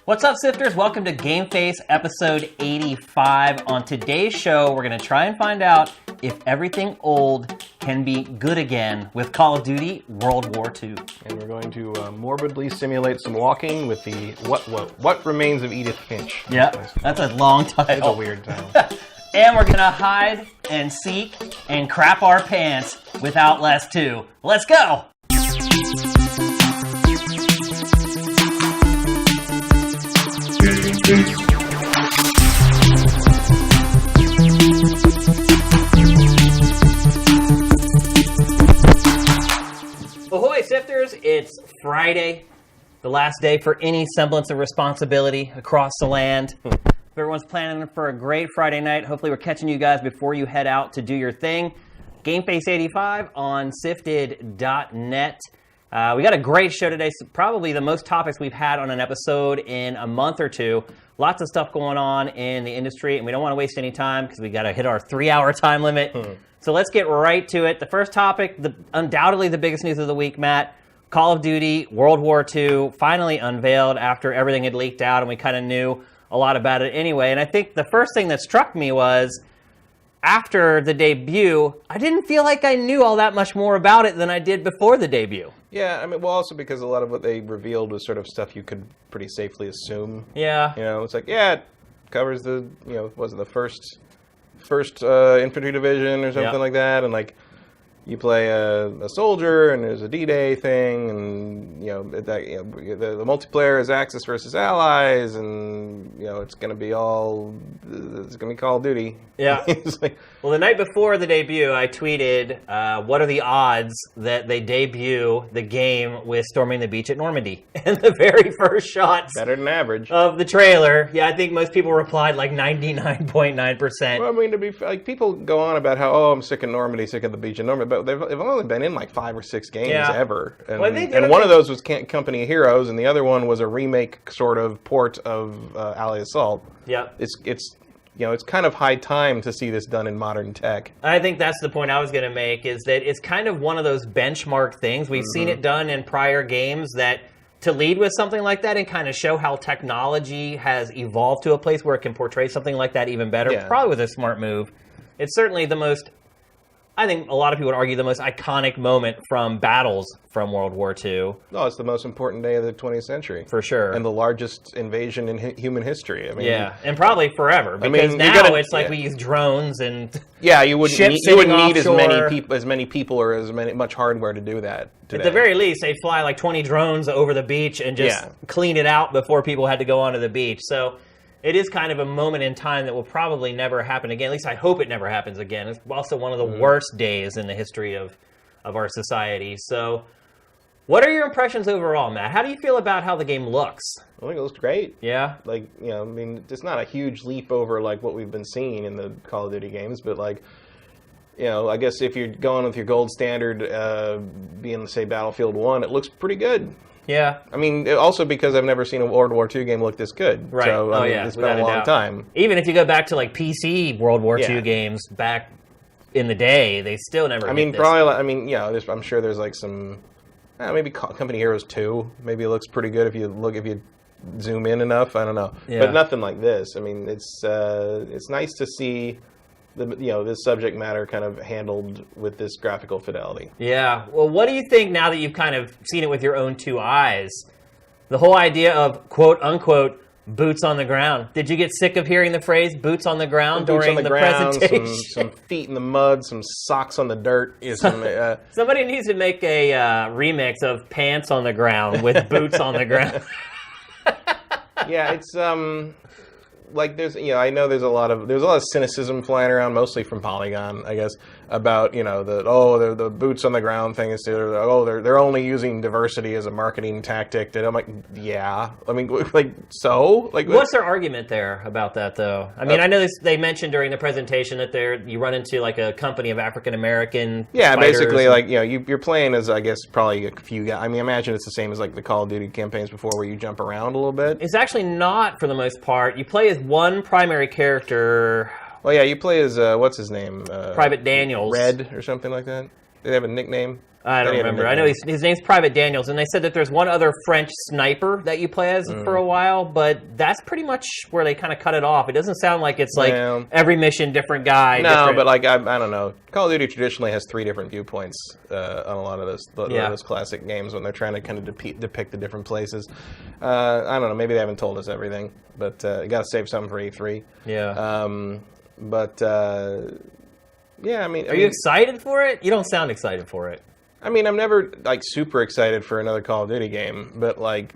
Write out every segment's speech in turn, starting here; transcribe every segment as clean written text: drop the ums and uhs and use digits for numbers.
What's up, Sifters? Welcome to GameFace episode 85. On today's show, we're going to try and find out if everything old can be good again with Call of Duty World War II. And we're going to morbidly simulate some walking with the What Remains of Edith Finch. Yep, that's a long title. That's a weird title. And we're going to hide and seek and crap our pants with Outlast 2. Let's go! Ahoy, Sifters! It's Friday, the last day for any semblance of responsibility across the land. Everyone's planning for a great Friday night. Hopefully we're catching you guys before you head out to do your thing. GameFace 85 on sifted.net. We got a great show today. So probably the most topics we've had on an episode in a month or two. Lots of stuff going on in the industry, and we don't want to waste any time because we got to hit our 3-hour time limit. So let's get right to it. The first topic, undoubtedly the biggest news of the week, Matt. Call of Duty World War II finally unveiled after everything had leaked out, and we kind of knew a lot about it anyway. And I think the first thing that struck me was, after the debut, I didn't feel like I knew all that much more about it than I did before the debut. Yeah, I mean, well, also because a lot of what they revealed was sort of stuff you could pretty safely assume. Yeah. You know, it's like, yeah, it covers the, was it the first infantry division or something like that, and like, you play a soldier, and there's a D-Day thing, and the multiplayer is Axis versus Allies, and it's going to be Call of Duty. Yeah. Well, the night before the debut, I tweeted, what are the odds that they debut the game with storming the beach at Normandy? And the very first shots better than average of the trailer, I think most people replied like 99.9%. Well, I mean, to be like, people go on about how, I'm sick of Normandy, sick of the beach in Normandy, but they've only been in like 5 or 6 games ever. And, and one of those was Company of Heroes, and the other one was a remake sort of port of Allied Assault. Yeah. It's kind of high time to see this done in modern tech. I think that's the point I was going to make, is that it's kind of one of those benchmark things. We've seen it done in prior games, that to lead with something like that and kind of show how technology has evolved to a place where it can portray something like that even better, probably was a smart move. It's certainly the most, I think a lot of people would argue, the most iconic moment from battles from World War II. No, it's the most important day of the 20th century. For sure. And the largest invasion in human history. I mean, and probably forever. Because now it's like we use drones and you wouldn't need offshore. as many people or much hardware to do that today. At the very least, they'd fly like 20 drones over the beach and just clean it out before people had to go onto the beach. So it is kind of a moment in time that will probably never happen again. At least I hope it never happens again. It's also one of the worst days in the history of our society. So what are your impressions overall, Matt? How do you feel about how the game looks? I think it looks great. Yeah? Like, I mean, it's not a huge leap over like what we've been seeing in the Call of Duty games, but like, I guess if you're going with your gold standard, being, say, Battlefield 1, it looks pretty good. Yeah. I mean, also because I've never seen a World War II game look this good. Right. So, I mean, it's been a long time. Even if you go back to like PC World War II games back in the day, they still never hit this. I'm sure there's like some, maybe Company Heroes 2. Maybe it looks pretty good if you zoom in enough. I don't know. Yeah. But nothing like this. I mean, it's nice to see this subject matter kind of handled with this graphical fidelity. Yeah. Well, what do you think now that you've kind of seen it with your own 2 eyes? The whole idea of quote unquote boots on the ground. Did you get sick of hearing the phrase boots on the ground during the presentation? Some feet in the mud, some socks on the dirt. Somebody needs to make a remix of pants on the ground with boots on the ground. Yeah, it's like there's I know there's a lot of cynicism flying around, mostly from Polygon, I guess, about the boots on the ground thing is they're only using diversity as a marketing tactic. And I'm like, what's their argument there about that though? I mean, I know they mentioned during the presentation that you run into like a company of African American basically you're playing as, I guess, probably a few guys. I mean, imagine it's the same as like the Call of Duty campaigns before, where you jump around a little bit. It's actually not, for the most part. You play as one primary character. Well, you play as what's his name? Private Daniels. Red or something like that. Do they have a nickname? I don't remember. I know his name's Private Daniels, and they said that there's one other French sniper that you play as for a while, but that's pretty much where they kind of cut it off. It doesn't sound like it's like every mission, different guy. No, but like I don't know. Call of Duty traditionally has 3 different viewpoints on a lot of those classic games when they're trying to kind of depict the different places. I don't know. Maybe they haven't told us everything, but you got to save something for E3. Yeah. Yeah, I mean... Are you excited for it? You don't sound excited for it. I mean, I'm never, like, super excited for another Call of Duty game, but, like,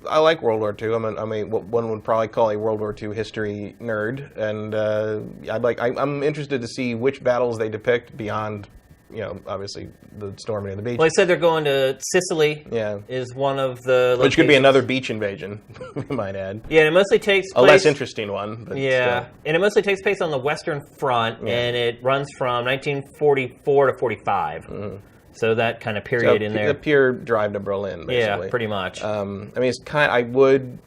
I like World War II. I mean, what one would probably call a World War II history nerd, and I'm interested to see which battles they depict beyond, you know, obviously the storming of the beach. Well, they said they're going to Sicily. Yeah. Is one of the locations. Which could be another beach invasion, we might add. Yeah, and it mostly takes place... A less interesting one. But yeah, still. And it mostly takes place on the Western Front, and it runs from 1944 to 45. Mm-hmm. So that kind of period in there. The pure drive to Berlin, basically. Yeah, pretty much. I mean, it's kind. I would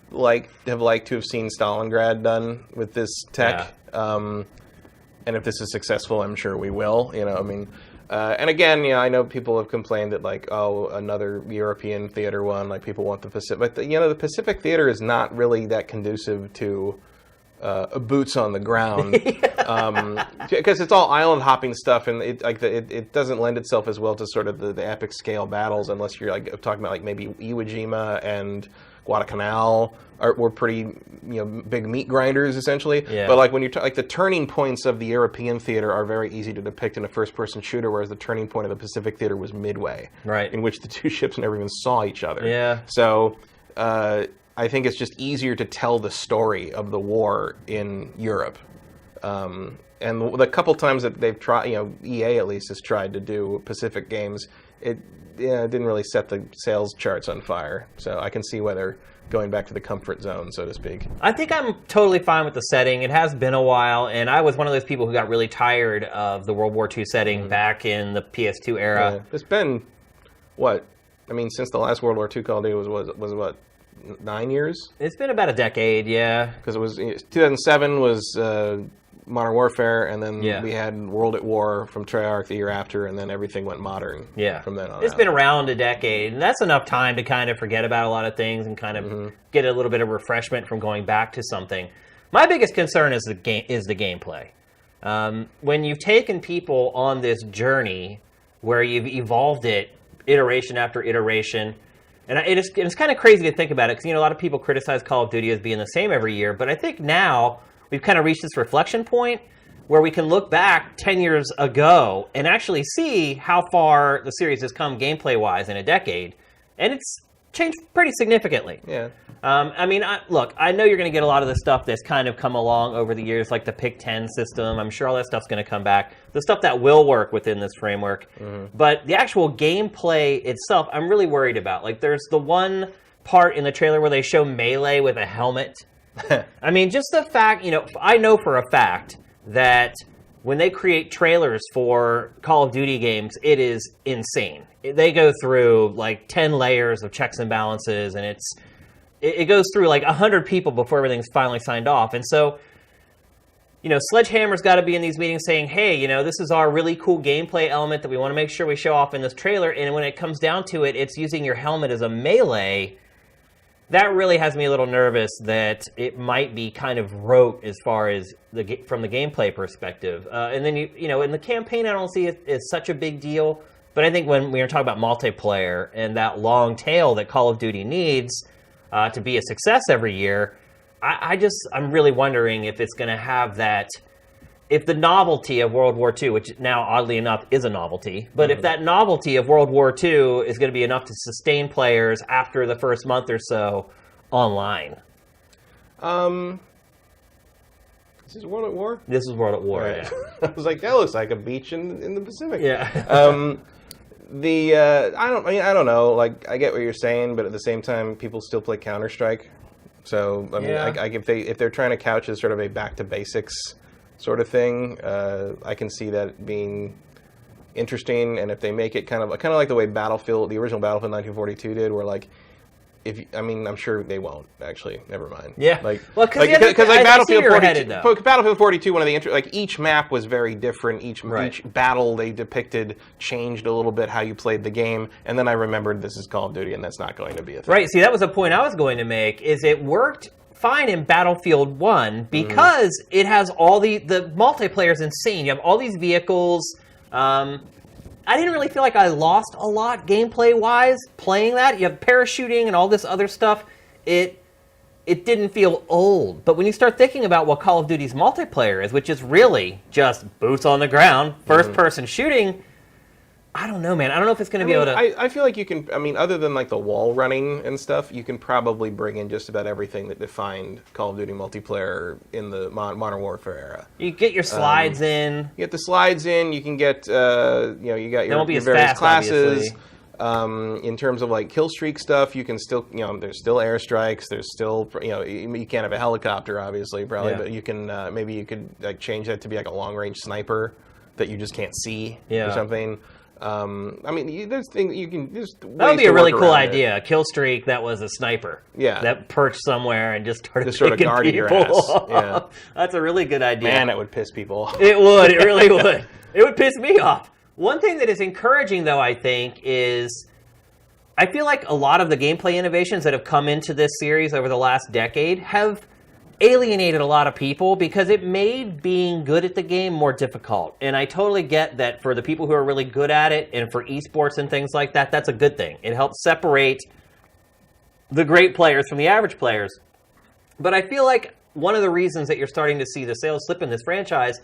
have liked to have seen Stalingrad done with this tech. Yeah. And if this is successful, I'm sure we will. You know, I mean, and again, you know, I know people have complained that like, oh, another European theater one. Like people want the Pacific, but you know, the Pacific theater is not really that conducive to boots on the ground, because it's all island hopping stuff, and it doesn't lend itself as well to sort of the epic scale battles unless you're like talking about like maybe Iwo Jima and Guadalcanal were pretty, you know, big meat grinders essentially. Yeah. But like when you're like the turning points of the European theater are very easy to depict in a first-person shooter, whereas the turning point of the Pacific theater was Midway, right, in which the two ships never even saw each other. Yeah. So. I think it's just easier to tell the story of the war in Europe. And the couple times that they've tried, you know, EA at least has tried to do Pacific games, it didn't really set the sales charts on fire. So I can see why they're going back to the comfort zone, so to speak. I think I'm totally fine with the setting. It has been a while, and I was one of those people who got really tired of the World War II setting back in the PS2 era. Yeah. It's been, what? I mean, since the last World War II Call of Duty was what? 9 years? It's been about a decade, yeah. Because it was 2007 was Modern Warfare, and then we had World at War from Treyarch the year after, and then everything went modern. Yeah, from then on. It's been around a decade, and that's enough time to kind of forget about a lot of things and kind of get a little bit of refreshment from going back to something. My biggest concern is the gameplay. When you've taken people on this journey where you've evolved it iteration after iteration. And it's kind of crazy to think about it because, you know, a lot of people criticize Call of Duty as being the same every year. But I think now we've kind of reached this reflection point where we can look back 10 years ago and actually see how far the series has come gameplay-wise in a decade. And it's changed pretty significantly. Yeah. I mean, look, I know you're going to get a lot of the stuff that's kind of come along over the years, like the Pick 10 system. I'm sure all that stuff's going to come back. The stuff that will work within this framework. But the actual gameplay itself, I'm really worried about. Like, there's the one part in the trailer where they show Melee with a helmet. I mean, just the fact, you know, I know for a fact that when they create trailers for Call of Duty games, it is insane. They go through like 10 layers of checks and balances, and it goes through like 100 people before everything's finally signed off. And so, you know, Sledgehammer's got to be in these meetings saying, hey, you know, this is our really cool gameplay element that we want to make sure we show off in this trailer. And when it comes down to it, it's using your helmet as a melee. That really has me a little nervous that it might be kind of rote as far as from the gameplay perspective. And then, you know, in the campaign, I don't see it as such a big deal. But I think when we are talking about multiplayer and that long tail that Call of Duty needs to be a success every year, I'm really wondering if it's going to have that, if the novelty of World War II, which now oddly enough is a novelty, but if that novelty of World War II is going to be enough to sustain players after the first month or so online. This is World at War? This is World at War, right. Yeah. I was like, that looks like a beach in the Pacific. Yeah. I don't know. Like, I get what you're saying, but at the same time, people still play Counter-Strike. So, I mean, if they're trying to couch as sort of a back to basics sort of thing, I can see that being interesting. And if they make it kind of like the way the original Battlefield 1942 did, where like I'm sure they won't actually. Never mind. Yeah. Because Battlefield 42, one of the each map was very different. Each battle they depicted changed a little bit how you played the game, and then I remembered this is Call of Duty, and that's not going to be a thing. Right. See, that was a point I was going to make. Is it worked fine in Battlefield 1 because it has all the multiplayer is insane. You have all these vehicles. I didn't really feel like I lost a lot gameplay-wise playing that. You have parachuting and all this other stuff. It didn't feel old. But when you start thinking about what Call of Duty's multiplayer is, which is really just boots on the ground, first-person shooting, I don't know, man. I don't know if it's going to be able to... I feel like you can... other than the wall running and stuff, you can probably bring in just about everything that defined Call of Duty multiplayer in the Modern Warfare era. You get your slides in. You get the slides in. You can get... you got your various fast, classes. In terms of kill streak stuff, you can still... there's still airstrikes. There's still... you can't have a helicopter, obviously, probably, but you can... maybe you could change that to be a long-range sniper that you just can't see or something. There's things you can. That would be a really cool idea. A kill streak that was a sniper. Yeah. That perched somewhere and just started sort of guarding your ass. Yeah. That's a really good idea. Man, that would piss people off. It would. It really would. It would piss me off. One thing that is encouraging, though, I think, is I feel like a lot of the gameplay innovations that have come into this series over the last decade have alienated a lot of people because it made being good at the game more difficult. And I totally get that for the people who are really good at it and for esports and things like that, that's a good thing. It helps separate the great players from the average players. But I feel like one of the reasons that you're starting to see the sales slip in this franchise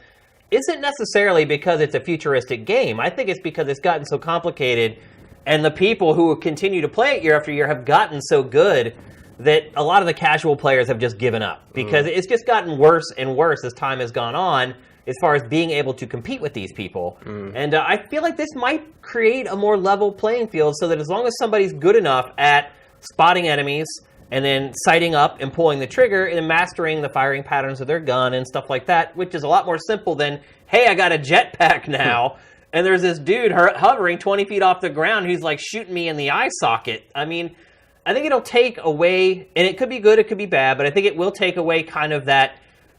isn't necessarily because it's a futuristic game. I think it's because it's gotten so complicated and the people who continue to play it year after year have gotten so good that a lot of the casual players have just given up because it's just gotten worse and worse as time has gone on as far as being able to compete with these people. And I feel like this might create a more level playing field so that as long as somebody's good enough at spotting enemies and then sighting up and pulling the trigger and mastering the firing patterns of their gun and stuff like that, which is a lot more simple than, hey, I got a jetpack now, and there's this dude hovering 20 feet off the ground who's shooting me in the eye socket. I think it'll take away, and it could be good, it could be bad, but I think it will take away kind of that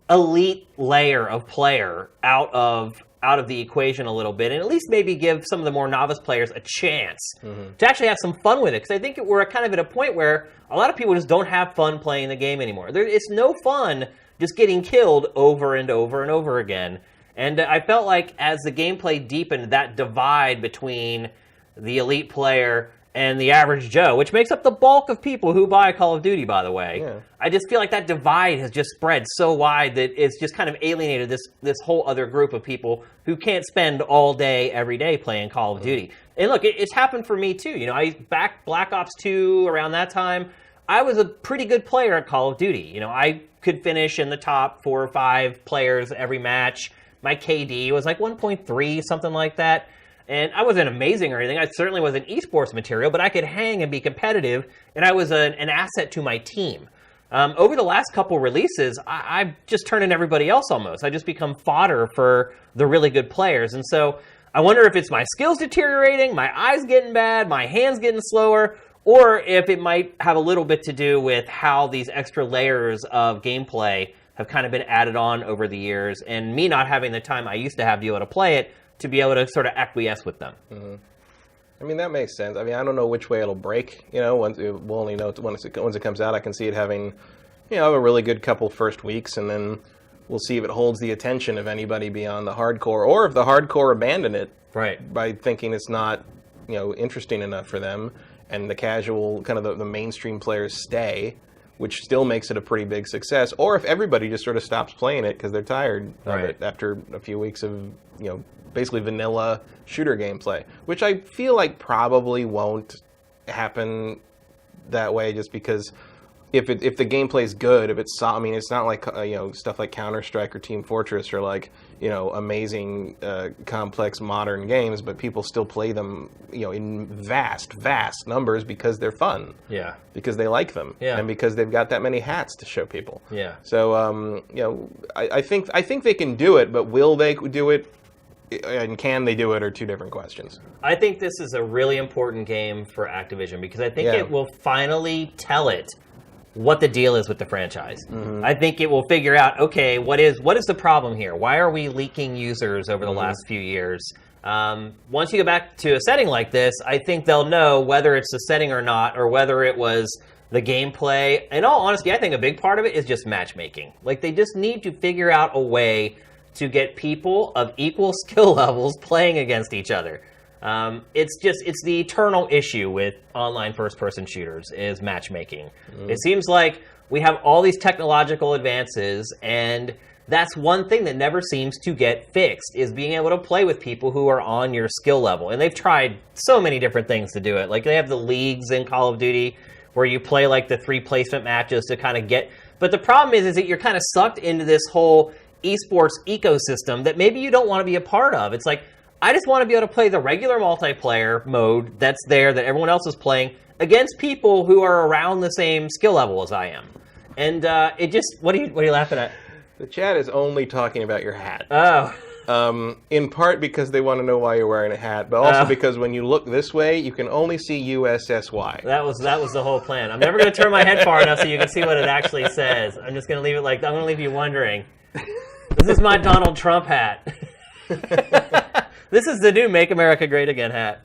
elite layer of player out of the equation a little bit, and at least maybe give some of the more novice players a chance to actually have some fun with it. Because I think we're kind of at a point where a lot of people just don't have fun playing the game anymore. It's no fun just getting killed over and over and over again. And I felt like as the gameplay deepened, that divide between the elite player and the average Joe, which makes up the bulk of people who buy Call of Duty, by the way. Yeah. I just feel like that divide has just spread so wide that it's just kind of alienated this whole other group of people who can't spend all day, every day playing Call of Duty. And look, it's happened for me too. I back Black Ops 2 around that time. I was a pretty good player at Call of Duty. I could finish in the top 4 or 5 players every match. My KD was 1.3, something like that. And I wasn't amazing or anything. I certainly wasn't esports material, but I could hang and be competitive, and I was an asset to my team. Over the last couple releases, I've just turned in everybody else almost. I just become fodder for the really good players. And so I wonder if it's my skills deteriorating, my eyes getting bad, my hands getting slower, or if it might have a little bit to do with how these extra layers of gameplay have kind of been added on over the years, and me not having the time I used to have to be able to play it, to be able to sort of acquiesce with them. That makes sense. I don't know which way it'll break. We'll only know once it comes out. I can see it having, a really good couple first weeks, and then we'll see if it holds the attention of anybody beyond the hardcore, or if the hardcore abandon it by thinking it's not, interesting enough for them, and the casual, kind of the mainstream players stay, which still makes it a pretty big success, or if everybody just sort of stops playing it because they're tired of it after a few weeks of, basically vanilla shooter gameplay, which I feel like probably won't happen that way, just because if the gameplay's good, if it's it's not like stuff like Counter-Strike or Team Fortress or amazing complex modern games, but people still play them in vast numbers because they're fun, because they like them, and because they've got that many hats to show people. So I think they can do it, but will they do it and can they do it are two different questions. I think this is a really important game for Activision because I think it will finally tell it what the deal is with the franchise. I think it will figure out, okay, what is the problem here? Why are we leaking users over the last few years? Once you go back to a setting like this, I think they'll know whether it's the setting or not, or whether it was the gameplay. In all honesty, I think a big part of it is just matchmaking. Like, they just need to figure out a way to get people of equal skill levels playing against each other. It's the eternal issue with online first-person shooters is matchmaking. It seems like we have all these technological advances, and that's one thing that never seems to get fixed, is being able to play with people who are on your skill level. And they've tried so many different things to do it. Like, they have the leagues in Call of Duty where you play, like, the 3 placement matches to kind of get... But the problem is that you're kind of sucked into this whole esports ecosystem that maybe you don't want to be a part of. It's like, I just want to be able to play the regular multiplayer mode that's there, that everyone else is playing, against people who are around the same skill level as I am. And it just... What are you laughing at? The chat is only talking about your hat. Oh. In part because they want to know why you're wearing a hat, but also because when you look this way, you can only see USSY. That was the whole plan. I'm never going to turn my head far enough so you can see what it actually says. I'm just going to leave it like... I'm going to leave you wondering. This is my Donald Trump hat. This is the new "Make America Great Again" hat.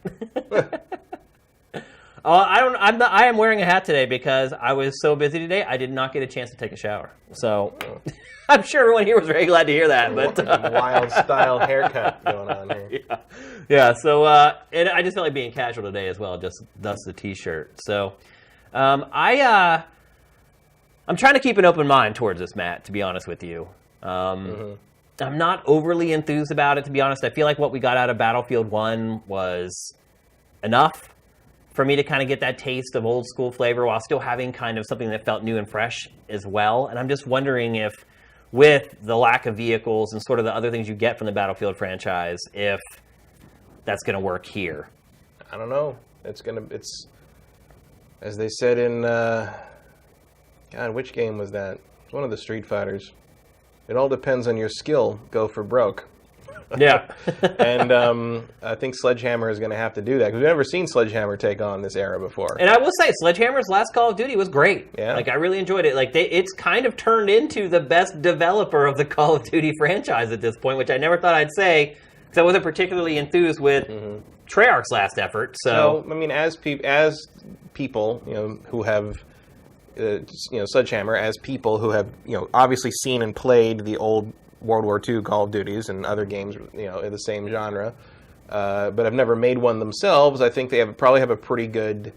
I am wearing a hat today because I was so busy today. I did not get a chance to take a shower. So I'm sure everyone here was very glad to hear that. But wild style haircut going on here. Yeah. So and I just felt like being casual today as well. Just thus the T-shirt. So I'm trying to keep an open mind towards this, Matt. To be honest with you. I'm not overly enthused about it, to be honest. I feel like what we got out of Battlefield 1 was enough for me to kind of get that taste of old school flavor while still having kind of something that felt new and fresh as well. And I'm just wondering if, with the lack of vehicles and sort of the other things you get from the Battlefield franchise, if that's going to work here. I don't know. It's as they said in, God, which game was that? It's one of the Street Fighters. It all depends on your skill. Go for broke. Yeah. And I think Sledgehammer is going to have to do that, because we've never seen Sledgehammer take on this era before. And I will say, Sledgehammer's last Call of Duty was great. Yeah. Like, I really enjoyed it. Like, it's kind of turned into the best developer of the Call of Duty franchise at this point, which I never thought I'd say, because I wasn't particularly enthused with Treyarch's last effort. So I mean, as people, who have... Sledgehammer, as people who have, obviously seen and played the old World War II Call of Duties and other games, in the same genre, but have never made one themselves, I think they probably have a pretty good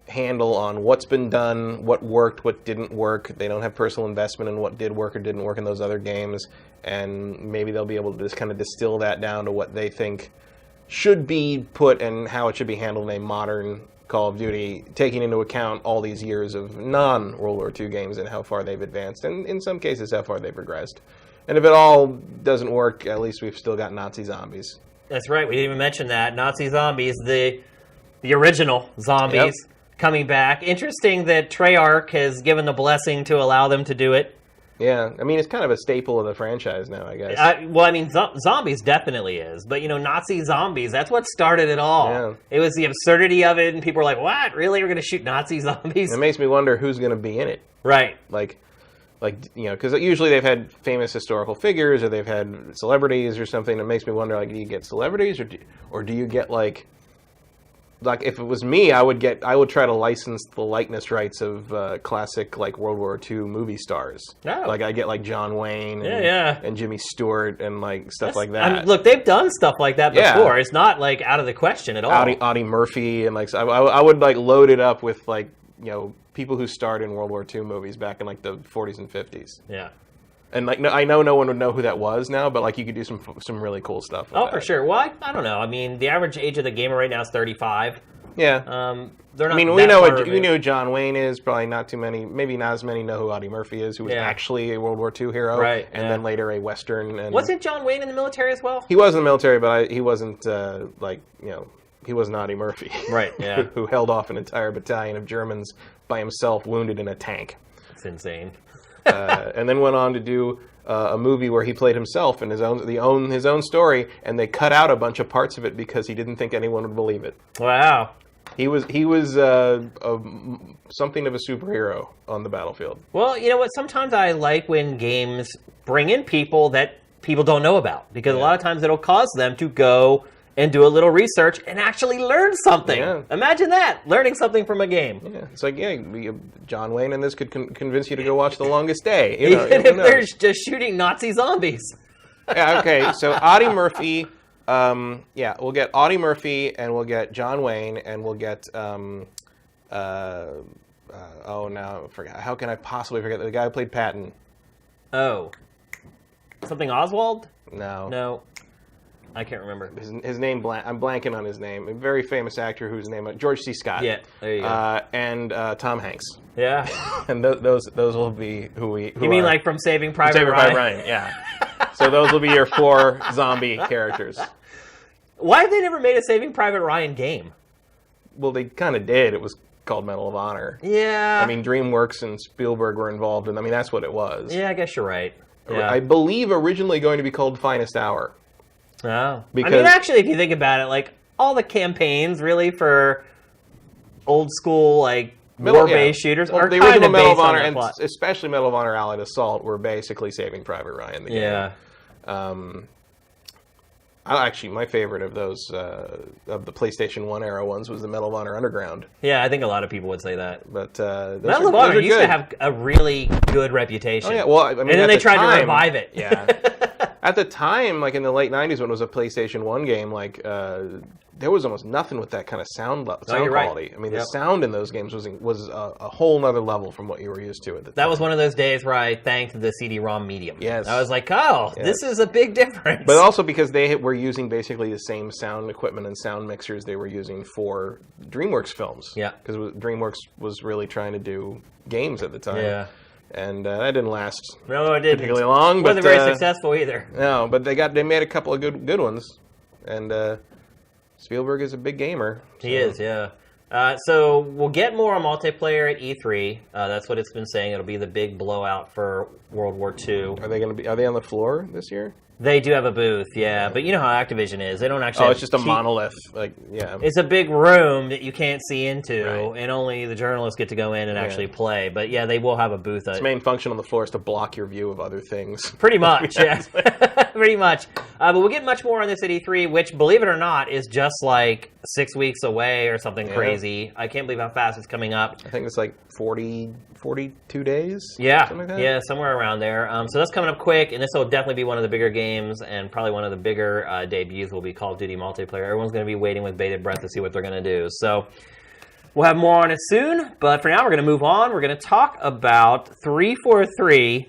handle on what's been done, what worked, what didn't work. They don't have personal investment in what did work or didn't work in those other games, and maybe they'll be able to just kind of distill that down to what they think should be put and how it should be handled in a modern Call of Duty, taking into account all these years of non-World War II games and how far they've advanced, and in some cases how far they've regressed. And if it all doesn't work, at least we've still got Nazi zombies. That's right. We didn't even mention that. Nazi zombies, the original zombies coming back. Interesting that Treyarch has given the blessing to allow them to do it. Yeah, I mean, it's kind of a staple of the franchise now, I guess. Zombies definitely is. But, Nazi zombies, that's what started it all. Yeah. It was the absurdity of it, and people were like, what? Really? We're going to shoot Nazi zombies? It makes me wonder who's going to be in it. Right. Because usually they've had famous historical figures, or they've had celebrities or something. It makes me wonder, do you get celebrities, or do you get, like, if it was me, I would try to license the likeness rights of classic, like, World War II movie stars. Oh. Like, I get, like, John Wayne and Jimmy Stewart and, like, stuff like that. I mean, look, they've done stuff like that before. It's not, like, out of the question at all. Audie Murphy, and, like, so I would, like, load it up with, like, people who starred in World War II movies back in, like, the 40s and 50s. Yeah. And, like, I know no one would know who that was now, but, like, you could do some really cool stuff with that. For sure. Well, I don't know. I mean, the average age of the gamer right now is 35. Yeah. They're not. I mean, we know who John Wayne is. Probably not too many. Maybe not as many know who Audie Murphy is, who was actually a World War II hero, right? And then later a Western. And wasn't John Wayne in the military as well? He was in the military, but he wasn't he wasn't Audie Murphy, right? Yeah. who held off an entire battalion of Germans by himself, wounded in a tank. That's insane. And then went on to do a movie where he played himself in his own story, and they cut out a bunch of parts of it because he didn't think anyone would believe it. Wow. He was something of a superhero on the battlefield. Well, you know what? Sometimes I like when games bring in people that people don't know about, because a lot of times it'll cause them to go and do a little research and actually learn something. Yeah. Imagine that, learning something from a game. Yeah, it's like, John Wayne in this could convince you to go watch The Longest Day. Even if they're just shooting Nazi zombies. Yeah, okay, so Audie Murphy, we'll get Audie Murphy, and we'll get John Wayne, and we'll get, now I forgot. How can I possibly forget the guy who played Patton? Oh. Something Oswald? No. I can't remember. His name, I'm blanking on his name. A very famous actor whose name, George C. Scott. Yeah, there you go. And Tom Hanks. Yeah. And those will be who You mean like from Saving Private Ryan? Saving Private Ryan, yeah. So those will be your 4 zombie characters. Why have they never made a Saving Private Ryan game? Well, they kind of did. It was called Medal of Honor. Yeah. I mean, DreamWorks and Spielberg were involved, and that's what it was. Yeah, I guess you're right. Yeah. I believe originally going to be called Finest Hour. Oh. Actually, if you think about it, like, all the campaigns, really, for old school, like, war-based shooters are the kind original of Medal of based Honor, on that and plot. especially Medal of Honor Allied Assault, were basically Saving Private Ryan, the game. Yeah. Actually, my favorite of those, of the PlayStation 1 era ones, was the Medal of Honor Underground. Yeah, I think a lot of people would say that. But Medal of Honor used to have a really good reputation. Oh, yeah. Well, I mean, and then they tried to revive it. Yeah. At the time, like in the late 90s when it was a PlayStation 1 game, like there was almost nothing with that kind of sound quality. Right. I mean, the sound in those games was a whole nother level from what you were used to at the time. That was one of those days where I thanked the CD-ROM medium. Yes. I was like, this is a big difference. But also because they were using basically the same sound equipment and sound mixers they were using for DreamWorks films. Yeah. Because DreamWorks was really trying to do games at the time. Yeah. And that didn't last particularly long. It wasn't very successful either. No, but they made a couple of good ones. And Spielberg is a big gamer. So. He is, yeah. So we'll get more on multiplayer at E3. That's what it's been saying. It'll be the big blowout for World War II. Are they on the floor this year? They do have a booth, yeah. But you know how Activision is. They don't actually. Oh, it's just a monolith. It's a big room that you can't see into, right. And only the journalists get to go in and actually play. But yeah, they will have a booth. Its main function on the floor is to block your view of other things. Pretty much, yeah. Pretty much. But we'll get much more on this at E3, which, believe it or not, is just like 6 weeks away or something crazy. I can't believe how fast it's coming up. I think it's like 42 days? Yeah, something like that? Yeah, somewhere around there. So that's coming up quick, and this will definitely be one of the bigger games, and probably one of the bigger debuts will be Call of Duty multiplayer. Everyone's going to be waiting with bated breath to see what they're going to do. So we'll have more on it soon, but for now we're going to move on. We're going to talk about 343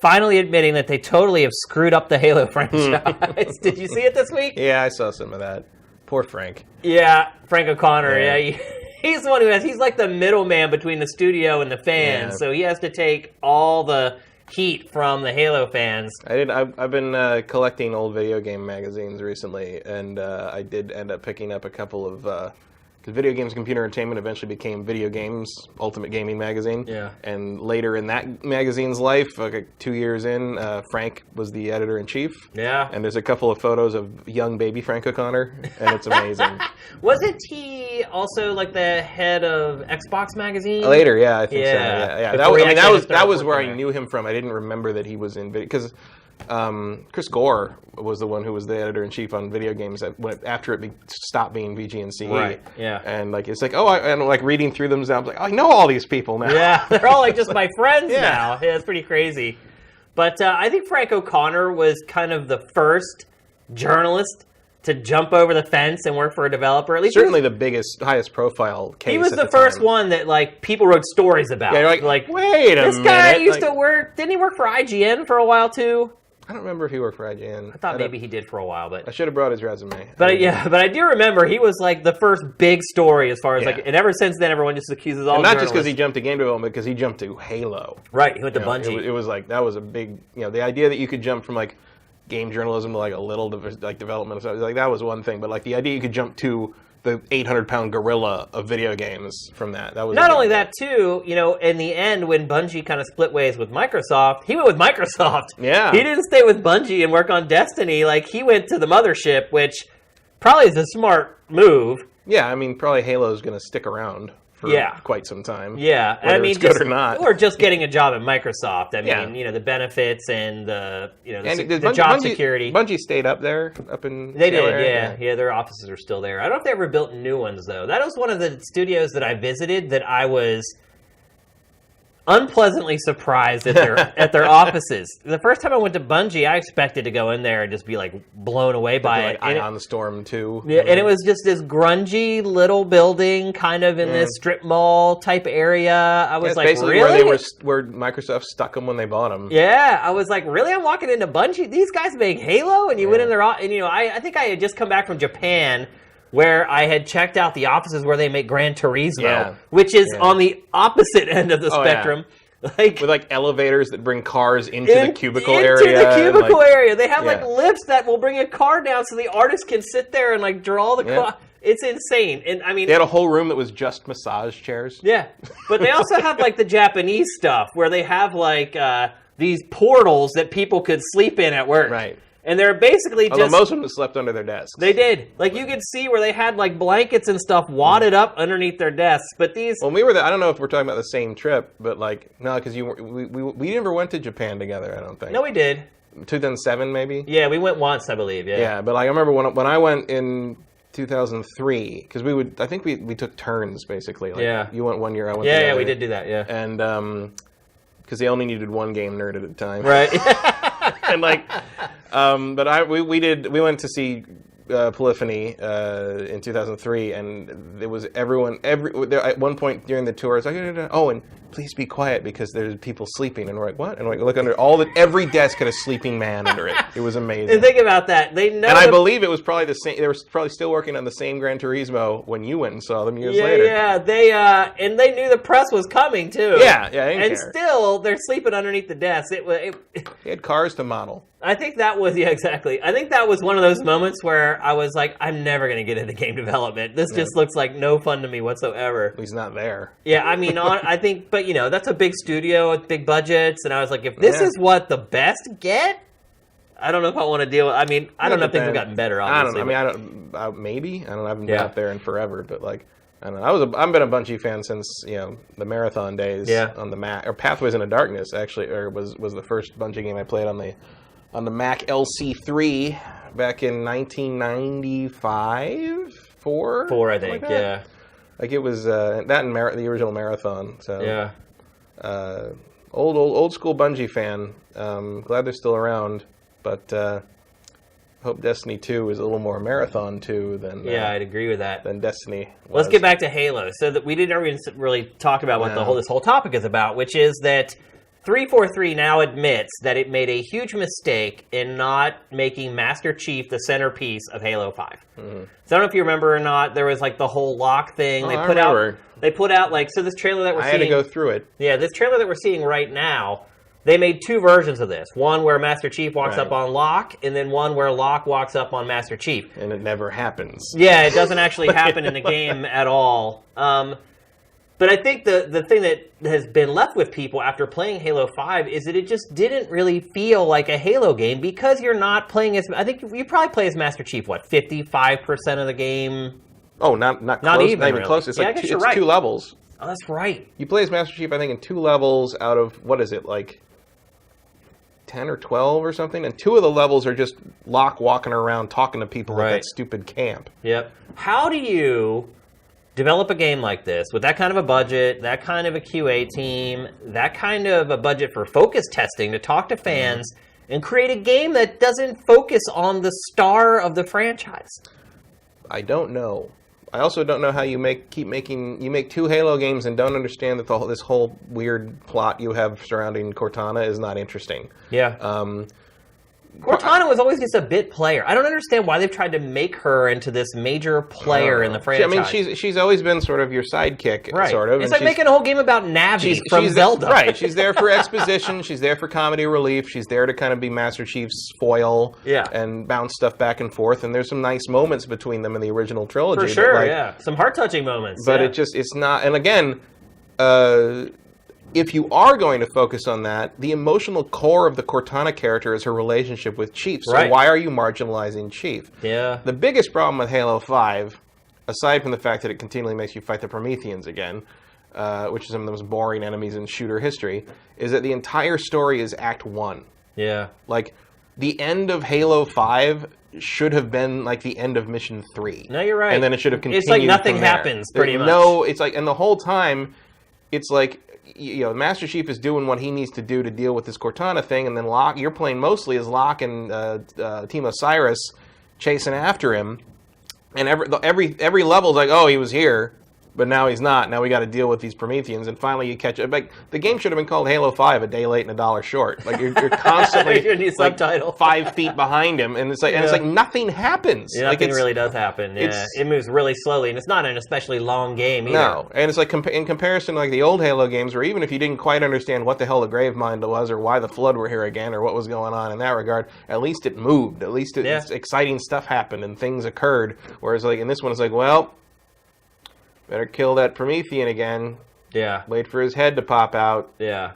finally admitting that they totally have screwed up the Halo franchise. Did you see it this week? Yeah, I saw some of that. Poor Frank. Yeah, Frank O'Connor, yeah. He's the one he's like the middleman between the studio and the fans, so he has to take all the heat from the Halo fans. I've been collecting old video game magazines recently, and I did end up picking up a couple of because Video Games Computer Entertainment eventually became Video Games Ultimate Gaming Magazine. Yeah. And later in that magazine's life, like 2 years in, Frank was the editor-in-chief. Yeah. And there's a couple of photos of young baby Frank O'Connor, and it's amazing. Wasn't he also like the head of Xbox Magazine? Later, yeah, I think so. Yeah. That was where I knew him from. I didn't remember that he was in video because Chris Gore was the one who was the editor-in-chief on video games after it stopped being VG&CE. Right, yeah. And like it's like, and like reading through them, I was like, I know all these people now. Yeah, they're all like just my friends now. Yeah, it's pretty crazy. But I think Frank O'Connor was kind of the first journalist to jump over the fence and work for a developer. At least certainly the biggest, highest profile case. He was the first one that like people wrote stories about. Yeah, you're like wait a minute. This guy used to work. Didn't he work for IGN for a while too? I don't remember if he worked for IGN. I thought maybe he did for a while, but I should have brought his resume. But I do remember he was like the first big story as far as and ever since then everyone just accuses all. And not just because he jumped to game development, because he jumped to Halo. Right, he went to Bungie. It was like that was a big, the idea that you could jump from like game journalism to like a little like development of stuff, like that was one thing, but like the idea you could jump to the 800-pound gorilla of video games from that. That was not only that too. You know, in the end, when Bungie kind of split ways with Microsoft, he went with Microsoft. Yeah, he didn't stay with Bungie and work on Destiny. Like he went to the mothership, which probably is a smart move. Yeah, I mean, probably Halo's going to stick around for quite some time. Yeah, whether I mean, it's good or not, or just getting a job at Microsoft. I mean, Yeah. you know, the benefits and the And job security. Bungie stayed up there, up in. They did, area. yeah. Their offices are still there. I don't know if they ever built new ones though. That was one of the studios that I visited that I was unpleasantly surprised at their offices. The first time I went to Bungie, I expected to go in there and just be like blown away by it. Like Ion Storm 2. Yeah, and it was just this grungy little building, kind of in this strip mall type area. I was like, basically really? where Microsoft stuck them when they bought them. Yeah, I was like, really? I'm walking into Bungie. These guys make Halo, and you went in there, and you know, I think I had just come back from Japan, where I had checked out the offices where they make Gran Turismo, which is on the opposite end of the spectrum. Like, with like elevators that bring cars into the cubicle area. Into the cubicle area. They have like lifts that will bring a car down so the artist can sit there and like draw the car. It's insane. And I mean, they had a whole room that was just massage chairs. Yeah. But they also have like the Japanese stuff where they have like these portals that people could sleep in at work. Right. And they're basically Although most of them slept under their desks. They did. Like, you could see where they had, like, blankets and stuff wadded up underneath their desks. But these... When we were there, I don't know if we're talking about the same trip, but, like, no, because we never went to Japan together, I don't think. No, we did. 2007, maybe? Yeah, we went once, I believe, yeah. Yeah, but, like, I remember when I went in 2003, because I think we took turns, basically. Like, you went one year, I went the other. Yeah, we did do that, yeah. And, because they only needed one game nerd at a time. Right. And, like... but we went to see Polyphony in 2003, and there was at one point during the tour, it's like, oh, and please be quiet because there's people sleeping. And we're like, what? And we look under every desk had a sleeping man under it. It was amazing. And think about that. They know. And I believe it was probably the same. They were probably still working on the same Gran Turismo when you went and saw them years later. Yeah, and they knew the press was coming too. Yeah, they didn't care. Still, they're sleeping underneath the desk. They had cars to model. I think that was, exactly. I think that was one of those moments where I was like, I'm never going to get into game development. This just looks like no fun to me whatsoever. He's not there. Yeah, I mean, I think, but you know, that's a big studio with big budgets, and I was like, if this is what the best get, I don't know if I want to deal with. I mean, I don't know if things have gotten better. Obviously, I maybe I don't know. I haven't been up there in forever, but like. I don't know. I've been a Bungie fan since the marathon days on the Mac. Or Pathways into Darkness actually, was the first Bungie game I played on the Mac LC3 back in 1995, four I think, yeah. Like it was that and the original Marathon. So yeah, old school Bungie fan. Glad they're still around, but. Hope Destiny 2 is a little more Marathon 2 than I'd agree with that. Than Destiny was. Let's get back to Halo. So that we didn't really talk about what this whole topic is about, which is that 343 now admits that it made a huge mistake in not making Master Chief the centerpiece of Halo 5. Mm-hmm. So I don't know if you remember or not. There was like the whole lock thing. I remember. They put out like this trailer that we're seeing. I had to go through it. Yeah, this trailer that we're seeing right now. They made two versions of this. One where Master Chief walks up on Locke, and then one where Locke walks up on Master Chief. And it never happens. Yeah, it doesn't actually happen in the game at all. But I think the thing that has been left with people after playing Halo 5 is that it just didn't really feel like a Halo game because you're not playing as... I think you probably play as Master Chief, 55% of the game? Oh, not close. Not even really. Close. It's like it's 2 levels. Oh, that's right. You play as Master Chief, I think, in 2 levels out of, what is it, like... 10 or 12 or something, and 2 of the levels are just Locke walking around talking to people at that stupid camp. Yep. How do you develop a game like this with that kind of a budget, that kind of a QA team, that kind of a budget for focus testing to talk to fans, and create a game that doesn't focus on the star of the franchise? I don't know. I also don't know how you make 2 Halo games and don't understand that this whole weird plot you have surrounding Cortana is not interesting. Yeah. Cortana was always just a bit player. I don't understand why they've tried to make her into this major player in the franchise. I mean, she's always been sort of your sidekick, right. sort of. It's like making a whole game about Navi from Zelda. Right. She's there for exposition. She's there for comedy relief. She's there to kind of be Master Chief's foil and bounce stuff back and forth. And there's some nice moments between them in the original trilogy. For sure, yeah. Some heart-touching moments. But it's not... And again... if you are going to focus on that, the emotional core of the Cortana character is her relationship with Chief. So why are you marginalizing Chief? Yeah. The biggest problem with Halo 5, aside from the fact that it continually makes you fight the Prometheans again, which is some of the most boring enemies in shooter history, is that the entire story is Act 1. Yeah. Like, the end of Halo 5 should have been like the end of Mission 3. No, you're right. And then it should have continued. It's like nothing happens, pretty much. No, it's like, and the whole time, it's like, you know, Master Chief is doing what he needs to do to deal with this Cortana thing, and then Locke, you're playing mostly as Locke and Team Osiris chasing after him, and every level's like, oh, he was here, but now he's not. Now we got to deal with these Prometheans, and finally you catch it. Like, the game should have been called Halo 5, a day late and a dollar short. Like, you're constantly like, 5 feet behind him, and it's like nothing happens. Yeah, like, nothing really does happen. Yeah, it moves really slowly, and it's not an especially long game either. No, and it's like in comparison to like the old Halo games, where even if you didn't quite understand what the hell the Gravemind was, or why the Flood were here again, or what was going on in that regard, at least it moved. At least exciting stuff happened and things occurred. Whereas like in this one, it's like, well, better kill that Promethean again. Yeah. Wait for his head to pop out. Yeah.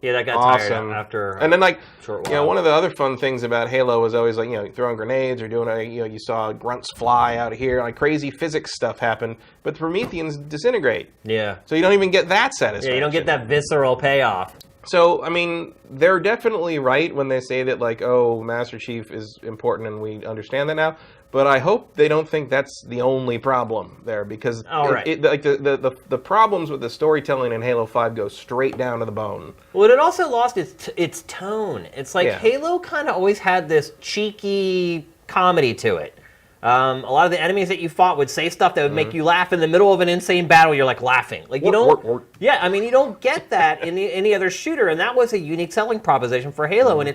Yeah, that got tired after and then, like, short while. You know, one of the other fun things about Halo was always, like, you know, throwing grenades or doing, you saw grunts fly out of here, like, crazy physics stuff happen, but the Prometheans disintegrate. Yeah. So you don't even get that satisfaction. Yeah, you don't get that visceral payoff. So, I mean, they're definitely right when they say that, like, oh, Master Chief is important and we understand that now. But I hope they don't think that's the only problem there, because the problems with the storytelling in Halo 5 go straight down to the bone. Well, it also lost its tone. It's like Halo kind of always had this cheeky comedy to it. A lot of the enemies that you fought would say stuff that would make you laugh in the middle of an insane battle. You're like laughing, like you don't. Yeah, I mean, you don't get that in any other shooter, and that was a unique selling proposition for Halo, and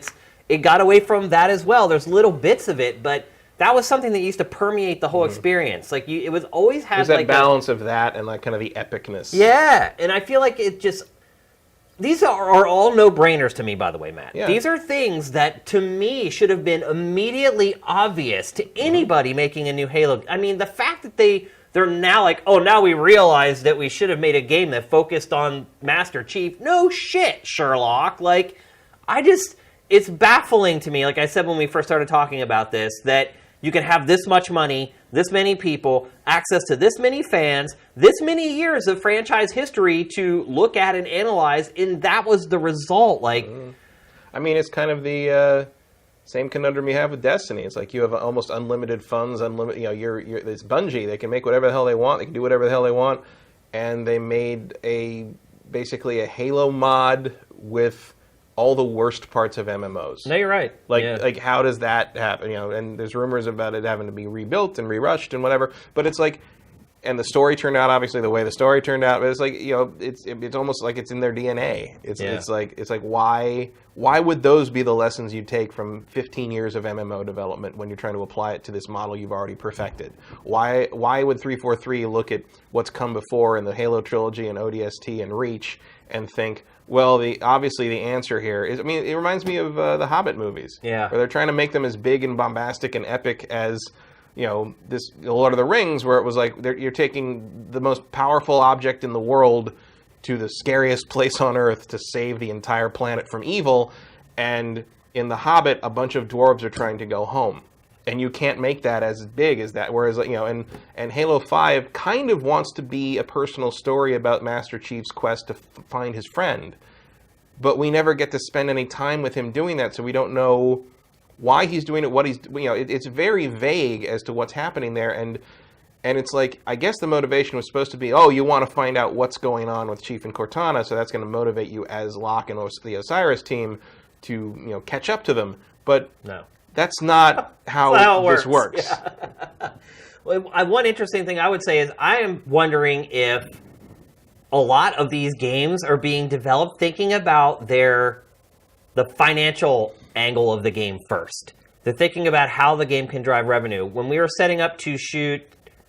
it got away from that as well. There's little bits of it, but that was something that used to permeate the whole experience. Like it was always had There's like that balance of that and like kind of the epicness. Yeah, and I feel like it just. These are all no-brainers to me, by the way, Matt. Yeah. These are things that, to me, should have been immediately obvious to anybody making a new Halo. I mean, the fact that they're now like, oh, now we realize that we should have made a game that focused on Master Chief. No shit, Sherlock. Like, it's baffling to me, like I said when we first started talking about this, that you can have this much money, this many people, access to this many fans, this many years of franchise history to look at and analyze, and that was the result. Like, I mean, it's kind of the same conundrum you have with Destiny. It's like you have almost unlimited funds, unlimited. You know, it's Bungie. They can make whatever the hell they want. They can do whatever the hell they want, and they made basically a Halo mod with all the worst parts of MMOs. No, you're right. Like how does that happen? You know, and there's rumors about it having to be rebuilt and rerushed and whatever. But it's like, and the story turned out obviously the way the story turned out. But it's like, you know, it's almost like it's in their DNA. It's like why would those be the lessons you take from 15 years of MMO development when you're trying to apply it to this model you've already perfected? Why would 343 look at what's come before in the Halo trilogy and ODST and Reach and think, well, obviously the answer here is, I mean, it reminds me of the Hobbit movies. Yeah. Where they're trying to make them as big and bombastic and epic as, you know, this Lord of the Rings, where it was like you're taking the most powerful object in the world to the scariest place on Earth to save the entire planet from evil. And in the Hobbit, a bunch of dwarves are trying to go home. And you can't make that as big as that. Whereas, you know, and Halo 5 kind of wants to be a personal story about Master Chief's quest to find his friend. But we never get to spend any time with him doing that, so we don't know why he's doing it, what he's, you know, it's very vague as to what's happening there. And it's like, I guess the motivation was supposed to be, oh, you want to find out what's going on with Chief and Cortana, so that's going to motivate you as Locke and the Osiris team to, you know, catch up to them. But no. That's not how this works. Yeah. Well, one interesting thing I would say is I am wondering if a lot of these games are being developed thinking about the financial angle of the game first. They're thinking about how the game can drive revenue. When we were setting up to shoot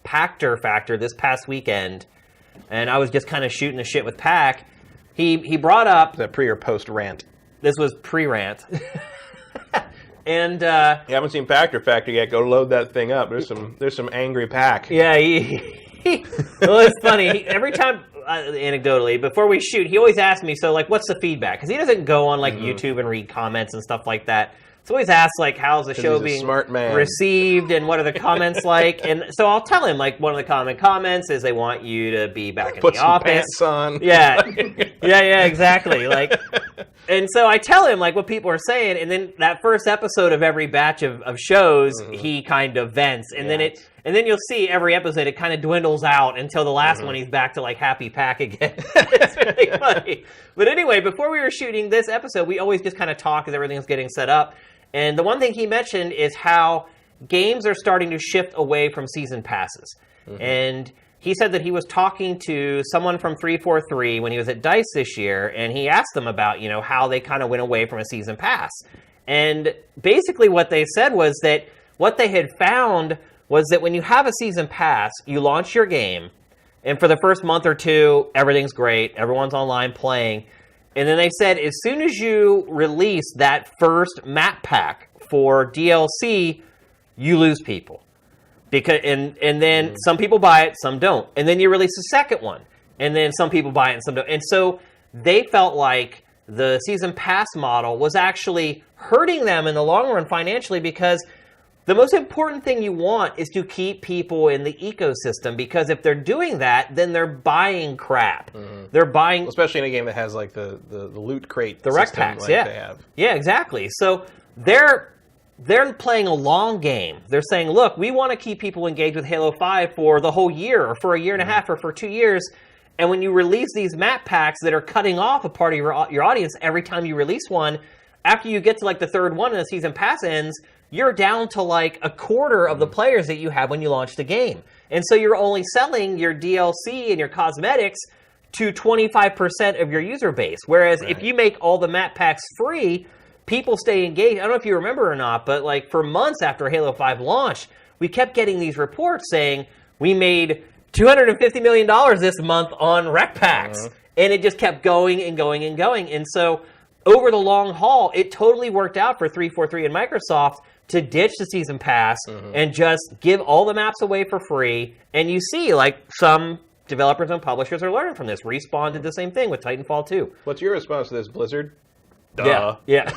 Pactor Factor this past weekend, and I was just kind of shooting the shit with Pac, he brought up... The pre or post rant. This was pre-rant. And you haven't seen Pactor Factor yet, go load that thing up. There's some angry Pac. Yeah, well, it's funny. Every time, anecdotally, before we shoot, he always asks me, so, like, what's the feedback? Because he doesn't go on, like, YouTube and read comments and stuff like that. So always asks, like, how's the show being received and what are the comments like? And so I'll tell him, like, one of the common comments is they want you to be back in the office. Put some pants on. Yeah. Yeah, exactly. Like, and so I tell him, like, what people are saying, and then that first episode of every batch of shows, he kind of vents. And then you'll see every episode, it kind of dwindles out until the last one he's back to, like, Happy Pac again. It's really funny. But anyway, before we were shooting this episode, we always just kind of talk as everything's getting set up. And the one thing he mentioned is how games are starting to shift away from season passes. And he said that he was talking to someone from 343 when he was at DICE this year, and he asked them about, you know, how they kind of went away from a season pass. And basically what they said was that what they had found was that when you have a season pass, you launch your game, and for the first month or two, everything's great, everyone's online playing. And then they said, as soon as you release that first map pack for DLC, you lose people. Because and then some people buy it, some don't. And then you release the second one. And then some people buy it and some don't. And so they felt like the season pass model was actually hurting them in the long run financially, because the most important thing you want is to keep people in the ecosystem, because if they're doing that, then they're buying crap. They're buying... Especially in a game that has, like, the loot crate the rec packs, like they have. Yeah, exactly. So they're playing a long game. They're saying, look, we want to keep people engaged with Halo 5 for the whole year, or for a year and a half, or for 2 years. And when you release these map packs that are cutting off a part of your audience every time you release one, after you get to, like, the third one and the season pass ends, you're down to, like, a quarter of the players that you had when you launched the game. And so you're only selling your DLC and your cosmetics to 25% of your user base. Whereas if you make all the map packs free, people stay engaged. I don't know if you remember or not, but, like, for months after Halo 5 launched, we kept getting these reports saying we made $250 million this month on rec packs. And it just kept going and going and going. And so over the long haul, it totally worked out for 343 and Microsoft to ditch the season pass and just give all the maps away for free. And you see, like, some developers and publishers are learning from this. Respawn did the same thing with Titanfall 2. What's your response to this, Blizzard? Duh. Yeah,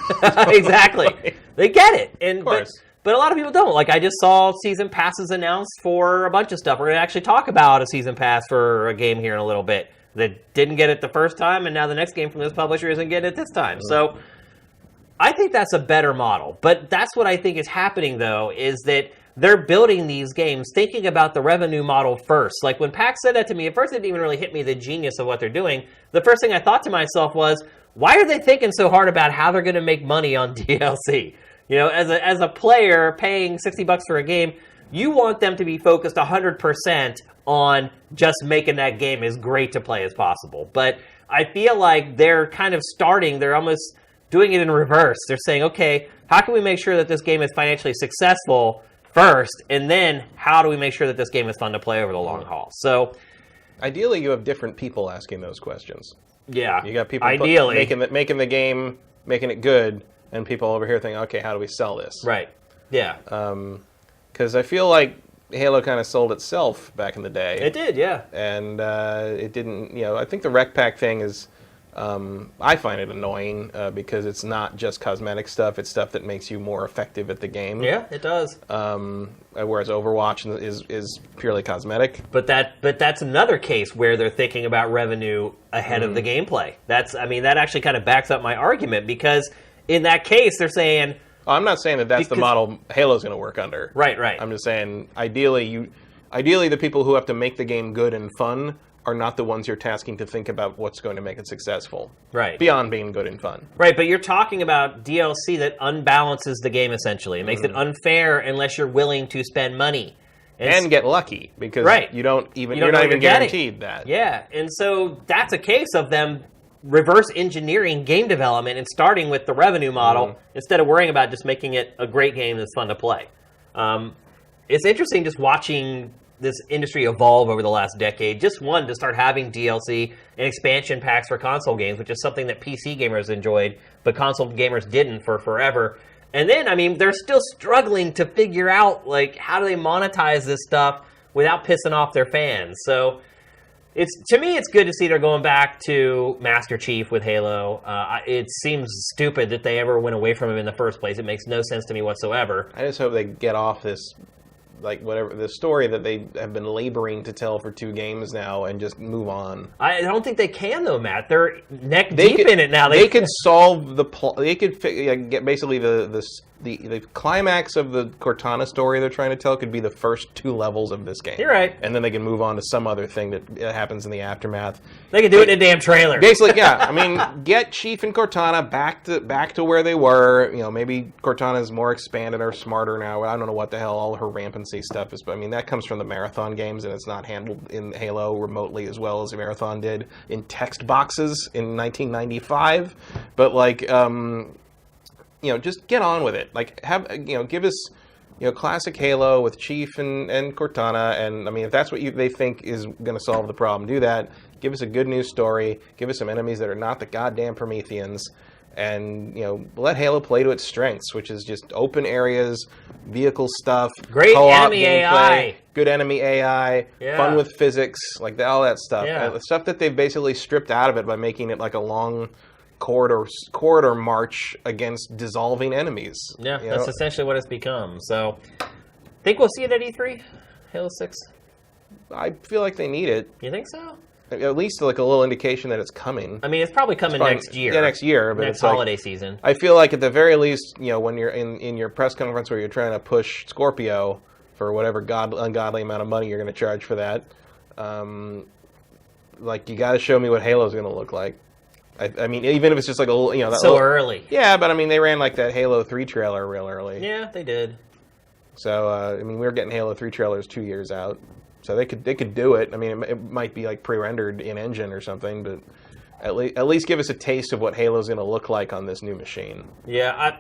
exactly. They get it. Of course. But a lot of people don't. Like, I just saw season passes announced for a bunch of stuff. We're going to actually talk about a season pass for a game here in a little bit that didn't get it the first time, and now the next game from this publisher isn't getting it this time. So I think that's a better model. But that's what I think is happening, though, is that they're building these games thinking about the revenue model first. Like, when Pac said that to me, at first it didn't even really hit me the genius of what they're doing. The first thing I thought to myself was, why are they thinking so hard about how they're going to make money on DLC? You know, as a player paying $60 for a game, you want them to be focused 100% on just making that game as great to play as possible. But I feel like they're kind of they're almost doing it in reverse. They're saying, okay, how can we make sure that this game is financially successful first, and then how do we make sure that this game is fun to play over the long haul? So ideally, you have different people asking those questions. Yeah, you got people making the game, making it good, and people over here thinking, okay, how do we sell this? Right. Yeah. Because I feel like Halo kind of sold itself back in the day. It did, yeah. And it didn't, you know, I think the rec pack thing is, I find it annoying because it's not just cosmetic stuff, it's stuff that makes you more effective at the game. Yeah, it does. Whereas Overwatch is purely cosmetic. But that's another case where they're thinking about revenue ahead of the gameplay. That actually kind of backs up my argument, because in that case they're saying, I'm not saying that's the model Halo's going to work under. Right. I'm just saying, ideally, the people who have to make the game good and fun are not the ones you're tasking to think about what's going to make it successful. Right. Beyond being good and fun. Right, but you're talking about DLC that unbalances the game, essentially. It makes it unfair unless you're willing to spend money. And get lucky, because you're not even guaranteed that. Yeah, and so that's a case of them reverse engineering game development and starting with the revenue model instead of worrying about just making it a great game that's fun to play. It's interesting just watching this industry evolve over the last decade. Just one, to start having DLC and expansion packs for console games, which is something that PC gamers enjoyed, but console gamers didn't for forever. And then, I mean, they're still struggling to figure out, like, how do they monetize this stuff without pissing off their fans. So, to me, it's good to see they're going back to Master Chief with Halo. It seems stupid that they ever went away from him in the first place. It makes no sense to me whatsoever. I just hope they get off this, like, whatever, the story that they have been laboring to tell for 2 games now and just move on. I don't think they can, though, Matt. They're neck deep in it now. They could solve the they could get basically the climax of the Cortana story they're trying to tell could be the first 2 levels of this game. You're right. And then they can move on to some other thing that happens in the aftermath. They could do it in a damn trailer. Basically, yeah. I mean, get Chief and Cortana back to where they were. You know, maybe Cortana's more expanded or smarter now. I don't know what the hell all her rampancy stuff is, but I mean, that comes from the Marathon games, and it's not handled in Halo remotely as well as Marathon did in text boxes in 1995. But, like, you know, just get on with it. Like, give us, classic Halo with Chief and Cortana. And, I mean, if that's what they think is going to solve the problem, do that. Give us a good news story. Give us some enemies that are not the goddamn Prometheans. And, let Halo play to its strengths, which is just open areas, vehicle stuff, great co-op enemy gameplay, AI. Good enemy AI, fun with physics, like all that stuff. Yeah. The stuff that they've basically stripped out of it by making it like a long corridor march against dissolving enemies. Yeah, that's essentially what it's become. So, think we'll see it at E3? Halo 6? I feel like they need it. You think so? At least like a little indication that it's coming. I mean, it's probably coming next year. Yeah, next year. But next it's holiday season. I feel like at the very least, when you're in your press conference where you're trying to push Scorpio for whatever ungodly amount of money you're going to charge for that, like, you got to show me what Halo's going to look like. I mean, even if it's just like a little, so early. Yeah, but I mean, they ran like that Halo 3 trailer real early. Yeah, they did. So, I mean, we were getting Halo 3 trailers 2 years out. So they could do it. I mean, it might be like pre-rendered in engine or something, but at least give us a taste of what Halo's going to look like on this new machine. Yeah,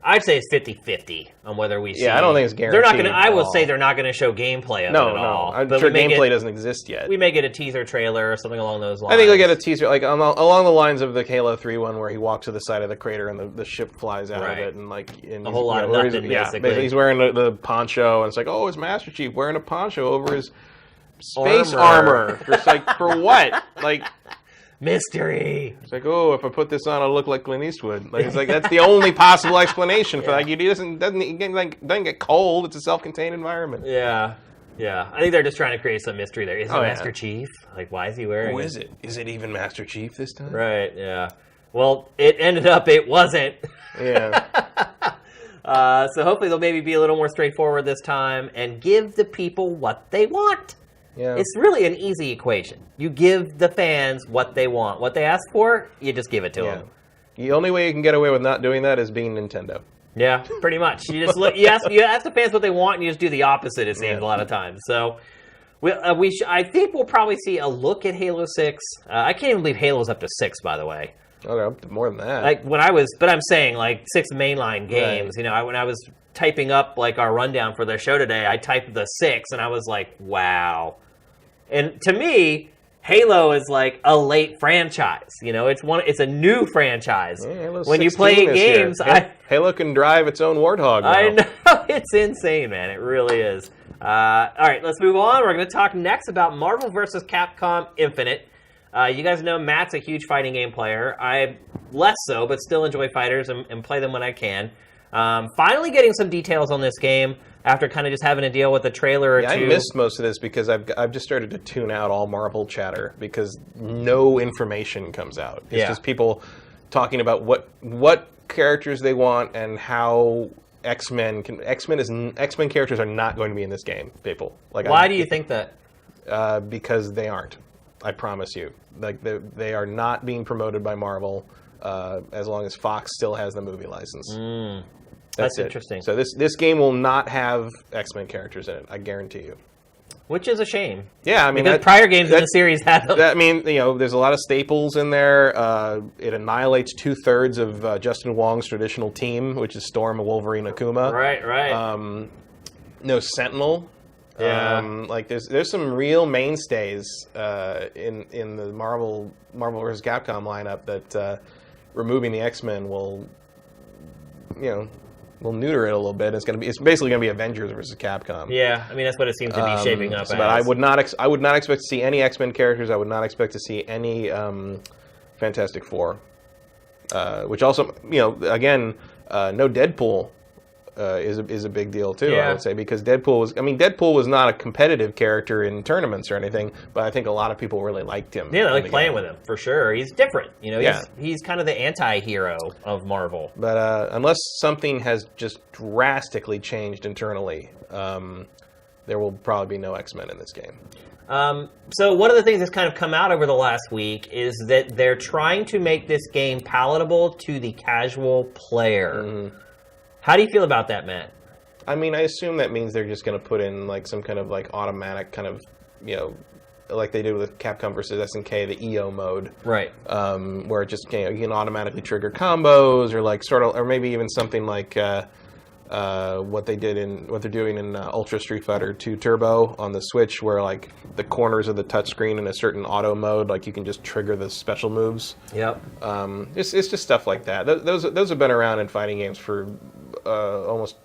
I'd say it's 50-50 on whether we see. Yeah, I don't think it's guaranteed. They're not going to. I will say they're not going to show gameplay of it at all. I'm sure gameplay doesn't exist yet. We may get a teaser trailer or something along those lines. I think we'll get a teaser, like along the lines of the Halo 3 one, where he walks to the side of the crater and the ship flies out of it, and a whole lot of nothing. Basically, he's wearing the poncho, and it's like, oh, it's Master Chief wearing a poncho over his space armor. Just like, for what? Like, mystery. It's like, oh, if I put this on, I'll look like Clint Eastwood. Like, it's like that's the only possible explanation for that. He doesn't get cold. It's a self-contained environment. Yeah. I think they're just trying to create some mystery there. Is it Master Chief? Like, why is he wearing it? Who is it? Is it even Master Chief this time? Right. Yeah. Well, it ended up it wasn't. Yeah. So hopefully they'll maybe be a little more straightforward this time and give the people what they want. Yeah. It's really an easy equation. You give the fans what they want. What they ask for, you just give it to them. The only way you can get away with not doing that is being Nintendo. Yeah, pretty much. You just look. You ask the fans what they want, and you just do the opposite. It seems a lot of times. So, I think we'll probably see a look at Halo 6. I can't even believe Halo's up to 6, by the way. Okay, more than that. Like but I'm saying like 6 mainline games. Right. When I was typing up like our rundown for the show today, I typed the 6, and I was like, wow. And to me, Halo is like a late franchise. It's a new franchise. Yeah, when you play games, Halo can drive its own Warthog now. I know. It's insane, man. It really is. All right, let's move on. We're going to talk next about Marvel vs. Capcom Infinite. You guys know Matt's a huge fighting game player. I'm less so, but still enjoy fighters and play them when I can. Finally getting some details on this game after kind of just having to deal with a trailer or two. I missed most of this because I've just started to tune out all Marvel chatter because no information comes out. It's just people talking about what characters they want and how X-Men characters are not going to be in this game, people. Like, why do you think that? Because they aren't. I promise you. Like, they are not being promoted by Marvel as long as Fox still has the movie license. That's interesting. So this game will not have X-Men characters in it, I guarantee you. which is a shame. Yeah, I mean, because prior games in the series had them. I mean, there's a lot of staples in there. It annihilates 2/3 of Justin Wong's traditional team, which is Storm, Wolverine, Akuma. Right. No Sentinel. Yeah. Like there's some real mainstays in the Marvel vs. Capcom lineup that removing the X-Men will neuter it a little bit. It's basically going to be Avengers versus Capcom. Yeah, I mean that's what it seems to be shaping up as. But I would not expect to see any X-Men characters. I would not expect to see any Fantastic Four. Which also, again, no Deadpool. Is a big deal too, I would say, because Deadpool was not a competitive character in tournaments or anything, but I think a lot of people really liked him. Yeah, they like playing with him for sure. He's different, he's kind of the anti-hero of Marvel. But unless something has just drastically changed internally, there will probably be no X-Men in this game. So one of the things that's kind of come out over the last week is that they're trying to make this game palatable to the casual player. Mm-hmm. How do you feel about that, Matt? I mean, I assume that means they're just going to put in like some kind of like automatic kind of, like they did with Capcom versus SNK, the EO mode, right? Where it just you can automatically trigger combos, or like or maybe even something like what they're doing in Ultra Street Fighter 2 Turbo on the Switch, where like the corners of the touchscreen in a certain auto mode, like you can just trigger the special moves. Yep. It's just stuff like that. Those have been around in fighting games for almost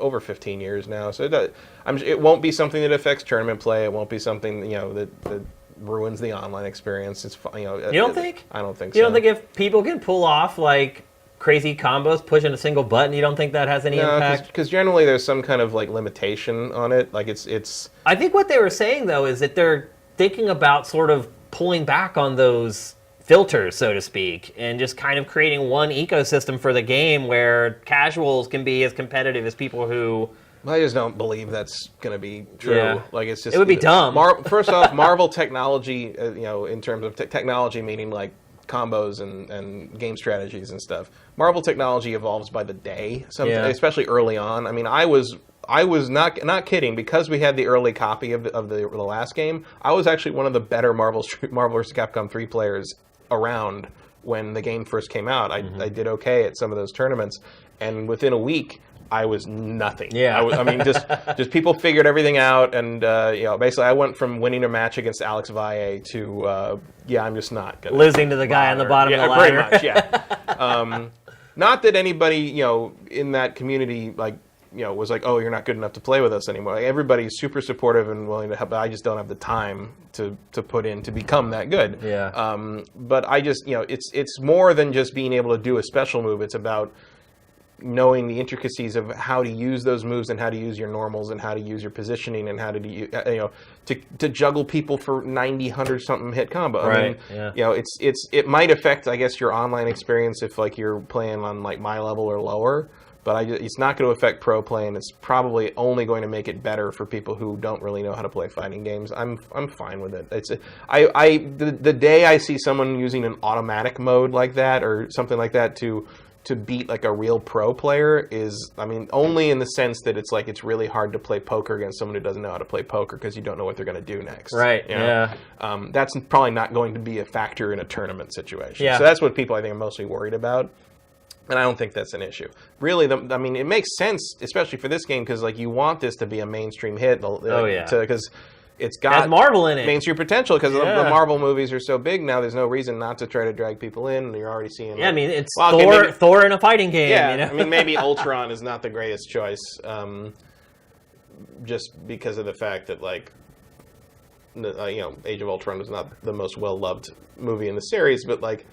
over 15 years now. So it won't be something that affects tournament play. It won't be something that ruins the online experience. It's you don't think? I don't think so. You don't think if people can pull off like crazy combos pushing a single button, you don't think that has any impact? Because generally there's some kind of like limitation on it. Like it's. I think what they were saying though is that they're thinking about sort of pulling back on those filters, so to speak, and just kind of creating one ecosystem for the game where casuals can be as competitive as people who. I just don't believe that's going to be true. Yeah. Like it's just. It would be dumb. First off, Marvel technology, in terms of technology, meaning like combos and game strategies and stuff. Marvel technology evolves by the day, especially early on. I mean, I was not kidding, because we had the early copy of the last game. I was actually one of the better Marvel vs. Capcom 3 players around when the game first came out. I did okay at some of those tournaments, and within a week I was nothing. Yeah. I mean, just people figured everything out, and basically I went from winning a match against Alex Valle to I'm just not gonna losing to the guy on the bottom of the ladder. Pretty much, yeah. Not that anybody in that community was like, oh, you're not good enough to play with us anymore. Like, everybody's super supportive and willing to help, but I just don't have the time to put in to become that good. Yeah. But I just, it's more than just being able to do a special move. It's about knowing the intricacies of how to use those moves and how to use your normals and how to use your positioning and how to do, to juggle people for 90, 100-something hit combo. Right. I mean, it might affect, I guess, your online experience if like you're playing on like my level or lower. But it's not going to affect pro play, and it's probably only going to make it better for people who don't really know how to play fighting games. I'm fine with it. The day I see someone using an automatic mode like that or something like that to beat like a real pro player is, I mean, only in the sense that it's really hard to play poker against someone who doesn't know how to play poker because you don't know what they're going to do next. Right. Yeah. That's probably not going to be a factor in a tournament situation. Yeah. So that's what people I think are mostly worried about. And I don't think that's an issue. Really, it makes sense, especially for this game, because like you want this to be a mainstream hit. Because it's got Marvel in it. Mainstream potential, because the Marvel movies are so big now. There's no reason not to try to drag people in. And you're already seeing. Yeah, I mean, it's Thor in a fighting game. Yeah, I mean, maybe Ultron is not the greatest choice, just because of the fact that Age of Ultron was not the most well loved movie in the series, but like.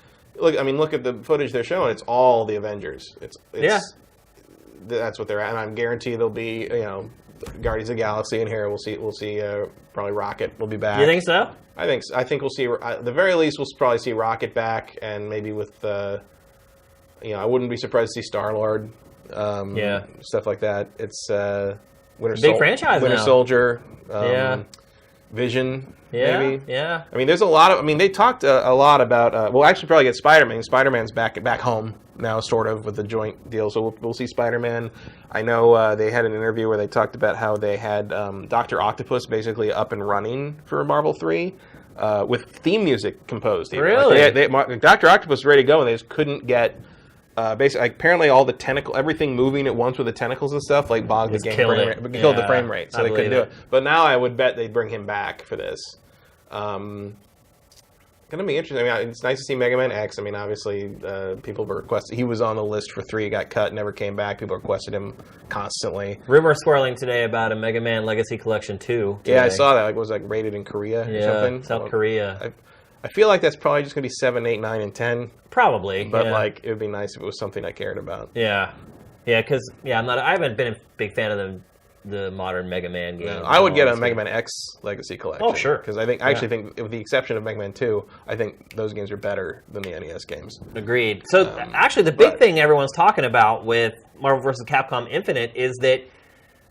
Look at the footage they're showing. It's all the Avengers. That's what they're at, and I'm guarantee there'll be Guardians of the Galaxy in here. We'll see probably Rocket will be back. You think so? I think we'll see. At the very least, we'll probably see Rocket back, and maybe with I wouldn't be surprised to see Star-Lord. Stuff like that. It's Big franchise Winter now. Soldier. vision. Yeah, maybe. yeah. I mean, there's a lot of. I mean, they talked a lot about. We'll actually probably get Spider-Man. Spider-Man's back home now, sort of, with the joint deal. So we'll see Spider-Man. I know they had an interview where they talked about how they had Dr. Octopus basically up and running for Marvel 3 with theme music composed. Even. Really? Like Dr. Octopus was ready to go, and they just couldn't get. Basically, apparently all the everything moving at once with the tentacles and stuff, like bogged the game killed the frame rate, so they couldn't do it. But now I would bet they'd bring him back for this. Gonna be interesting. I mean, it's nice to see Mega Man X. I mean, obviously, people were requested. He was on the list for 3, got cut, never came back. People requested him constantly. Rumor swirling today about a Mega Man Legacy Collection 2. Today. Yeah, I saw that. Like, was like rated in Korea or something? South Korea. I feel like that's probably just gonna be 7, 8, 9, and 10. Probably, but like it would be nice if it was something I cared about. Yeah, because I haven't been a big fan of the modern Mega Man games. No, I would get a Mega Man X Legacy Collection. Oh, sure. Because I actually think, with the exception of Mega Man 2, I think those games are better than the NES games. Agreed. So actually, the big thing everyone's talking about with Marvel vs. Capcom Infinite is that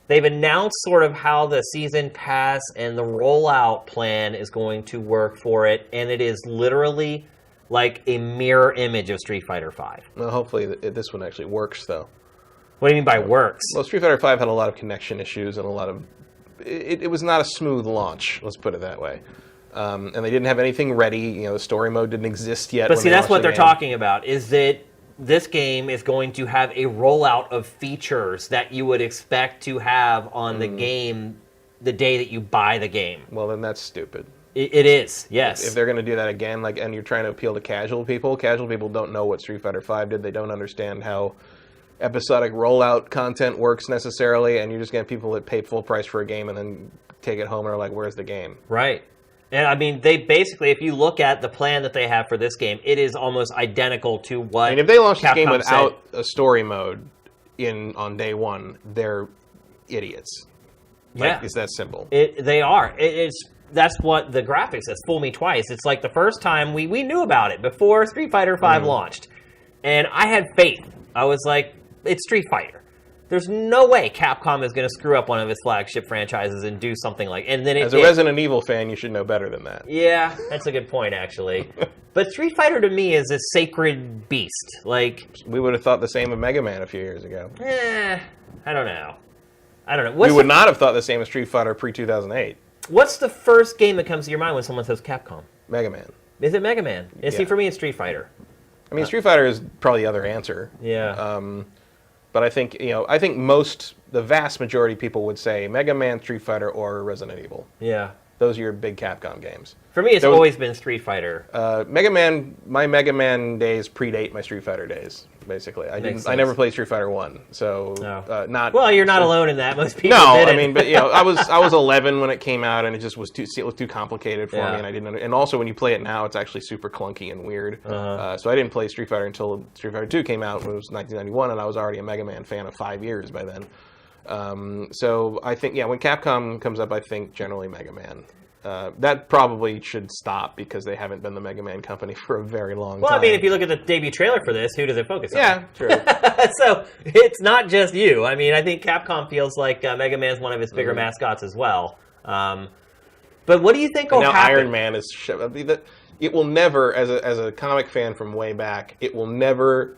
they've announced sort of how the season pass and the rollout plan is going to work for it, and it is literally like a mirror image of Street Fighter V. Well, hopefully this one actually works, though. What do you mean by works? Well, Street Fighter V had a lot of connection issues and a lot of... It was not a smooth launch, let's put it that way. And they didn't have anything ready. You know, the story mode didn't exist yet. But see, that's what they're talking about, is that this game is going to have a rollout of features that you would expect to have on the game the day that you buy the game. Well, then that's stupid. It is, yes. If they're going to do that again, and you're trying to appeal to casual people don't know what Street Fighter V did. They don't understand how episodic rollout content works necessarily, and you're just getting people that pay full price for a game and then take it home and are like, where's the game? Right. And I mean, they basically, if you look at the plan that they have for this game, it is almost identical to what I mean, if they launched this game Capcom without said. a story mode on day one, they're idiots. Yeah. It's that simple. They are. That's what the graphics says. Fool me twice. It's like the first time we knew about it before Street Fighter V launched. And I had faith. I was like, it's Street Fighter. There's no way Capcom is going to screw up one of its flagship franchises and do something like... And then As a Resident Evil fan, you should know better than that. Yeah, that's a good point, actually. But Street Fighter to me is a sacred beast. Like, we would have thought the same of Mega Man a few years ago. I don't know. We would not have thought the same of Street Fighter pre-2008. What's the first game that comes to your mind when someone says Capcom? Mega Man. Is it Mega Man? See, for me, it's Street Fighter. I mean, Street Fighter is probably the other answer. Yeah. But I think, the vast majority of people would say Mega Man, Street Fighter, or Resident Evil. Yeah. Those are your big Capcom games. For me, it's always been Street Fighter. Mega Man, my Mega Man days predate my Street Fighter days, basically. I never played Street Fighter 1, so not... Well, you're not alone in that. Most people didn't. I mean, but I was 11 when it came out, and it just was too complicated for me, and I didn't and also when you play it now, it's actually super clunky and weird. So I didn't play Street Fighter until Street Fighter 2 came out, when it was 1991, and I was already a Mega Man fan of 5 years by then. So I think, when Capcom comes up, I think generally Mega Man. That probably should stop because they haven't been the Mega Man company for a very long time. Well, I mean, if you look at the debut trailer for this, who does it focus on? Yeah, true. So it's not just you. I mean, I think Capcom feels like Mega Man's one of its bigger mascots as well. But what do you think will happen? Iron Man is... It will never, as a comic fan from way back, it will never...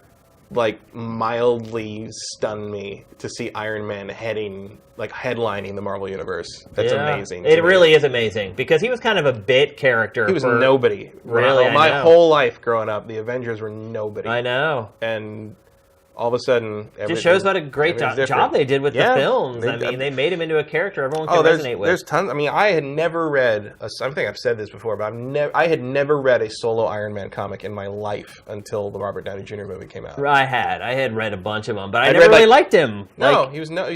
mildly stun me to see Iron Man headlining the Marvel Universe. That's amazing. It really is amazing because he was kind of a bit character. He was nobody. Really, my whole life growing up, the Avengers were nobody. I know. And all of a sudden, just shows what a great job they did with the films. They made him into a character everyone can resonate with. There's tons. I mean, I had never read. I think I've said this before, but I had never read a solo Iron Man comic in my life until the Robert Downey Jr. movie came out. I had read a bunch of them, but I never really liked him. No, he's not.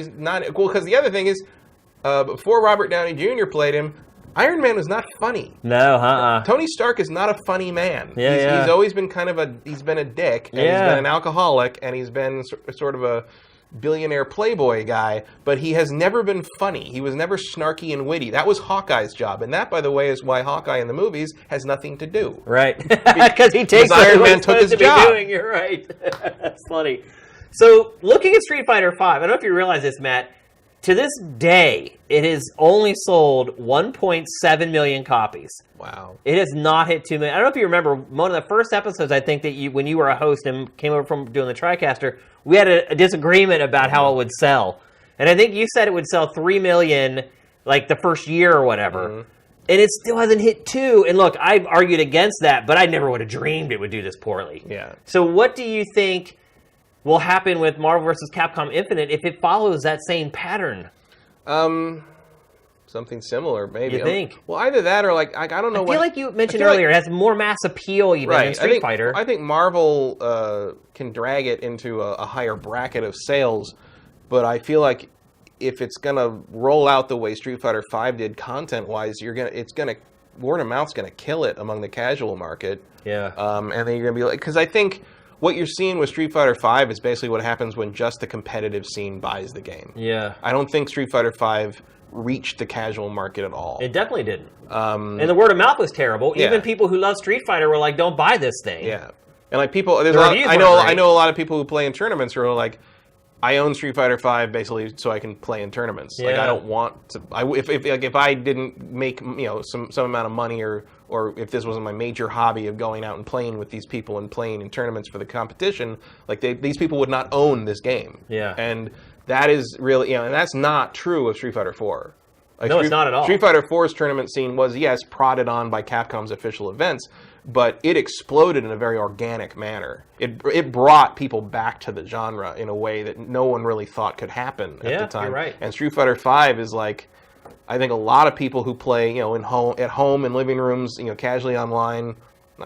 Well, because the other thing is, before Robert Downey Jr. played him, Iron Man was not funny. No, Tony Stark is not a funny man. He's always been he's been a dick, and he's been an alcoholic, and he's been sort of a billionaire playboy guy, but he has never been funny. He was never snarky and witty. That was Hawkeye's job, and that, by the way, is why Hawkeye in the movies has nothing to do. Right, because he takes Iron Man took his job. You're right. That's funny. So, looking at Street Fighter V, I don't know if you realize this, Matt, to this day, it has only sold 1.7 million copies. Wow. It has not hit 2 million. I don't know if you remember, one of the first episodes, I think, that when you were a host and came over from doing the TriCaster, we had a disagreement about how it would sell. And I think you said it would sell 3 million, like, the first year or whatever. Mm-hmm. And it still hasn't hit 2. And look, I've argued against that, but I never would have dreamed it would do this poorly. Yeah. So what do you think will happen with Marvel vs. Capcom Infinite if it follows that same pattern? Something similar, maybe. You think? Well, either that or, like, I don't know what... I feel like you mentioned earlier, it has more mass appeal even than Street Fighter. I think Marvel can drag it into a higher bracket of sales, but I feel like if it's going to roll out the way Street Fighter V did content-wise, word of mouth's going to kill it among the casual market. Yeah. And then you're going to be like... Because I think what you're seeing with Street Fighter V is basically what happens when just the competitive scene buys the game. Yeah. I don't think Street Fighter V reached the casual market at all. It definitely didn't. And the word of mouth was terrible. Yeah. Even people who love Street Fighter were like, don't buy this thing. Yeah. And like people, I know a lot of people who play in tournaments who are like, I own Street Fighter V basically so I can play in tournaments. Yeah. Like I don't want to. If I didn't make some amount of money or if this wasn't my major hobby of going out and playing with these people and playing in tournaments for the competition, like these people would not own this game. Yeah. And that is really and that's not true of Street Fighter 4. Like no, it's not at all. Street Fighter 4's tournament scene was, yes, prodded on by Capcom's official events, but it exploded in a very organic manner. It brought people back to the genre in a way that no one really thought could happen at the time. You're right. And Street Fighter 5 is like, I think a lot of people who play, at home in living rooms, casually online,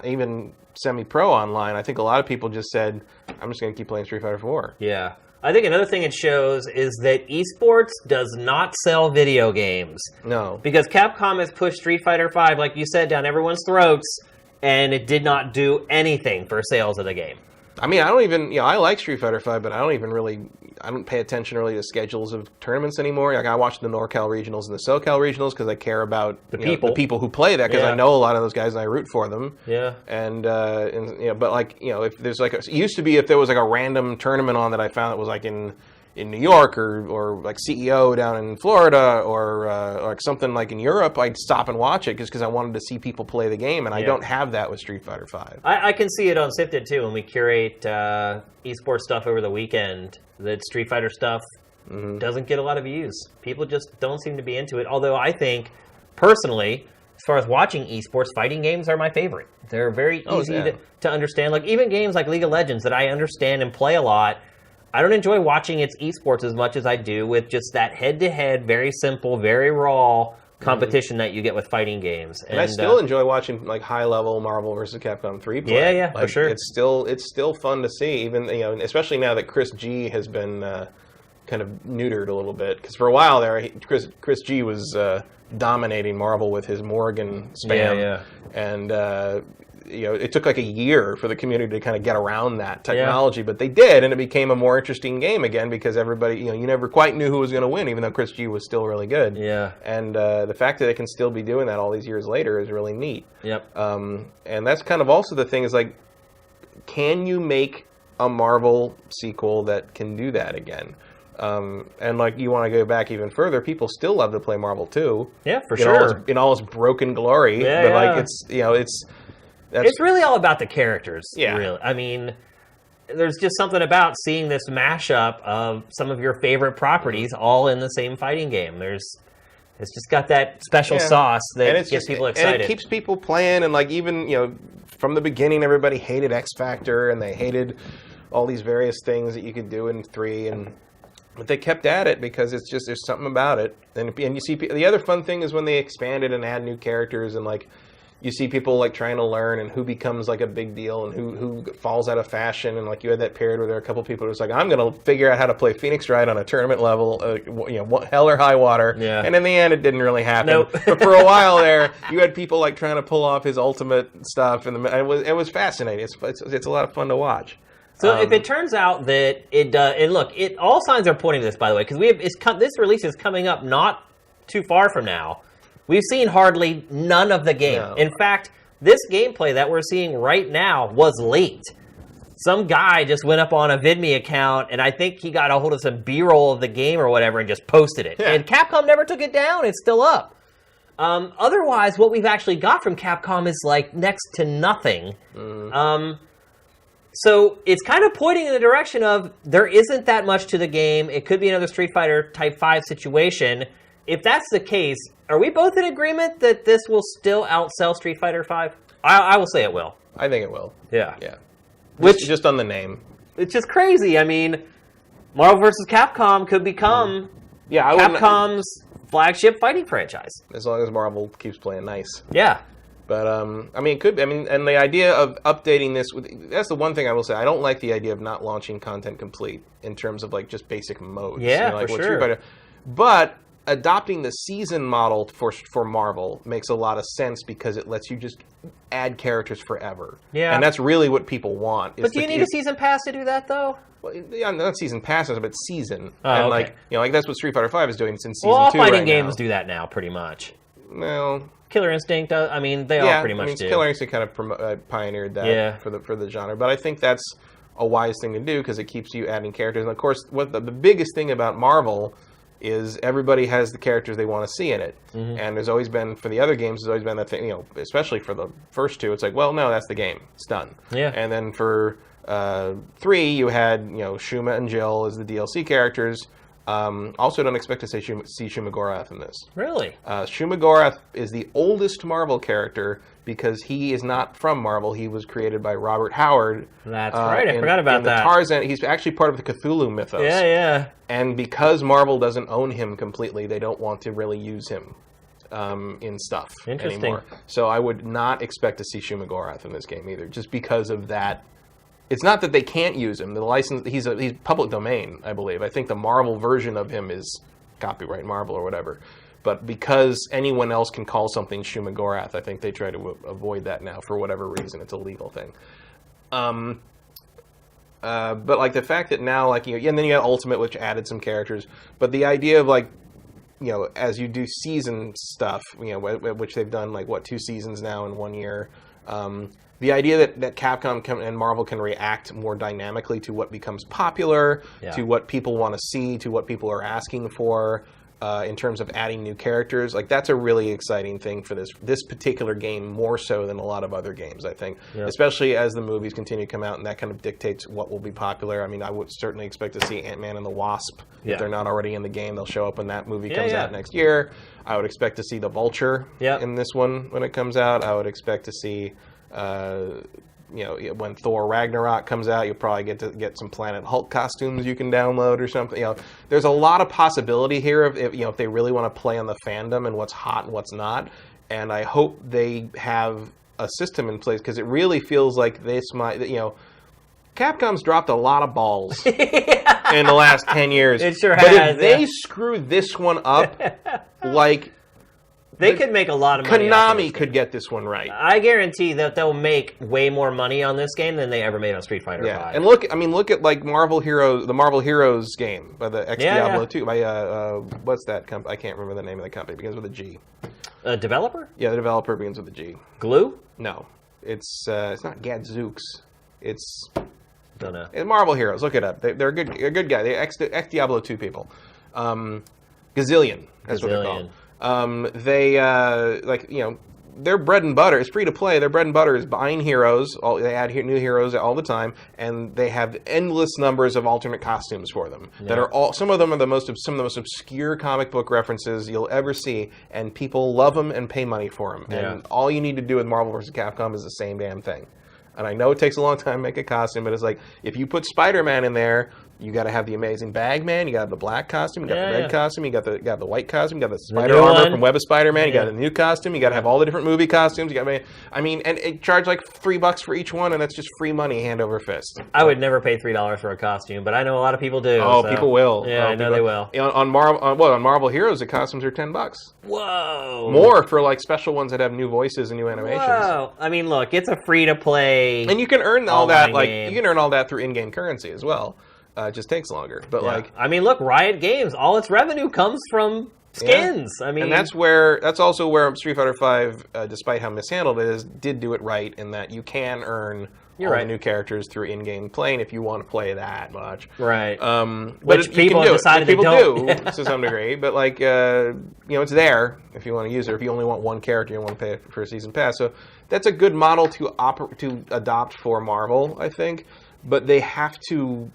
even semi-pro online, I think a lot of people just said, I'm just going to keep playing Street Fighter 4. Yeah. I think another thing it shows is that esports does not sell video games. No. Because Capcom has pushed Street Fighter V, like you said, down everyone's throats, and it did not do anything for sales of the game. I mean, I don't even, I like Street Fighter V, but I don't pay attention really to schedules of tournaments anymore. Like I watch the NorCal regionals and the SoCal regionals because I care about the people who play that because I know a lot of those guys and I root for them. Yeah. And but like, if there's like, it used to be if there was like a random tournament on that I found that was like in New York or like CEO down in Florida or like something like in Europe, I'd stop and watch it just because I wanted to see people play the game, and I don't have that with Street Fighter V. I can see it on Sifted too when we curate esports stuff over the weekend. That Street Fighter stuff doesn't get a lot of views. People just don't seem to be into it. Although I think, personally, as far as watching esports, fighting games are my favorite. They're very easy to understand. Like even games like League of Legends that I understand and play a lot, I don't enjoy watching its esports as much as I do with just that head-to-head, very simple, very raw competition that you get with fighting games. And I still enjoy watching like high-level Marvel vs. Capcom 3 play. Yeah, like, for sure. It's still fun to see, even especially now that Chris G has been kind of neutered a little bit. Because for a while there, Chris G was dominating Marvel with his Morgan spam. Yeah. And it took like a year for the community to kind of get around that technology, but they did, and it became a more interesting game again because everybody, you never quite knew who was going to win, even though Chris G was still really good. Yeah. And the fact that they can still be doing that all these years later is really neat. Yep. And that's kind of also the thing is like, can you make a Marvel sequel that can do that again? And like you want to go back even further, people still love to play Marvel 2. Yeah, for sure. In all its broken glory. But like it's really all about the characters. Yeah. Really. I mean, there's just something about seeing this mashup of some of your favorite properties all in the same fighting game. It's just got that special sauce that gets people excited. And it keeps people playing, and like even, from the beginning, everybody hated X Factor, and they hated all these various things that you could do in 3, but they kept at it because it's just, there's something about it. And you see, the other fun thing is when they expanded and add new characters and like, you see people like trying to learn and who becomes like a big deal and who falls out of fashion. And like you had that period where there were a couple people who was like, I'm going to figure out how to play Phoenix Wright on a tournament level, hell or high water. Yeah. And in the end, it didn't really happen. Nope. But for a while there, you had people like trying to pull off his ultimate stuff, and it was fascinating. It's a lot of fun to watch. So if it turns out that it does, and look, all signs are pointing to this, by the way, because this release is coming up not too far from now. We've seen hardly none of the game. No. In fact, this gameplay that we're seeing right now was leaked. some guy just went up on a VidMe account, and I think he got a hold of some B-roll of the game or whatever and just posted it. Yeah. And Capcom never took it down. It's still up. Otherwise, what we've actually got from Capcom is like next to nothing. So it's kind of pointing in the direction of there isn't that much to the game. It could be another Street Fighter Type 5 situation. If that's the case, are we both in agreement that this will still outsell Street Fighter 5? I will say it will. I think it will. Yeah. Yeah. Which just on the name. It's just crazy. I mean, Marvel vs. Capcom could become Capcom's flagship fighting franchise. As long as Marvel keeps playing nice. Yeah. But, I mean, it could be. I mean, and the idea of updating this, that's the one thing I will say. I don't like the idea of not launching content complete in terms of, like, just basic modes. Yeah, you know, like for what sure. Street Fighter. But adopting the season model for Marvel makes a lot of sense because it lets you just add characters forever. Yeah. And that's really what people want. But do you need a season pass to do that, though? Well, yeah, not season passes, but season. Oh, and, okay. like, you know, like that's what Street Fighter V is doing since season 2 all fighting right games now. do that now, pretty much. Well... Killer Instinct does. I mean, they all pretty much do. Killer Instinct kind of pioneered that for the genre, but I think that's a wise thing to do because it keeps you adding characters. And of course, what the biggest thing about Marvel is everybody has the characters they want to see in it, and there's always been for the other games. There's always been that thing, you know, especially for the first two. It's like, well, no, that's the game. It's done. Yeah. And then for 3, you had Shuma and Jill as the DLC characters. Also, don't expect to see Shuma Gorath in this. Really? Shuma Gorath is the oldest Marvel character because he is not from Marvel. He was created by Robert Howard. That's right. I forgot about that. Tarzan. He's actually part of the Cthulhu mythos. Yeah, yeah. And because Marvel doesn't own him completely, they don't want to really use him in stuff anymore. So I would not expect to see Shuma Gorath in this game either, just because of that. It's not that they can't use him. The license, he's public domain, I believe. I think the Marvel version of him is copyright Marvel or whatever. But because anyone else can call something Shuma Gorath, I think they try to avoid that now for whatever reason. It's a legal thing. But like the fact that now, like, and then you had Ultimate, which added some characters. But the idea of like, as you do season stuff, which they've done like 2 seasons now in 1 year. The idea that Capcom and Marvel can react more dynamically to what becomes popular, to what people want to see, to what people are asking for, in terms of adding new characters, like that's a really exciting thing for this particular game, more so than a lot of other games, I think. Especially as the movies continue to come out, and that kind of dictates what will be popular. I mean, I would certainly expect to see Ant-Man and the Wasp. If they're not already in the game, they'll show up when that movie comes out next year. I would expect to see the Vulture in this one when it comes out. I would expect to see... when Thor Ragnarok comes out, you'll probably get some Planet Hulk costumes you can download or something. There's a lot of possibility here if they really want to play on the fandom and what's hot and what's not. And I hope they have a system in place because it really feels like this might, Capcom's dropped a lot of balls in the last 10 years. It sure but has. If they screw this one up, like. They could make a lot of money. Konami could get this one right. I guarantee that they'll make way more money on this game than they ever made on Street Fighter V. And look at like Marvel Heroes, the Marvel Heroes game by the Diablo 2 by what's that company? I can't remember the name of the company. It begins with a G. A developer? Yeah, the developer begins with a G. Glue? No, it's not Gadzooks. It's don't know. It's Marvel Heroes. Look it up. They're a good guy. They're ex Diablo 2 people. Gazillion. That's what they're called. Their bread and butter is free to play. Their bread and butter is buying heroes. They add new heroes all the time, and they have endless numbers of alternate costumes for them. That are all. Some of them are some of the most obscure comic book references you'll ever see, and people love them and pay money for them. And all you need to do with Marvel vs. Capcom is the same damn thing. And I know it takes a long time to make a costume, but it's like if you put Spider-Man in there, you got to have the amazing Bagman. You got the black costume. You got the red costume. You got the white costume. You got the spider armor from Web of Spider-Man. You got the new costume. You got to have all the different movie costumes. You got, and it charged like $3 for each one, and that's just free money, hand over fist. I would never pay $3 for a costume, but I know a lot of people do. Oh, so. People will. Yeah, I know they will. On Marvel Heroes, the costumes are $10. Whoa! More for like special ones that have new voices and new animations. Whoa! I mean, look, it's a free to play, and you can earn all that. You can earn all that through in-game currency as well. It just takes longer, but look, Riot Games, all its revenue comes from skins. And that's also where Street Fighter V, despite how mishandled it is, did do it right in that you can earn all the new characters through in-game playing if you want to play that much. Right. Which people have decided people they don't. do to some degree, but like it's there if you want to use it. If you only want one character, you want to pay for a season pass. So that's a good model to adopt for Marvel, I think. But they have to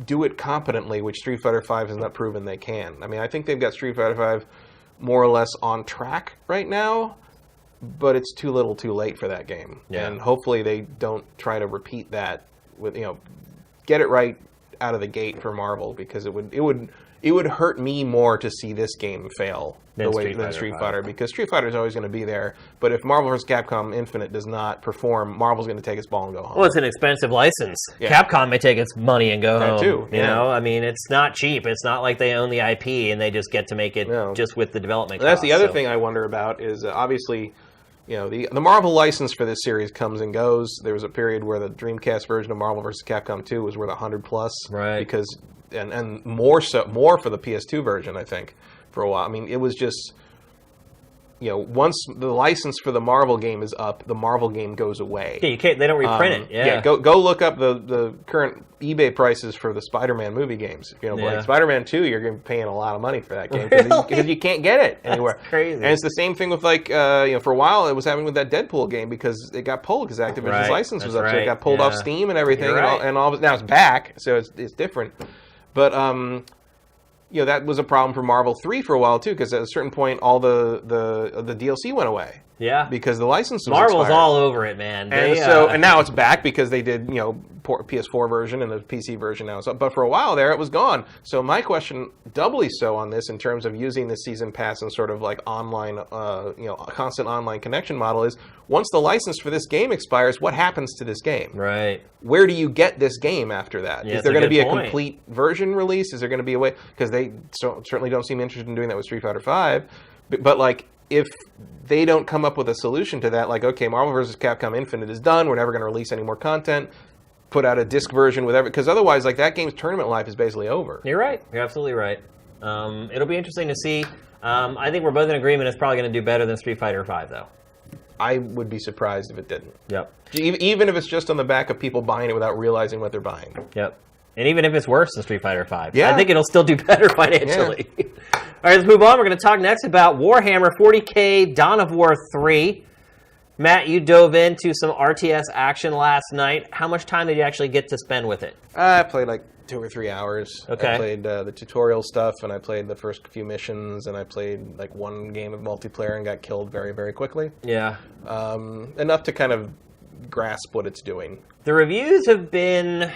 do it competently, which Street Fighter V has not proven they can. I mean, I think they've got Street Fighter V more or less on track right now, but it's too little too late for that game. Yeah. And hopefully they don't try to repeat that with, get it right out of the gate for Marvel, because it would hurt me more to see this game fail than Street Fighter, because Street Fighter is always going to be there. But if Marvel vs. Capcom Infinite does not perform, Marvel's going to take its ball and go home. Well, it's an expensive license. Yeah. Capcom may take its money and go home. Too. You know, I mean, it's not cheap. It's not like they own the IP and they just get to make it just with the development costs. That's the other thing I wonder about is obviously, the Marvel license for this series comes and goes. There was a period where the Dreamcast version of Marvel vs. Capcom 2 was worth $100+. Right. Because and more for the PS2 version, I think, for a while. I mean, it was just, once the license for the Marvel game is up, the Marvel game goes away. Yeah, you can't. They don't reprint it. Yeah. Go look up the current eBay prices for the Spider-Man movie games. Like Spider-Man 2, you're going to be paying a lot of money for that game because you can't get it anywhere. That's crazy. And it's the same thing with for a while it was happening with that Deadpool game, because it got pulled because Activision's license was up, so it got pulled off Steam and everything, and all now it's back, so it's different. But that was a problem for Marvel 3 for a while too, because at a certain point all the DLC went away. Yeah, because the license was Marvel's expired. all over it, man. And now it's back because they did PS4 version and the PC version now. So, but for a while there, it was gone. So my question, doubly so on this, in terms of using the season pass and sort of like online, a constant online connection model, is once the license for this game expires, what happens to this game? Right. Where do you get this game after that? Yeah, is there going to be a complete version release? Is there going to be a way? Because they certainly don't seem interested in doing that with Street Fighter V. But like, if they don't come up with a solution to that, like, okay, Marvel vs. Capcom Infinite is done, we're never going to release any more content, put out a disc version with because otherwise, like, that game's tournament life is basically over. You're right. You're absolutely right. It'll be interesting to see. I think we're both in agreement it's probably going to do better than Street Fighter V, though. I would be surprised if it didn't. Yep. Even if it's just on the back of people buying it without realizing what they're buying. Yep. And even if it's worse than Street Fighter V, yeah. I think it'll still do better financially. Yeah. All right, let's move on. We're going to talk next about Warhammer 40K Dawn of War 3. Matt, you dove into some RTS action last night. How much time did you actually get to spend with it? I played like 2 or 3 hours. Okay. I played the tutorial stuff, and I played the first few missions, and I played like one game of multiplayer and got killed very, very quickly. Yeah. Enough to kind of grasp what it's doing. The reviews have been...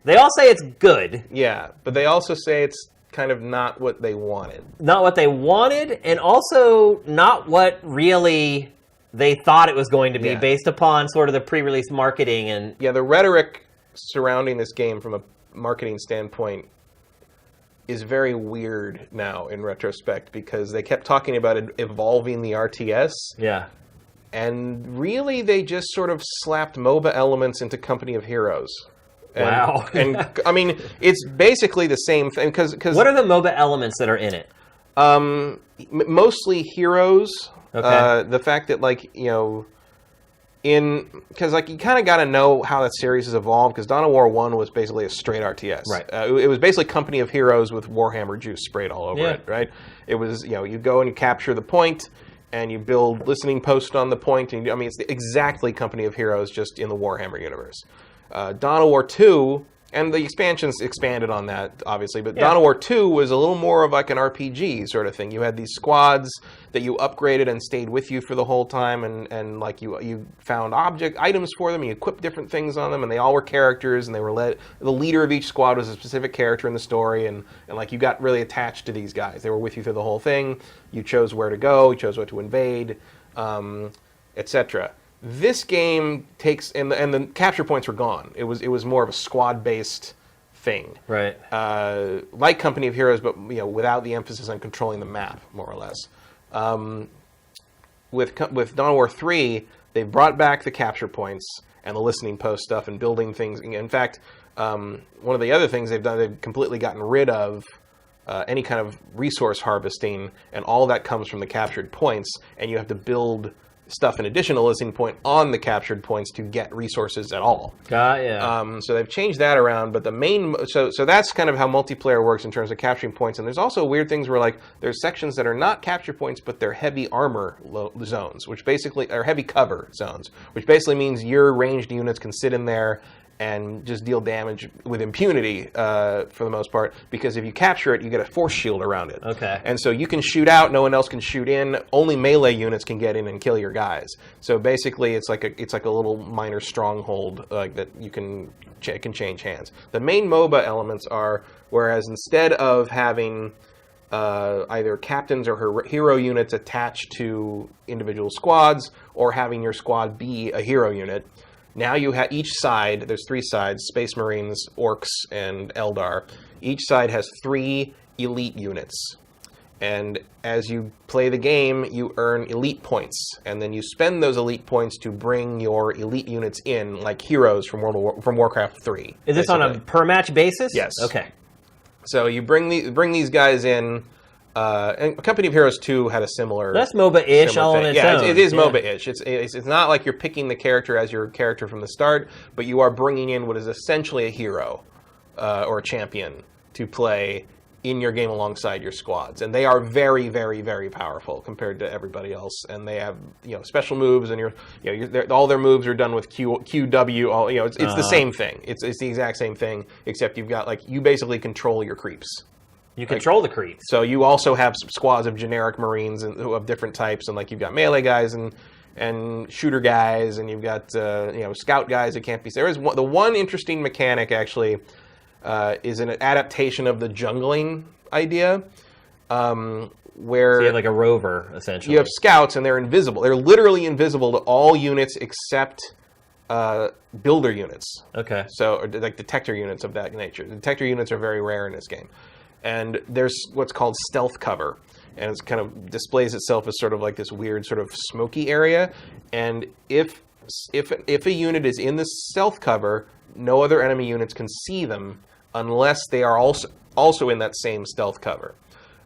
They all say it's good. Yeah, but they also say it's kind of not what they wanted. Not what they wanted, and also not what really they thought it was going to be, based upon sort of the pre-release marketing. And yeah, the rhetoric surrounding this game from a marketing standpoint is very weird now in retrospect, because they kept talking about evolving the RTS. Yeah. And really they just sort of slapped MOBA elements into Company of Heroes. Wow. And I mean, it's basically the same thing. Because what are the MOBA elements that are in it? Mostly heroes. Okay. The fact that, like, because like you kind of got to know how that series has evolved. Because Dawn of War 1 was basically a straight RTS. Right. It was basically Company of Heroes with Warhammer juice sprayed all over it. Right. It was you go and you capture the point, and you build listening posts on the point. And it's exactly Company of Heroes, just in the Warhammer universe. Dawn of War 2, and the expansions expanded on that, obviously, but Dawn of War 2 was a little more of like an RPG sort of thing. You had these squads that you upgraded and stayed with you for the whole time, and like you found items for them, and you equipped different things on them, and they all were characters, and they were the leader of each squad was a specific character in the story, and like you got really attached to these guys. They were with you through the whole thing. You chose where to go, you chose what to invade, etc. This game takes, and the capture points were gone. It was more of a squad-based thing, right? Like Company of Heroes, but without the emphasis on controlling the map, more or less. With Dawn of War 3, they brought back the capture points and the listening post stuff and building things. In fact, one of the other things they've done, they've completely gotten rid of any kind of resource harvesting, and all that comes from the captured points, and you have to build stuff an additional listing point on the captured points to get resources at all. So they've changed that around, but the main so that's kind of how multiplayer works in terms of capturing points. And there's also weird things where like there's sections that are not capture points, but they're heavy armor zones, which basically are heavy cover zones, which basically means your ranged units can sit in there and just deal damage with impunity for the most part, because if you capture it, you get a force shield around it. And so you can shoot out, no one else can shoot in, only melee units can get in and kill your guys. So basically it's like a little minor stronghold that you can change hands. The main MOBA elements are, whereas instead of having either captains or hero units attached to individual squads, or having your squad be a hero unit, now you have each side, there's 3 sides, Space Marines, Orcs, and Eldar. Each side has 3 elite units. And as you play the game, you earn elite points. And then you spend those elite points to bring your elite units in, like heroes from Warcraft 3. Is this on a per-match basis? Yes. Okay. So you bring these guys in. And Company of Heroes 2 had a similar. That's MOBA-ish all on its own. It is MOBA-ish. It's not like you're picking the character as your character from the start, but you are bringing in what is essentially a hero or a champion to play in your game alongside your squads, and they are very, very, very powerful compared to everybody else. And they have special moves, and all their moves are done with QW. It's the same thing. It's the exact same thing, except you've got you basically control your creeps. You control the creeps. So you also have squads of generic Marines of different types, and you've got melee guys and shooter guys, and you've got scout guys that can't be. There is the one interesting mechanic actually is an adaptation of the jungling idea, where so you have like a rover essentially. You have scouts, and they're invisible. They're literally invisible to all units except builder units. Okay. So or like detector units of that nature. The detector units are very rare in this game. And there's what's called stealth cover, and it kind of displays itself as sort of like this weird sort of smoky area. And if a unit is in the stealth cover, no other enemy units can see them unless they are also in that same stealth cover.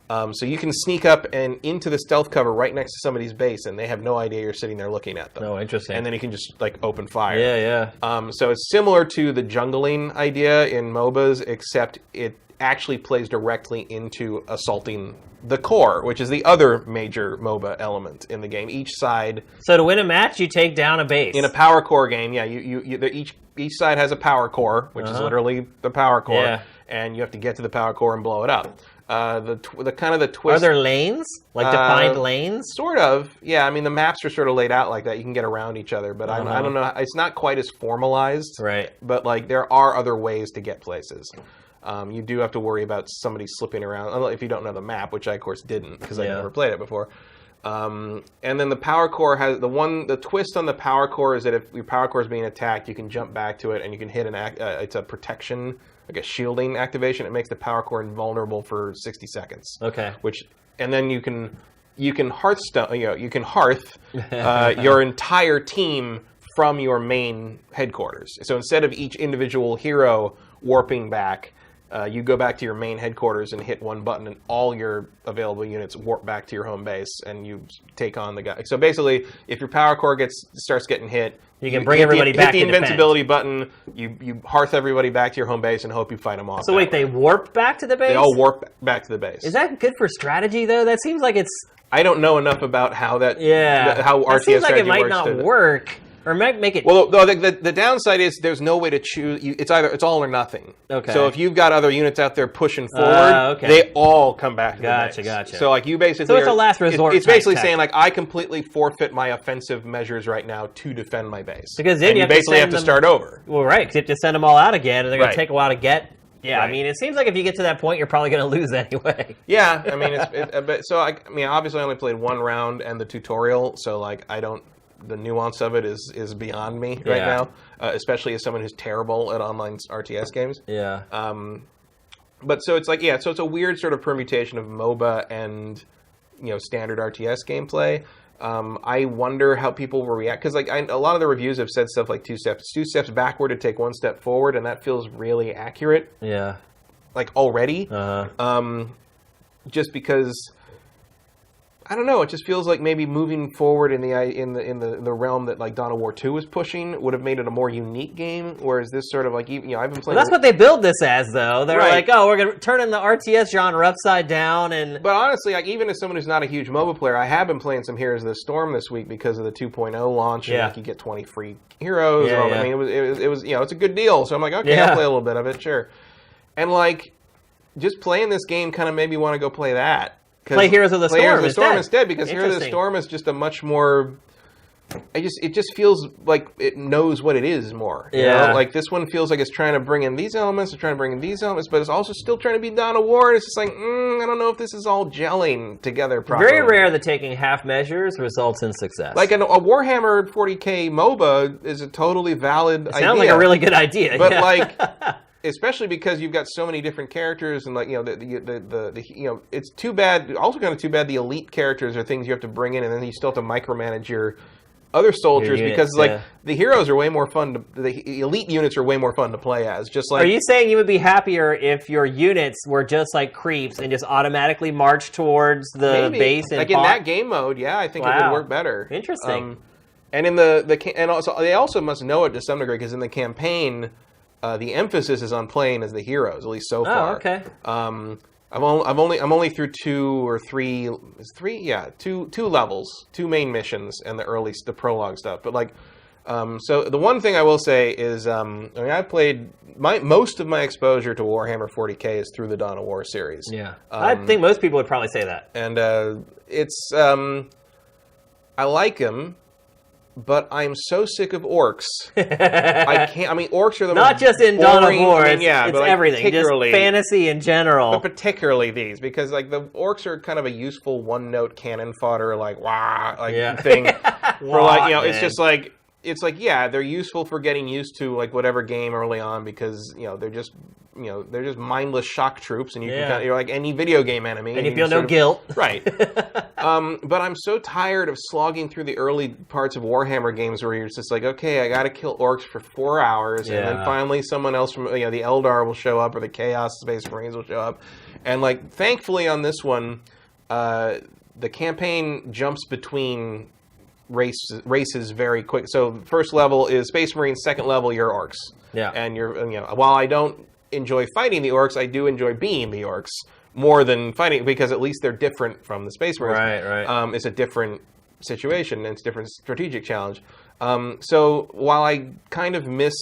So you can sneak up and into the stealth cover right next to somebody's base, and they have no idea you're sitting there looking at them. Oh, interesting. And then you can just open fire. Yeah. So it's similar to the jungling idea in MOBAs, except it actually plays directly into assaulting the core, which is the other major MOBA element in the game. Each side. So to win a match, you take down a base. In a power core game, each side has a power core, which is literally the power core, and you have to get to the power core and blow it up. The kind of the twist. Are there lanes, defined lanes? Sort of, yeah. I mean, the maps are sort of laid out like that. You can get around each other, but I don't know. It's not quite as formalized, right? But there are other ways to get places. You do have to worry about somebody slipping around if you don't know the map, which I of course didn't because I never played it before. And then the power core has the twist on the power core is that if your power core is being attacked, you can jump back to it and you can hit it's a protection, like a shielding activation. It makes the power core invulnerable for 60 seconds. Okay. And then you can hearthstone, you can hearth your entire team from your main headquarters. So instead of each individual hero warping back, you go back to your main headquarters and hit one button, and all your available units warp back to your home base, and you take on the guy. So basically, if your power core starts getting hit, you can bring everybody back. Hit the invincibility button. You hearth everybody back to your home base and hope you fight them off. So wait, they warp back to the base? They all warp back to the base. Is that good for strategy though? That seems like it's. I don't know enough about how that. How RTS seems like it might works not work. Or make it. Well, the downside is there's no way to choose. It's all or nothing. Okay. So if you've got other units out there pushing forward, they all come back to the base. Gotcha. So you basically. So it's a last resort. It's basically saying I completely forfeit my offensive measures right now to defend my base. Because then you basically have to start over. Well, right. Because you have to send them all out again, and they're going to take a while to get. Yeah, right. I mean, it seems like if you get to that point, you're probably going to lose anyway. Yeah, I mean, obviously I only played one round and the tutorial, so I don't. The nuance of it is beyond me right now, especially as someone who's terrible at online RTS games. Yeah. But so it's so it's a weird sort of permutation of MOBA and standard RTS gameplay. I wonder how people will react because a lot of the reviews have said stuff like two steps backward to take one step forward, and that feels really accurate. Yeah. Already. Uh-huh. Just because. I don't know. It just feels like maybe moving forward in the realm that like Dawn of War 2 was pushing would have made it a more unique game. Whereas this sort of like I've been playing. Well, that's what they build this as, though. They're right. like, oh, we're gonna turn in the RTS genre upside down, and. But honestly, like even as someone who's not a huge MOBA player, I have been playing some Heroes of the Storm this week because of the 2.0 launch. And like you get 20 free heroes. Yeah, and all that. I mean, it was it's a good deal. So I'm like, okay, I'll play a little bit of it, sure. And like, just playing this game kind of made me want to go play that. Play Heroes of the Storm instead because Heroes of the Storm is just a much more. It just feels like it knows what it is more. You know? Like this one feels like it's trying to bring in these elements, it's trying to bring in these elements, but it's also still trying to be Dawn of War. And it's just like I don't know if this is all gelling together properly. Very rare that taking half measures results in success. Like a Warhammer 40k MOBA is a totally valid idea. Sounds like a really good idea. But like. Especially because you've got so many different characters, and like it's too bad. Also, kind of too bad the elite characters are things you have to bring in, and then you still have to micromanage your other soldiers because the heroes are way more fun. The elite units are way more fun to play as. Just like, are you saying you would be happier if your units were just like creeps and just automatically march towards the base? And like in that game mode, I think it would work better. Interesting. And in and also they also must know it to some degree because in the campaign. The emphasis is on playing as the heroes, at least so far. Oh, okay. I'm only through two levels, 2 main missions, and the prologue stuff. But like, so the one thing I will say is, I've played most of my exposure to Warhammer 40k is through the Dawn of War series. Yeah, I think most people would probably say that. And it's I like them. But I'm so sick of orcs. I can't. I mean, orcs are the not most just in boring, Dawn of War. It's but everything. Just fantasy in general. But particularly these, because like the orcs are kind of a useful one-note cannon fodder, like thing. For like it's just like they're useful for getting used to like whatever game early on because they're just mindless shock troops, and you're like any video game enemy, and you feel no guilt, right? But I'm so tired of slogging through the early parts of Warhammer games where you're just like, okay, I got to kill orcs for 4 hours, and then finally someone else from the Eldar will show up, or the Chaos Space Marines will show up, and like thankfully on this one, the campaign jumps between races very quick. So first level is Space Marines, second level you're orcs. Yeah, and while I don't enjoy fighting the orcs, I do enjoy being the orcs more than fighting because at least they're different from the Space Marines. Right. It's a different situation and it's a different strategic challenge. So while I kind of miss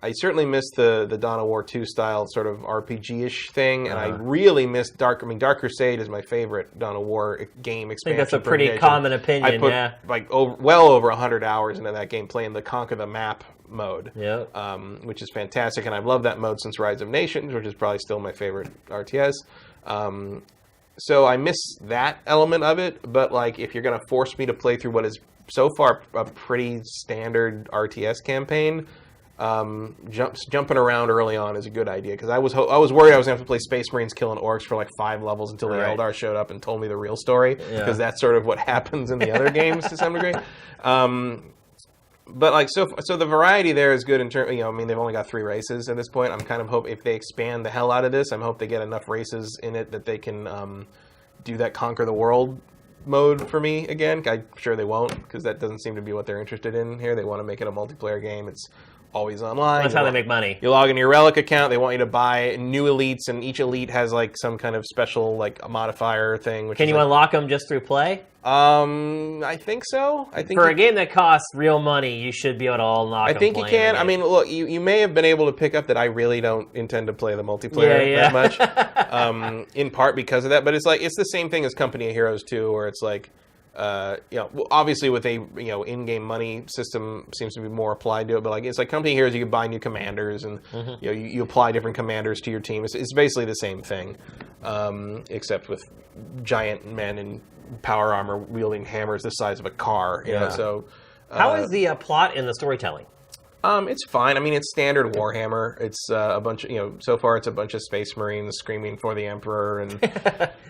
I certainly miss the Dawn of War 2 style sort of RPG-ish thing, and I really miss Dark Crusade is my favorite Dawn of War game expansion. I think that's a pretty common opinion. I put like well over 100 hours into that game playing the Conquer the Map mode, which is fantastic, and I've loved that mode since Rise of Nations, which is probably still my favorite RTS. So I miss that element of it, but like if you're going to force me to play through what is so far a pretty standard RTS campaign, jumping around early on is a good idea because I was worried I was going to have to play Space Marines killing orcs for like 5 levels until the Eldar showed up and told me the real story because that's sort of what happens in the other games to some degree. But like so the variety there is good in terms. I mean, they've only got 3 races at this point. I'm kind of hope if they expand the hell out of this, I'm hope they get enough races in it that they can do that conquer the world mode for me again. I'm sure they won't because that doesn't seem to be what they're interested in here. They want to make it a multiplayer game. It's always online. That's how they make money. You log into your Relic account. They want you to buy new elites, and each elite has like some kind of special like modifier thing. Can you unlock them just through play? I think so. I think for a game that costs real money, you should be able to unlock. I think you can. I mean, look, you may have been able to pick up that I really don't intend to play the multiplayer that much, in part because of that. But it's like it's the same thing as Company of Heroes 2, where it's like. Obviously with a in-game money system seems to be more applied to it, but like it's like Company of Heroes, you can buy new commanders and you apply different commanders to your team. It's basically the same thing, except with giant men in power armor wielding hammers the size of a car. You know, so how is the plot and the storytelling? It's fine. I mean, it's standard Warhammer. It's a bunch of, so far it's a bunch of Space Marines screaming for the Emperor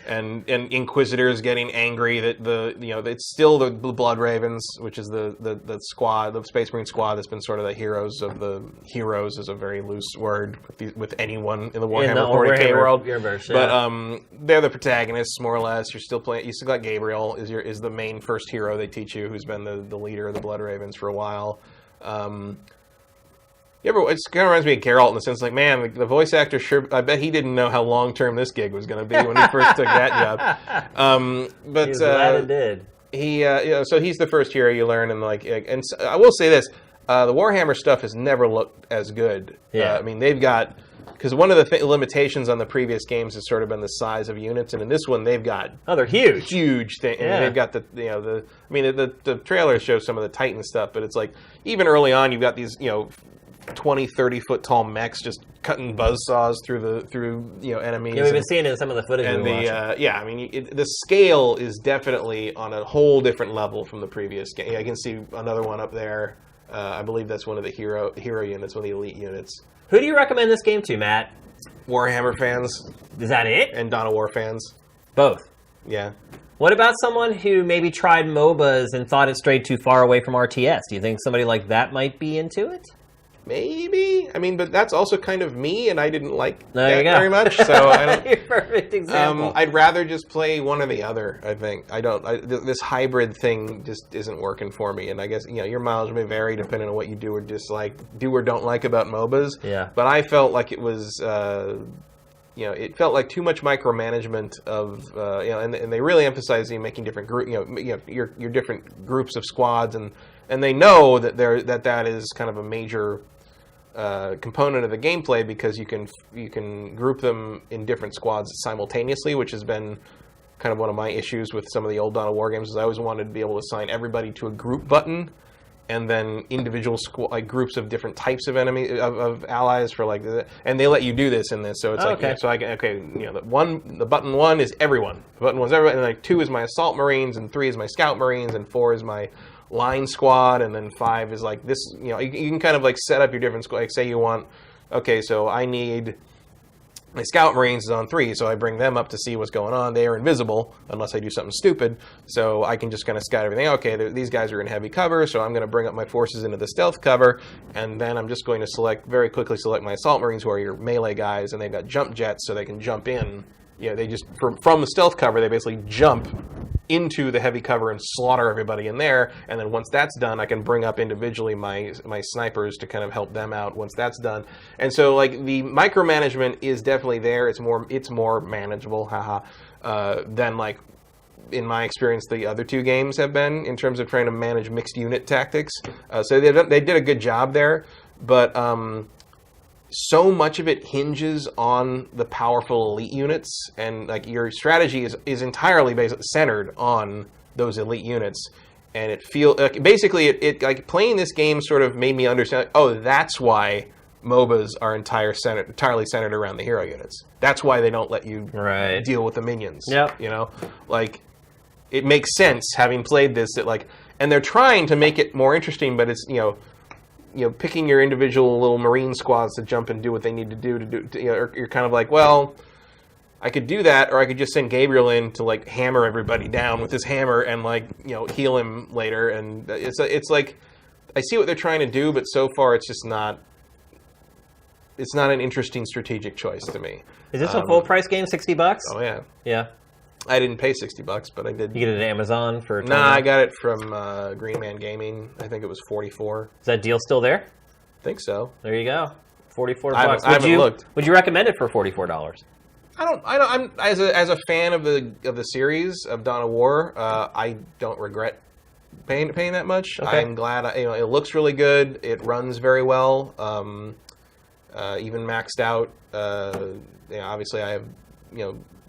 and Inquisitors getting angry that it's still the Blood Ravens, which is the squad, the Space Marine squad that's been sort of the heroes of the heroes is a very loose word with anyone in the Warhammer 40K world. Universe, yeah. But they're the protagonists more or less. You still got Gabriel is the main first hero they teach you, who's been the leader of the Blood Ravens for a while. It kind of reminds me of Geralt in the sense, like, man, the voice actor I bet he didn't know how long-term this gig was going to be when he first took that job. But he's glad it did. So he's the first hero you learn, and I will say this: the Warhammer stuff has never looked as good. Yeah. I mean, they've got, because one of the limitations on the previous games has sort of been the size of units, and in this one they've got they're huge, thing. Yeah. And they've got the trailers show some of the Titan stuff, but it's like even early on you've got these 20, 30 foot tall mechs just cutting buzzsaws through enemies. Yeah, we've been seeing it in some of the footage. And the scale is definitely on a whole different level from the previous game. I can see another one up there. I believe that's one of the hero units, one of the elite units. Who do you recommend this game to, Matt? Warhammer fans. Is that it? And Dawn of War fans. Both. Yeah. What about someone who maybe tried MOBAs and thought it strayed too far away from RTS? Do you think somebody like that might be into it? Maybe. I mean, but that's also kind of me, and I didn't like that very much. So I don't. You're a perfect example. I'd rather just play one or the other. I think this hybrid thing just isn't working for me. And I guess your mileage may vary depending on what you do or dislike, do or don't like about MOBAs. Yeah. But I felt like it was. It felt like too much micromanagement of, and they really emphasize making different your different groups of squads, and they know that that is kind of a major component of the gameplay because you can group them in different squads simultaneously, which has been kind of one of my issues with some of the old Dawn of War games. Is I always wanted to be able to assign everybody to a group button, and then individual groups of different types of of allies for and they let you do this in this. So it's the button 1 is everyone. The button 1 is everyone, and 2 is my assault marines, and 3 is my scout marines, and 4 is my line squad, and then 5 is this. You can kind of set up your different squad. Say you want, so I need. My scout marines is on 3, so I bring them up to see what's going on. They are invisible unless I do something stupid, so I can just kind of scout everything. Okay, these guys are in heavy cover, so I'm going to bring up my forces into the stealth cover, and then I'm just going to very quickly select my assault marines, who are your melee guys, and they've got jump jets, so they can jump in. They just from the stealth cover, they basically jump into the heavy cover and slaughter everybody in there, and then once that's done, I can bring up individually my snipers to kind of help them out once that's done. And so the micromanagement is definitely there. It's more manageable, than in my experience the other two games have been in terms of trying to manage mixed unit tactics. So they did a good job there, but so much of it hinges on the powerful elite units, and your strategy is entirely centered on those elite units. And it playing this game sort of made me understand. That's why MOBAs are entirely centered around the hero units. That's why they don't let you deal with the minions. Yep. It makes sense having played this and they're trying to make it more interesting, but it's picking your individual little marine squads to jump and do what they need to do you're kind of well, I could do that, or I could just send Gabriel in to hammer everybody down with his hammer and heal him later. And it's I see what they're trying to do, but so far it's just not. It's not an interesting strategic choice to me. Is this a full price game? $60? Oh yeah. Yeah. I didn't pay $60, but I did. You get it at Amazon for? I got it from Green Man Gaming. I think it was $44. Is that deal still there? I think so. There you go. $44. I haven't looked. Would you recommend it for $44? I'm as a fan of the series of Dawn of War. I don't regret paying that much. Okay. I'm glad. It looks really good. It runs very well. Even maxed out. Obviously I have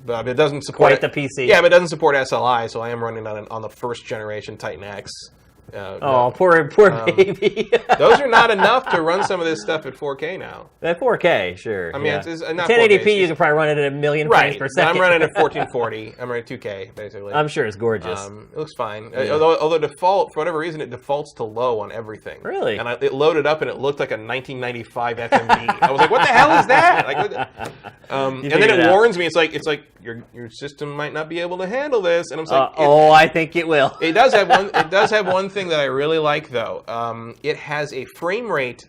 but it doesn't support quite the PC. Yeah, but it doesn't support SLI, so I am running on the first generation Titan X. Oh, poor baby. Those are not enough to run some of this stuff at 4K now. At 4K, sure. I mean, it's not 1080p. 4K, you can probably run it at a million frames per second. I'm running at 1440. I'm running 2K basically. I'm sure it's gorgeous. It looks fine. Although default, for whatever reason, it defaults to low on everything. Really? And it loaded up and it looked like a 1995 FMV. I was like, what the hell is that? Like, and then it warns me. It's like your system might not be able to handle this. And I'm like, I think it will. It does have one. It does have one thing that I really like though. It has a frame rate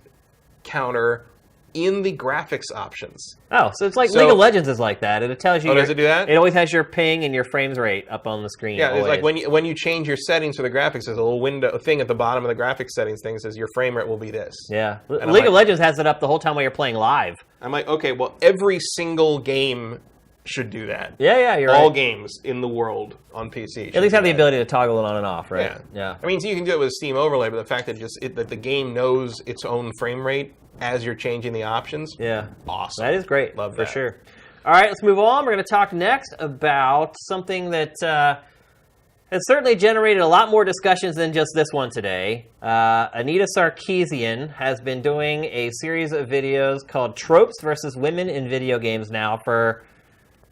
counter in the graphics options. Oh, so it's like League of Legends is like that. It tells you. Oh, does it do that? It always has your ping and your frames rate up on the screen. Yeah, always. it's like when you change your settings for the graphics, there's a little thing at the bottom of the graphics settings thing that says your frame rate will be this. Yeah, League of Legends has it up the whole time while you're playing live. I'm like, okay, well, every single game should do that. Yeah, you're All right. games in the world on PC. At least have the ability to toggle it on and off, right? Yeah. I mean, so you can do it with Steam Overlay, but the fact that that the game knows its own frame rate as you're changing the options. Yeah. Awesome. That is great. Love for that. sure. All right, let's move on. We're going to talk next about something that has certainly generated a lot more discussions than just this one today. Anita Sarkeesian has been doing a series of videos called Tropes versus Women in Video Games now for,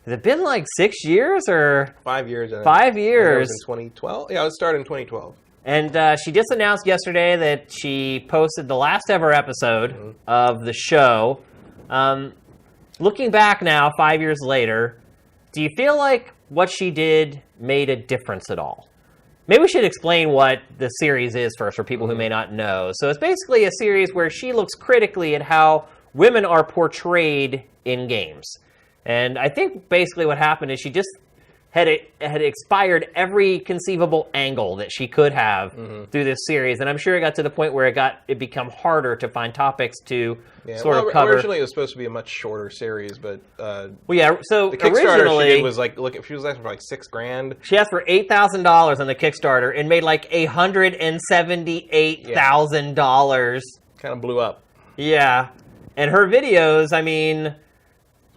has it been like 6 years or? 5 years. 5 years. It was in 2012. Yeah, it started in 2012. And she just announced yesterday that she posted the last ever episode of the show. Looking back now, 5 years later, do you feel like what she did made a difference at all? Maybe we should explain what the series is first for people who may not know. So it's basically a series where she looks critically at how women are portrayed in games. And I think basically what happened is she just had expired every conceivable angle that she could have through this series, and I'm sure it got to the point where it become harder to find topics to sort of cover. Originally, it was supposed to be a much shorter series, but so the Kickstarter originally she did was like, look, she was asking for like $6,000. She asked for $8,000 on the Kickstarter and made like $178,000. Kind of blew up. Yeah, and her videos, I mean,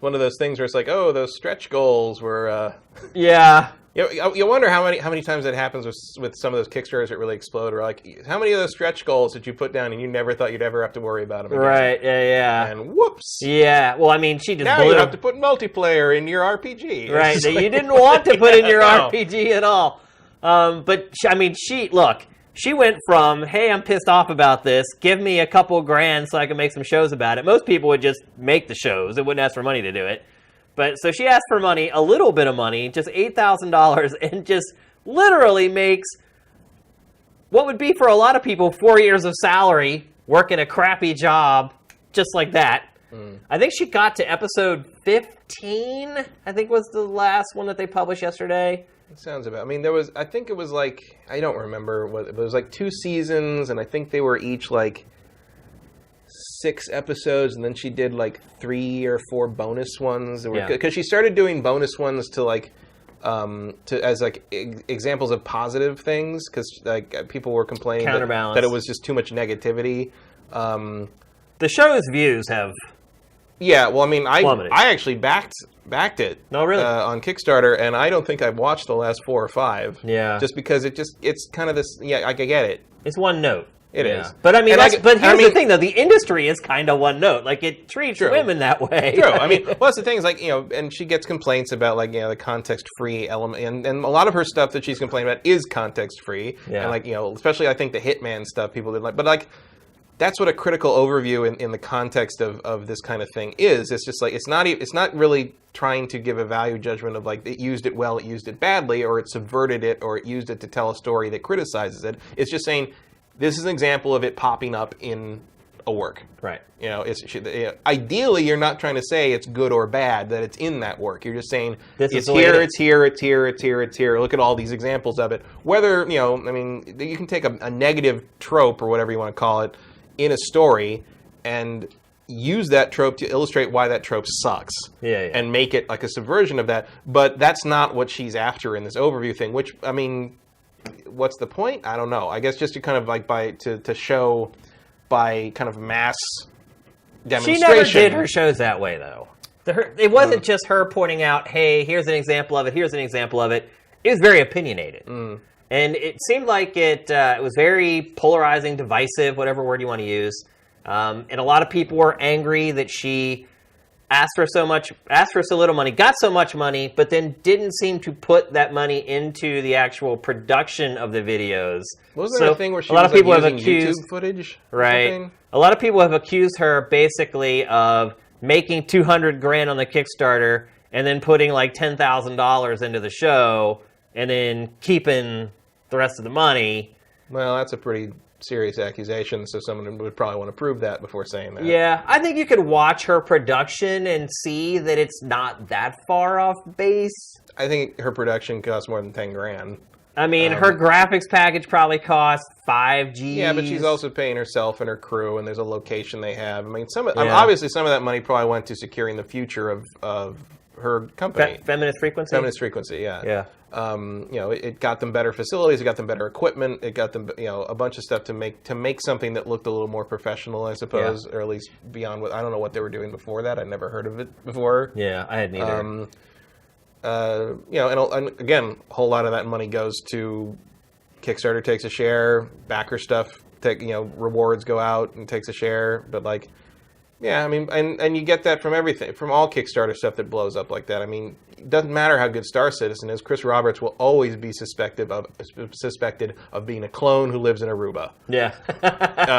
one of those things where it's like, oh, those stretch goals were. Yeah. You wonder how many times that happens with some of those Kickstarters that really explode. Or like, how many of those stretch goals did you put down and you never thought you'd ever have to worry about them again? Right. Yeah. And whoops. Yeah. Well, I mean, she just now you have to put multiplayer in your RPG. Right. That you didn't want to put in your RPG at all. But she went from, hey, I'm pissed off about this. Give me a couple grand so I can make some shows about it. Most people would just make the shows. They wouldn't ask for money to do it. But so she asked for money, a little bit of money, just $8,000, and just literally makes what would be for a lot of people 4 years of salary, working a crappy job, just like that. I think she got to episode 15, I think was the last one that they published yesterday. It sounds about. I mean, I think it was like, I don't remember what, but it was like 2 seasons, and I think they were each like 6 episodes, and then she did like 3 or 4 bonus ones. Because she started doing bonus ones to like, as like examples of positive things, because like people were complaining that it was just too much negativity. The show's views have. Yeah, well, I mean, plummeted. I actually backed it. Oh, really? On Kickstarter, and I don't think I've watched the last 4 or 5. Yeah. Just because it's kind of this. Yeah, I get it. It's one note. It is. But I mean, but here's the thing, though. The industry is kind of one note. Like, it treats women that way. True. I mean, well, that's the thing is, like, and she gets complaints about, like, the context-free element. And a lot of her stuff that she's complaining about is context-free. Yeah. And, like, especially, I think, the Hitman stuff people didn't like. But, like, that's what a critical overview in the context of this kind of thing is. It's just, like, it's not really trying to give a value judgment of, like, it used it well, it used it badly, or it subverted it, or it used it to tell a story that criticizes it. It's just saying, this is an example of it popping up in a work. Right. Ideally, you're not trying to say it's good or bad, that it's in that work. You're just saying, it's here. Look at all these examples of it. Whether, I mean, you can take a negative trope or whatever you want to call it in a story and use that trope to illustrate why that trope sucks. And make it like a subversion of that. But that's not what she's after in this overview thing, which, I mean, what's the point? I don't know. I guess just to kind of like to show by kind of mass demonstration. She never did her shows that way, though. It wasn't just her pointing out, hey, here's an example of it, here's an example of it. It was very opinionated. And And it seemed like it was very polarizing, divisive, whatever word you want to use. And a lot of people were angry that she asked for so little money, got so much money, but then didn't seem to put that money into the actual production of the videos. Wasn't there a thing where she a lot was of people like, have using accused YouTube footage? Right. A lot of people have accused her basically of making $200,000 on the Kickstarter and then putting like $10,000 into the show and then keeping the rest of the money. Well, that's a pretty serious accusation, so someone would probably want to prove that before saying that. Yeah, I think you could watch her production and see that it's not that far off base. I think her production costs more than $10,000. I mean, her graphics package probably cost $5,000. Yeah, but she's also paying herself and her crew, and there's a location they have. I mean, obviously some of that money probably went to securing the future of her company. Feminist Frequency? Feminist Frequency, yeah. Yeah. It got them better facilities, it got them better equipment, it got them, a bunch of stuff to make something that looked a little more professional, I suppose, or at least beyond what I don't know what they were doing before that. I'd never heard of it before. Yeah, I hadn't either. And again, a whole lot of that money goes to Kickstarter takes a share, backer stuff, rewards go out and takes a share, but like. Yeah, I mean, and you get that from everything, from all Kickstarter stuff that blows up like that. I mean, it doesn't matter how good Star Citizen is. Chris Roberts will always be suspected of being a clone who lives in Aruba. Yeah,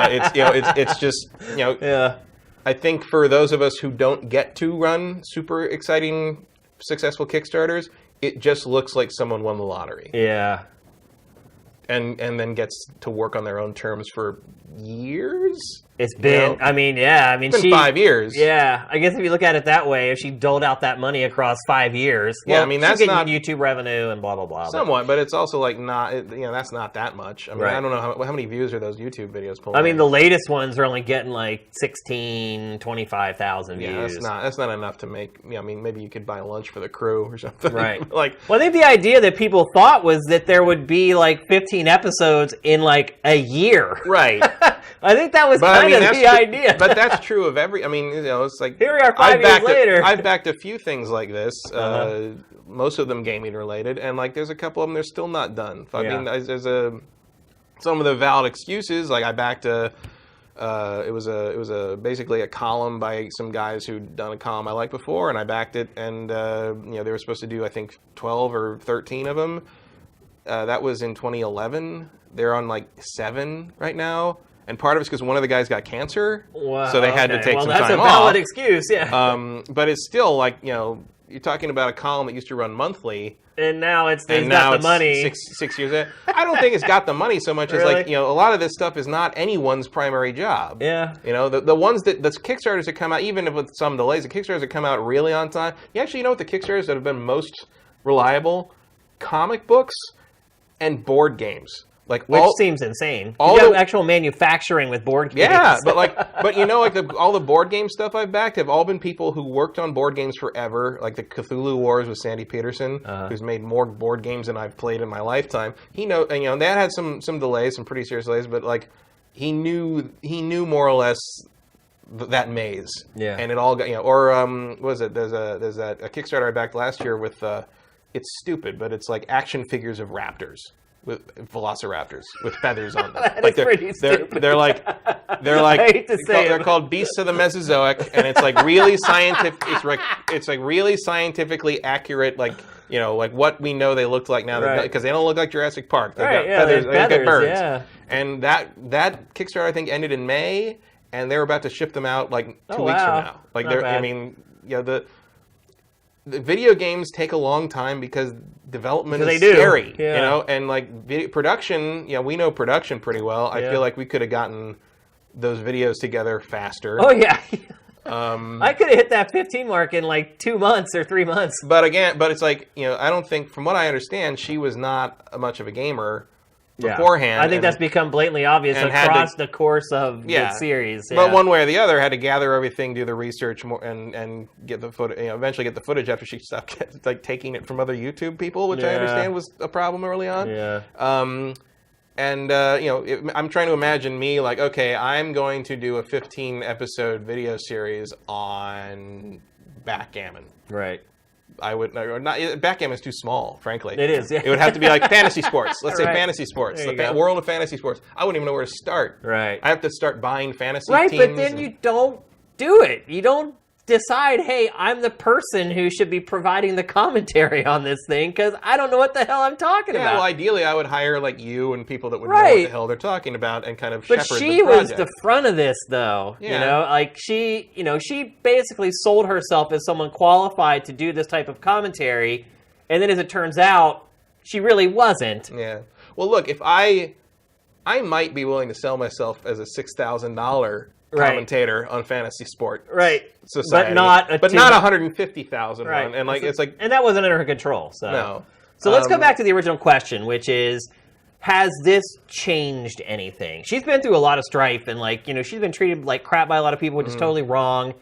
it's just Yeah. I think for those of us who don't get to run super exciting, successful Kickstarters, it just looks like someone won the lottery. Yeah, and then gets to work on their own terms for years. It's been, it's been 5 years. Yeah, I guess if you look at it that way, if she doled out that money across 5 years, that's not YouTube revenue and blah blah blah. Somewhat, but it's also like that's not that much. I mean, I don't know how many views are those YouTube videos pulling. I mean, the latest ones are only getting like 16, 25,000 views. Yeah, that's not enough to make. I mean, maybe you could buy lunch for the crew or something. Right. Well, I think the idea that people thought was that there would be like 15 episodes in like a year. Right. I think that was the idea. But that's true of every. I mean, it's like here we are 5 years later. I've backed a few things like this. Most of them gaming related, and like there's a couple of them they're still not done. I mean, there's some of the valid excuses. Like I backed it was basically a column by some guys who'd done a column I liked before, and I backed it, and they were supposed to do I think 12 or 13 of them. That was in 2011. They're on like 7 right now. And part of it's because one of the guys got cancer, so they had to take some time off. Well, that's a valid excuse, yeah. But it's still like, you're talking about a column that used to run monthly. And now it's got the money. 6 years in. I don't think it's got the money so much as like, a lot of this stuff is not anyone's primary job. Yeah. The ones the Kickstarters that come out, even with some delays, the Kickstarters that come out really on time. You actually know what the Kickstarters that have been most reliable? Comic books and board games. Which seems insane. You have actual manufacturing with board games. Yeah, but all the board game stuff I've backed have all been people who worked on board games forever. Like the Cthulhu Wars with Sandy Peterson, who's made more board games than I've played in my lifetime. That had some delays, some pretty serious delays, but like he knew more or less that maze. Yeah, and it all got what was it? There's a Kickstarter I backed last year with it's stupid, but it's like action figures of raptors. With velociraptors with feathers on them. Pretty stupid. They're like I hate to say they're called beasts of the Mesozoic, and it's like really scientific. It's like really scientifically accurate, like what we know they looked like now, because they don't look like Jurassic Park. They've got feathers. They've got birds. Yeah. And that Kickstarter I think ended in May, and they're about to ship them out like 2 weeks from now. Like the video games take a long time because development is scary, and like video production, we know production pretty well. I feel like we could have gotten those videos together faster. Oh yeah. I could have hit that 15 mark in like 2 months or 3 months. But it's like, I don't think, from what I understand, she was not much of a gamer beforehand. I think that's become blatantly obvious across the course of the series. Yeah. But one way or the other, had to gather everything, do the research, and get the footage. Eventually, get the footage after she stopped taking it from other YouTube people, which I understand was a problem early on. Yeah. I'm trying to imagine me like, okay, I'm going to do a 15-episode video series on backgammon. Right. I would not. Backgammon is too small, frankly. It is. Yeah. It would have to be like fantasy sports. Let's say Right. fantasy sports, There you the go. world of fantasy sports. I wouldn't even know where to start. Right. I have to start buying fantasy Right, teams. but then you don't do it. You don't decide, hey, I'm the person who should be providing the commentary on this thing because I don't know what the hell I'm talking Yeah, about. well, ideally, I would hire like you and people that would know Right. what the hell they're talking about and kind of But shepherd she the was project. the front of this, though. Yeah. You know, like she basically sold herself as someone qualified to do this type of commentary, and then as it turns out, she really wasn't. Yeah. Well, look, if I might be willing to sell myself as a $6,000 Right. commentator on Fantasy Sport Right. Society, But not a but two- not 150,000 Right. one. And like it's like and that wasn't under her control. So no. So let's go back to the original question, which is, has this changed anything? She's been through a lot of strife, and she's been treated like crap by a lot of people, which is totally wrong.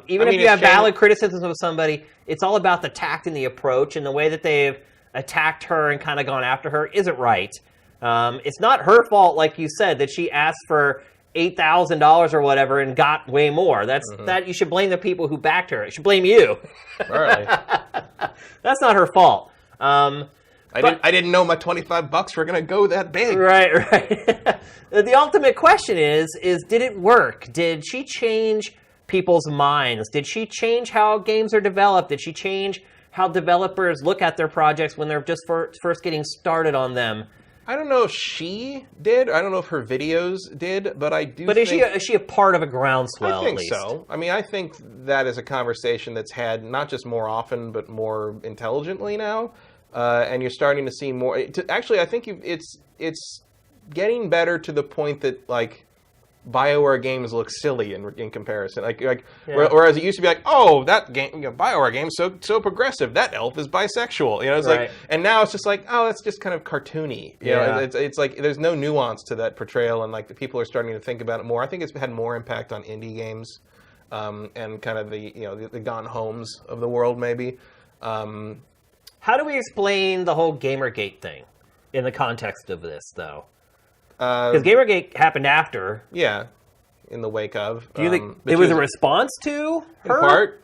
Even if you have valid criticisms of somebody, it's all about the tact and the approach, and the way that they've attacked her and kind of gone after her isn't right. It's not her fault, like you said, that she asked for $8,000 or whatever and got way more. That you should blame the people who backed her. It should blame you. Really. That's not her fault. I didn't know my $25 were gonna go that big. Right. The ultimate question is did it work? Did she change people's minds? Did she change how games are developed? Did she change how developers look at their projects when they're just first getting started on them? I don't know if she did. I don't know if her videos did, but I do. But think, is she a part of a groundswell? I think at least? so. I mean, I think that is a conversation that's had not just more often, but more intelligently now. And you're starting to see more. Actually, I think it's getting better to the point that like BioWare games look silly in comparison. Yeah. Whereas it used to be like, oh, that game, BioWare game so progressive. That elf is bisexual. It's Right. like, and now it's just like, oh, that's just kind of cartoony. It's like there's no nuance to that portrayal, and like the people are starting to think about it more. I think it's had more impact on indie games, and kind of the Gone Homes of the world maybe. How do we explain the whole Gamergate thing in the context of this, though? Because Gamergate happened after. Yeah, in the wake of. Do you think it was a response to her? In part.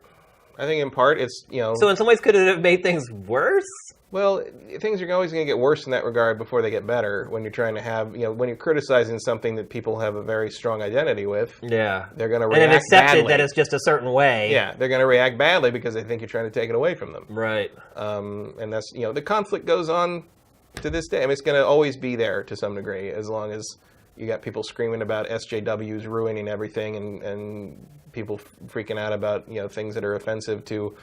I think in part it's, So in some ways, could it have made things worse? Well, things are always going to get worse in that regard before they get better when you're trying to have, when you're criticizing something that people have a very strong identity with. Yeah. They're going to and react have accepted badly. that it's just a certain way. Yeah, they're going to react badly because they think you're trying to take it away from them. Right. And that's, the conflict goes on to this day. I mean, it's going to always be there to some degree, as long as you got people screaming about SJWs ruining everything and people freaking out about, things that are offensive to,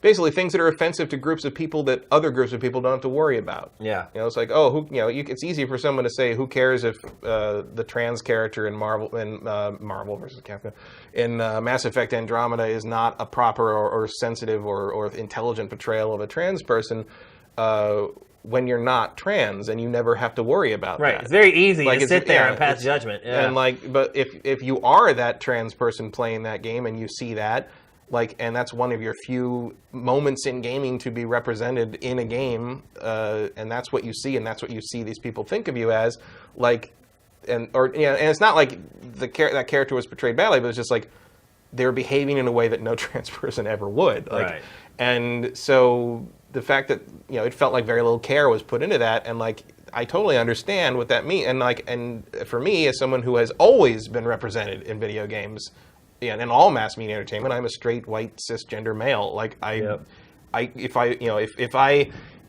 basically things that are offensive to groups of people that other groups of people don't have to worry about. Yeah. It's like, it's easy for someone to say, who cares if the trans character in Marvel versus Capcom in Mass Effect Andromeda is not a proper or sensitive or intelligent portrayal of a trans person, when you're not trans and you never have to worry about Right. that. It's very easy to sit there and pass judgment. Yeah. And but if you are that trans person playing that game and you see that, and that's one of your few moments in gaming to be represented in a game, and that's what you see, and that's what you see these people think of you as, and it's not like that character was portrayed badly, but it's just like they're behaving in a way that no trans person ever would. Right. And so the fact that it felt like very little care was put into that, and I totally understand what that means, and for me, as someone who has always been represented in video games, and in all mass media entertainment, I'm a straight white cisgender male.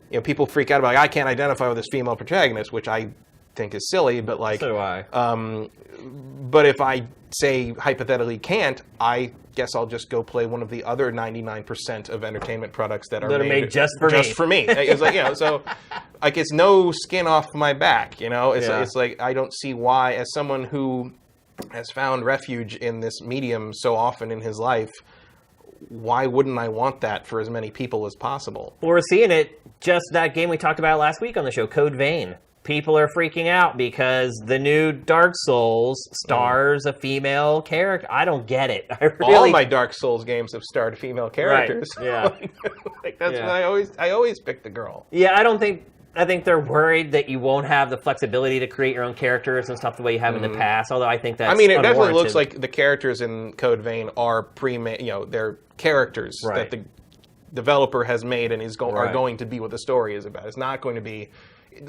If people freak out about I can't identify with this female protagonist, which I think is silly, but so do I. But if I say hypothetically can't, I guess I'll just go play one of the other 99% of entertainment products that are made just for me. It's like, so it's no skin off my back, It's like I don't see why, as someone who has found refuge in this medium so often in his life, why wouldn't I want that for as many people as possible? Well, we're seeing it, just that game we talked about last week on the show, Code Vein. People are freaking out because the new Dark Souls stars a female character. I don't get it. All my Dark Souls games have starred female characters. Right. Yeah. That's why I always pick the girl. Yeah, I think they're worried that you won't have the flexibility to create your own characters and stuff the way you have in the past. Although I think that's it definitely unwarranted. looks like the characters in Code Vein are they're characters right. that developer has made and are going to be what the story is about. It's not going to be.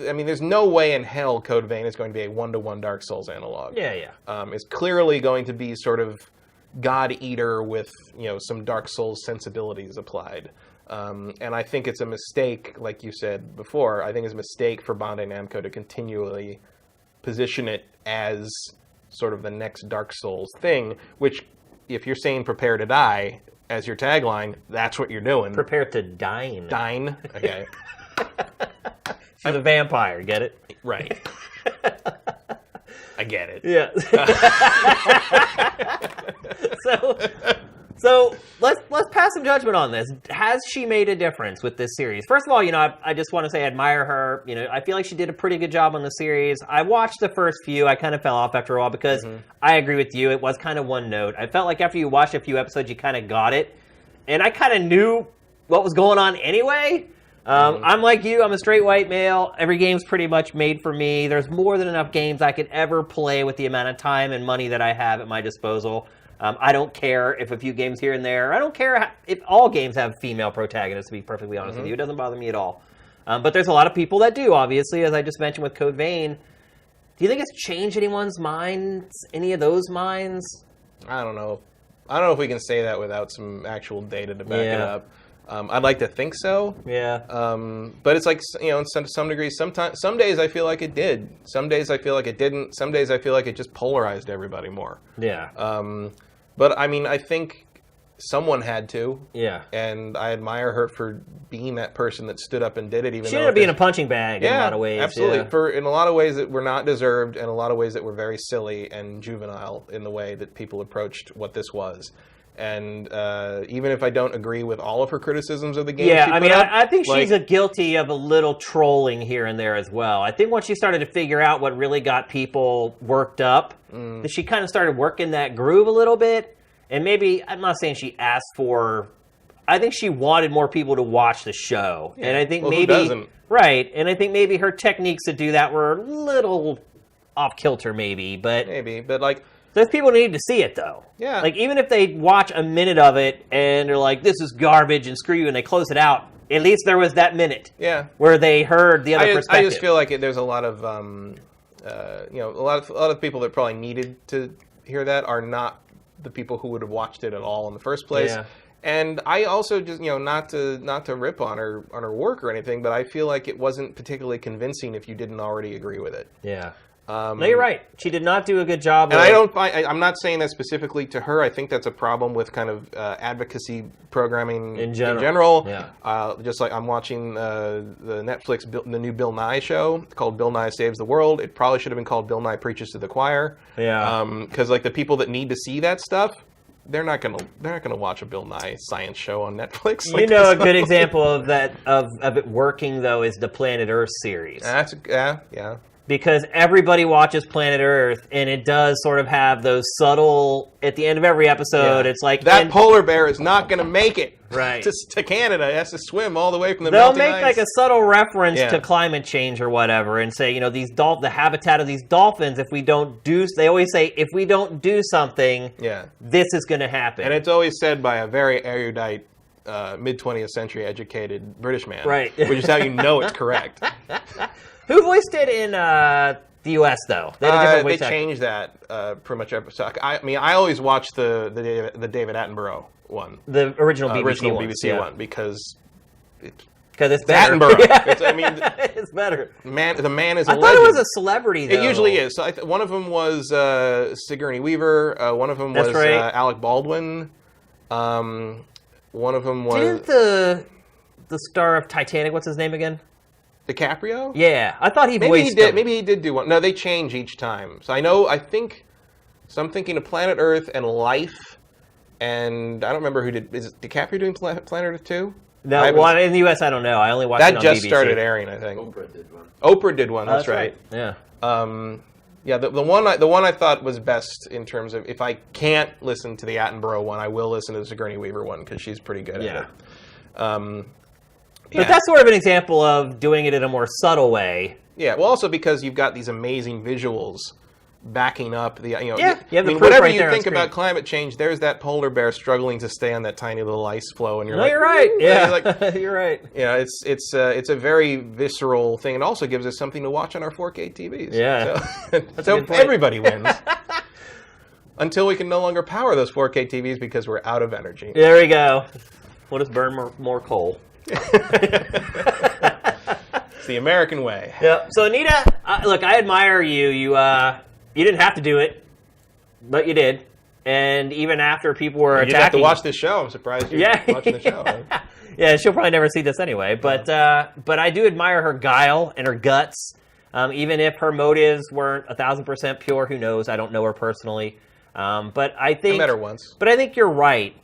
I mean, there's no way in hell Code Vein is going to be a 1-to-1 Dark Souls analog. Yeah. It's clearly going to be sort of God Eater with some Dark Souls sensibilities applied. And I think it's a mistake, like you said before. I think it's a mistake for Bandai Namco to continually position it as sort of the next Dark Souls thing. Which, if you're saying "Prepare to Die" as your tagline, that's what you're doing. Prepare to dine. Dine. Okay. She's a vampire, get it? Right. I get it. Yeah. So let's pass some judgment on this. Has she made a difference with this series? First of all, I just want to say I admire her. I feel like she did a pretty good job on the series. I watched the first few. I kind of fell off after a while because I agree with you. It was kind of one note. I felt like after you watched a few episodes, you kind of got it. And I kind of knew what was going on anyway. I'm like you. I'm a straight white male. Every game's pretty much made for me. There's more than enough games I could ever play with the amount of time and money that I have at my disposal. I don't care if a few games here and there. I don't care if all games have female protagonists, to be perfectly honest with you. It doesn't bother me at all. But there's a lot of people that do, obviously, as I just mentioned with Code Vein. Do you think it's changed anyone's minds? Any of those minds? I don't know. I don't know if we can say that without some actual data to back it up. I'd like to think so. Yeah. But it's like, to some degree, some days I feel like it did. Some days I feel like it didn't. Some days I feel like it just polarized everybody more. Yeah. But I mean, I think someone had to. Yeah. And I admire her for being that person that stood up and did it. She ended up being a punching bag in a lot of ways. Absolutely. Yeah. In a lot of ways that were not deserved, and a lot of ways that were very silly and juvenile in the way that people approached what this was. And even if I don't agree with all of her criticisms of the game, I think she's guilty of a little trolling here and there as well. I think once she started to figure out what really got people worked up, that she kind of started working that groove a little bit. And maybe, I'm not saying she asked for, I think she wanted more people to watch the show. Yeah. And I think maybe, who doesn't? Right, and I think maybe her techniques to do that were a little off kilter maybe, but there's people who need to see it, though. Yeah. Like, even if they watch a minute of it and they're like, this is garbage and screw you, and they close it out, at least there was that minute. Yeah. Where they heard the other perspective. I just feel like there's a lot of, a lot of people that probably needed to hear that are not the people who would have watched it at all in the first place. Yeah. And I also just, not to rip on her work or anything, but I feel like it wasn't particularly convincing if you didn't already agree with it. Yeah. No, you're right. She did not do a good job. And I'm not saying that specifically to her. I think that's a problem with kind of advocacy programming in general. Yeah. Just like I'm watching the Netflix, the new Bill Nye show called Bill Nye Saves the World. It probably should have been called Bill Nye Preaches to the Choir. Yeah. Because the people that need to see that stuff, they're not gonna watch a Bill Nye science show on Netflix. A good example of that of it working though is the Planet Earth series. Yeah. Because everybody watches Planet Earth, and it does sort of have those subtle, at the end of every episode, it's like... That polar bear is not going to make it right. to Canada. It has to swim all the way from the They'll melting make ice. like a subtle reference to climate change or whatever, and say, the habitat of these dolphins, if we don't do... They always say, if we don't do something, this is going to happen. And it's always said by a very erudite, mid-20th century educated British man. Right. Which is how you know it's correct. Who voiced it in the U.S. though? They changed that pretty much every. So, I always watch the David Attenborough one, the original BBC one, because it's better. Attenborough. It's better. The man is. I thought it was a celebrity, though. It usually is. So one of them was Sigourney Weaver. One of them was Alec Baldwin. One of them was. Didn't the star of Titanic? What's his name again? DiCaprio? Yeah, I thought he voiced him. Maybe he did do one. No, they change each time. So I'm thinking of Planet Earth and Life, and I don't remember who did. Is DiCaprio doing Planet Earth too? No, in the U.S. I don't know. I only watched it on BBC. That just started airing, I think. Oprah did one. That's right. Yeah. The one I thought was best in terms of if I can't listen to the Attenborough one, I will listen to the Sigourney Weaver one because she's pretty good at it. But that's sort of an example of doing it in a more subtle way. Yeah, well, also because you've got these amazing visuals backing up the, you know, Yeah, you have the proof whatever right you there on think screen. about climate change, there's that polar bear struggling to stay on that tiny little ice floe, and you're No, like, you're right. "Ooh," Yeah, like, you're right. yeah, it's a very visceral thing. It also gives us something to watch on our 4K TVs. Yeah. So, a so good point. everybody wins. Until we can no longer power those 4K TVs because we're out of energy. There we go. We'll just burn more coal. It's the American way. Yep. So Anita, look, I admire you. You didn't have to do it, but you did. And even after people were You attacking, didn't have to watch this show. I'm surprised you're watching the show. Yeah, she'll probably never see this anyway. But I do admire her guile and her guts. Even if her motives weren't 1,000% pure, who knows? I don't know her personally. But I think I met her once. But I think you're right.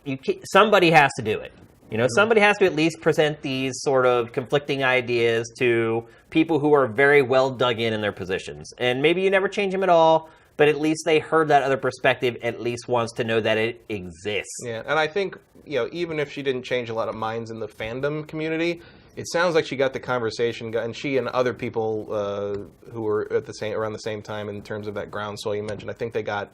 Somebody has to do it. You know, somebody has to at least present these sort of conflicting ideas to people who are very well dug in their positions. And maybe you never change them at all, but at least they heard that other perspective, at least wants to know that it exists. Yeah, and I think, you know, even if she didn't change a lot of minds in the fandom community, it sounds like she got the conversation, and she and other people who were at around the same time in terms of that groundswell you mentioned, I think they got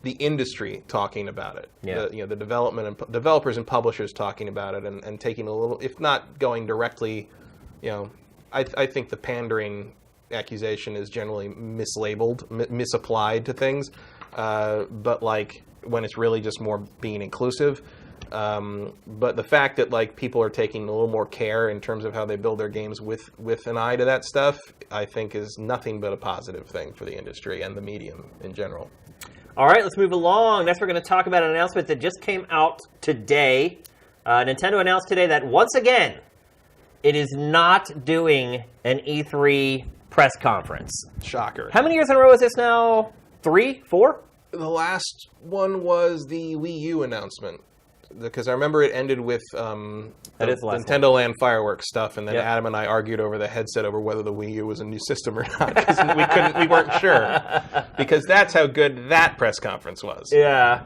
the industry talking about it. Yeah. The developers and publishers talking about it, and taking a little, if not going directly, you know, I think the pandering accusation is generally mislabeled, misapplied to things, but like when it's really just more being inclusive. But the fact that like people are taking a little more care in terms of how they build their games with an eye to that stuff, I think is nothing but a positive thing for the industry and the medium in general. All right, let's move along. Next, we're going to talk about an announcement that just came out today. Nintendo announced today that once again, it is not doing an E3 press conference. Shocker. How many years in a row is this now? 3? 4? The last one was the Wii U announcement, because I remember it ended with That is the last Nintendo Land fireworks stuff, and then Yep. Adam and I argued over the headset over whether the Wii U was a new system or not, because we weren't sure, because that's how good that press conference was. Yeah.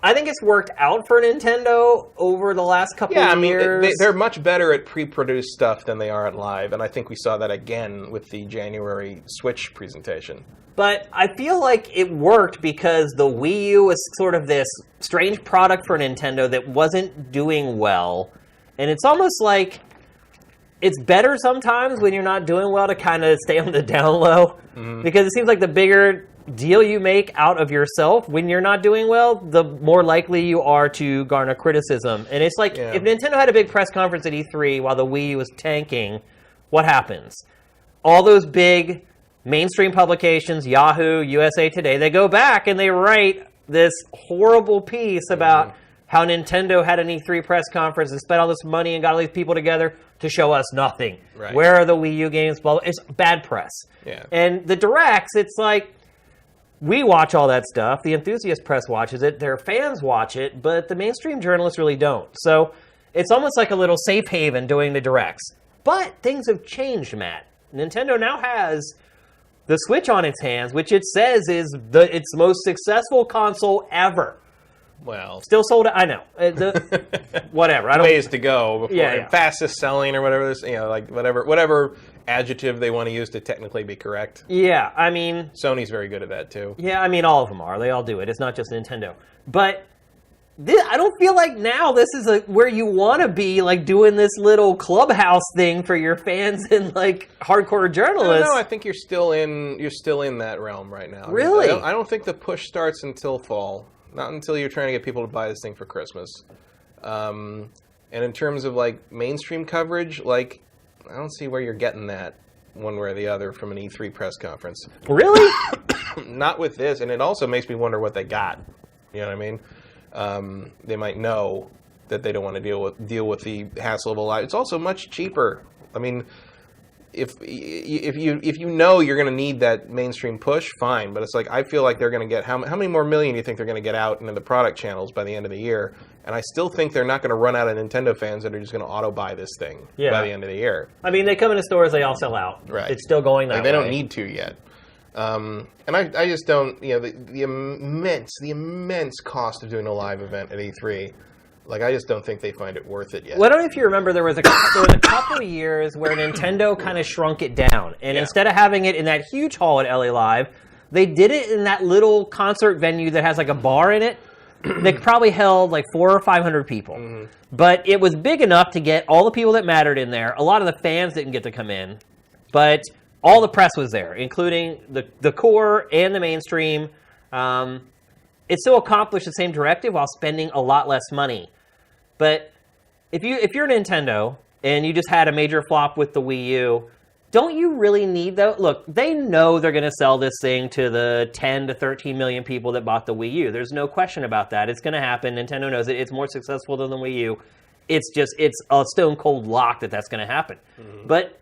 I think it's worked out for Nintendo over the last couple Yeah, I of mean, years. they're much better at pre-produced stuff than they are at live, and I think we saw that again with the January Switch presentation. But I feel like it worked because the Wii U was sort of this strange product for Nintendo that wasn't doing well. And it's almost like it's better sometimes when you're not doing well to kind of stay on the down low. Mm-hmm. Because it seems like the bigger deal you make out of yourself when you're not doing well, the more likely you are to garner criticism. And it's like, if Nintendo had a big press conference at E3 while the Wii U was tanking, what happens? All those big mainstream publications, Yahoo, USA Today, they go back and they write this horrible piece about how Nintendo had an E3 press conference and spent all this money and got all these people together to show us nothing. Right. Where are the Wii U games? Blah, blah. It's bad press. Yeah. And the directs, it's like, we watch all that stuff. The enthusiast press watches it. Their fans watch it, but the mainstream journalists really don't. So it's almost like a little safe haven doing the directs. But things have changed, Matt. Nintendo now has the Switch on its hands, which it says is its most successful console ever. Well, Still sold. I know. Whatever. I don't. ways to go before Yeah. fastest selling or whatever this, like whatever adjective they want to use to technically be correct. Yeah, I mean. Sony's very good at that too. Yeah, I mean, all of them are. They all do it. It's not just Nintendo. But I don't feel like now this is where you want to be, like doing this little clubhouse thing for your fans and like hardcore journalists. No, I think you're still in that realm right now. Really? I don't think the push starts until fall. Not until you're trying to get people to buy this thing for Christmas. And in terms of like mainstream coverage, like I don't see where you're getting that one way or the other from an E3 press conference. Really? Not with this, and it also makes me wonder what they got. You know what I mean? They might know that they don't want to deal with the hassle of a live. It's also much cheaper. I mean, if you know you're going to need that mainstream push, fine. But it's like I feel like they're going to get how many more million do you think they're going to get out into the product channels by the end of the year? And I still think they're not going to run out of Nintendo fans that are just going to auto buy this thing by the end of the year. I mean, they come into stores, they all sell out. Right. It's still going that way. They don't need to yet. And I just don't, the immense cost of doing a live event at E3, like I just don't think they find it worth it yet. Well, I don't know if you remember, there was a couple of years where Nintendo kind of shrunk it down. And instead of having it in that huge hall at LA Live, They did it in that little concert venue that has like a bar in it. They probably held like 400 or 500 people. But it was big enough to get all the people that mattered in there. A lot of the fans didn't get to come in. But all the press was there, including the core and the mainstream. It still accomplished the same directive while spending a lot less money. But if you're Nintendo and you just had a major flop with the Wii U, don't you really need that? Look, they know they're going to sell this thing to the 10 to 13 million people that bought the Wii U. There's no question about that. It's going to happen. Nintendo knows it. It's more successful than the Wii U. It's a stone cold lock that that's going to happen. But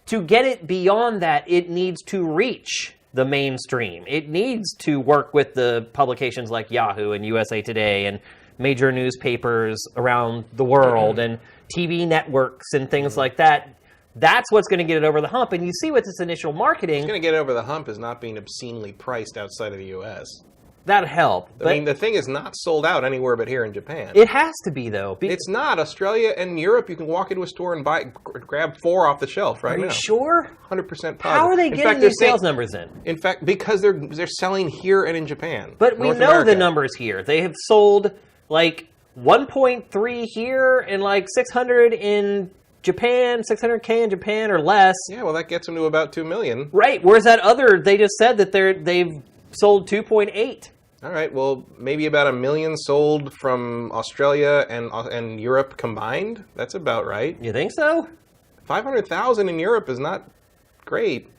to get it beyond that, it needs to reach the mainstream. It needs to work with the publications like Yahoo and USA Today and major newspapers around the world and TV networks and things like that. That's what's going to get it over the hump. And you see with this initial marketing... What's going to get it over the hump is not being obscenely priced outside of the U.S. That'd help. I mean, the thing is not sold out anywhere but here in Japan. It has to be, though. It's not. Australia and Europe, you can walk into a store and grab 4 off the shelf right now. Are you sure? 100% positive. How are they getting these sales numbers in? In fact, because they're selling here and in Japan. But we know the numbers here. They have sold like 1.3 here and like 600 in Japan, 600K in Japan or less. Yeah, well, that gets them to about 2 million. Right. Where's that other? They just said that they've sold 2.8. All right. Well, maybe about 1 million sold from Australia and Europe combined. That's about right. You think so? 500,000 in Europe is not great.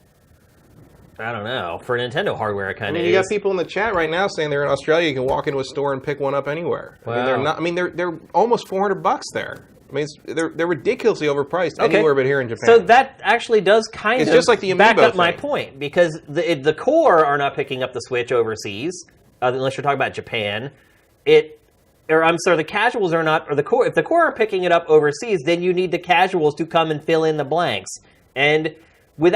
I don't know. For Nintendo hardware, it kind of is. You got people in the chat right now saying they're in Australia. You can walk into a store and pick one up anywhere. Wow. I mean, they're not. I mean, they're almost $400 there. I mean, they're ridiculously overpriced anywhere but here in Japan. So that actually does kind of just like the back Amiibo up my thing. point, because the core are not picking up the Switch overseas, unless you're talking about Japan. The casuals are not, or the core. If the core are picking it up overseas, then you need the casuals to come and fill in the blanks. And when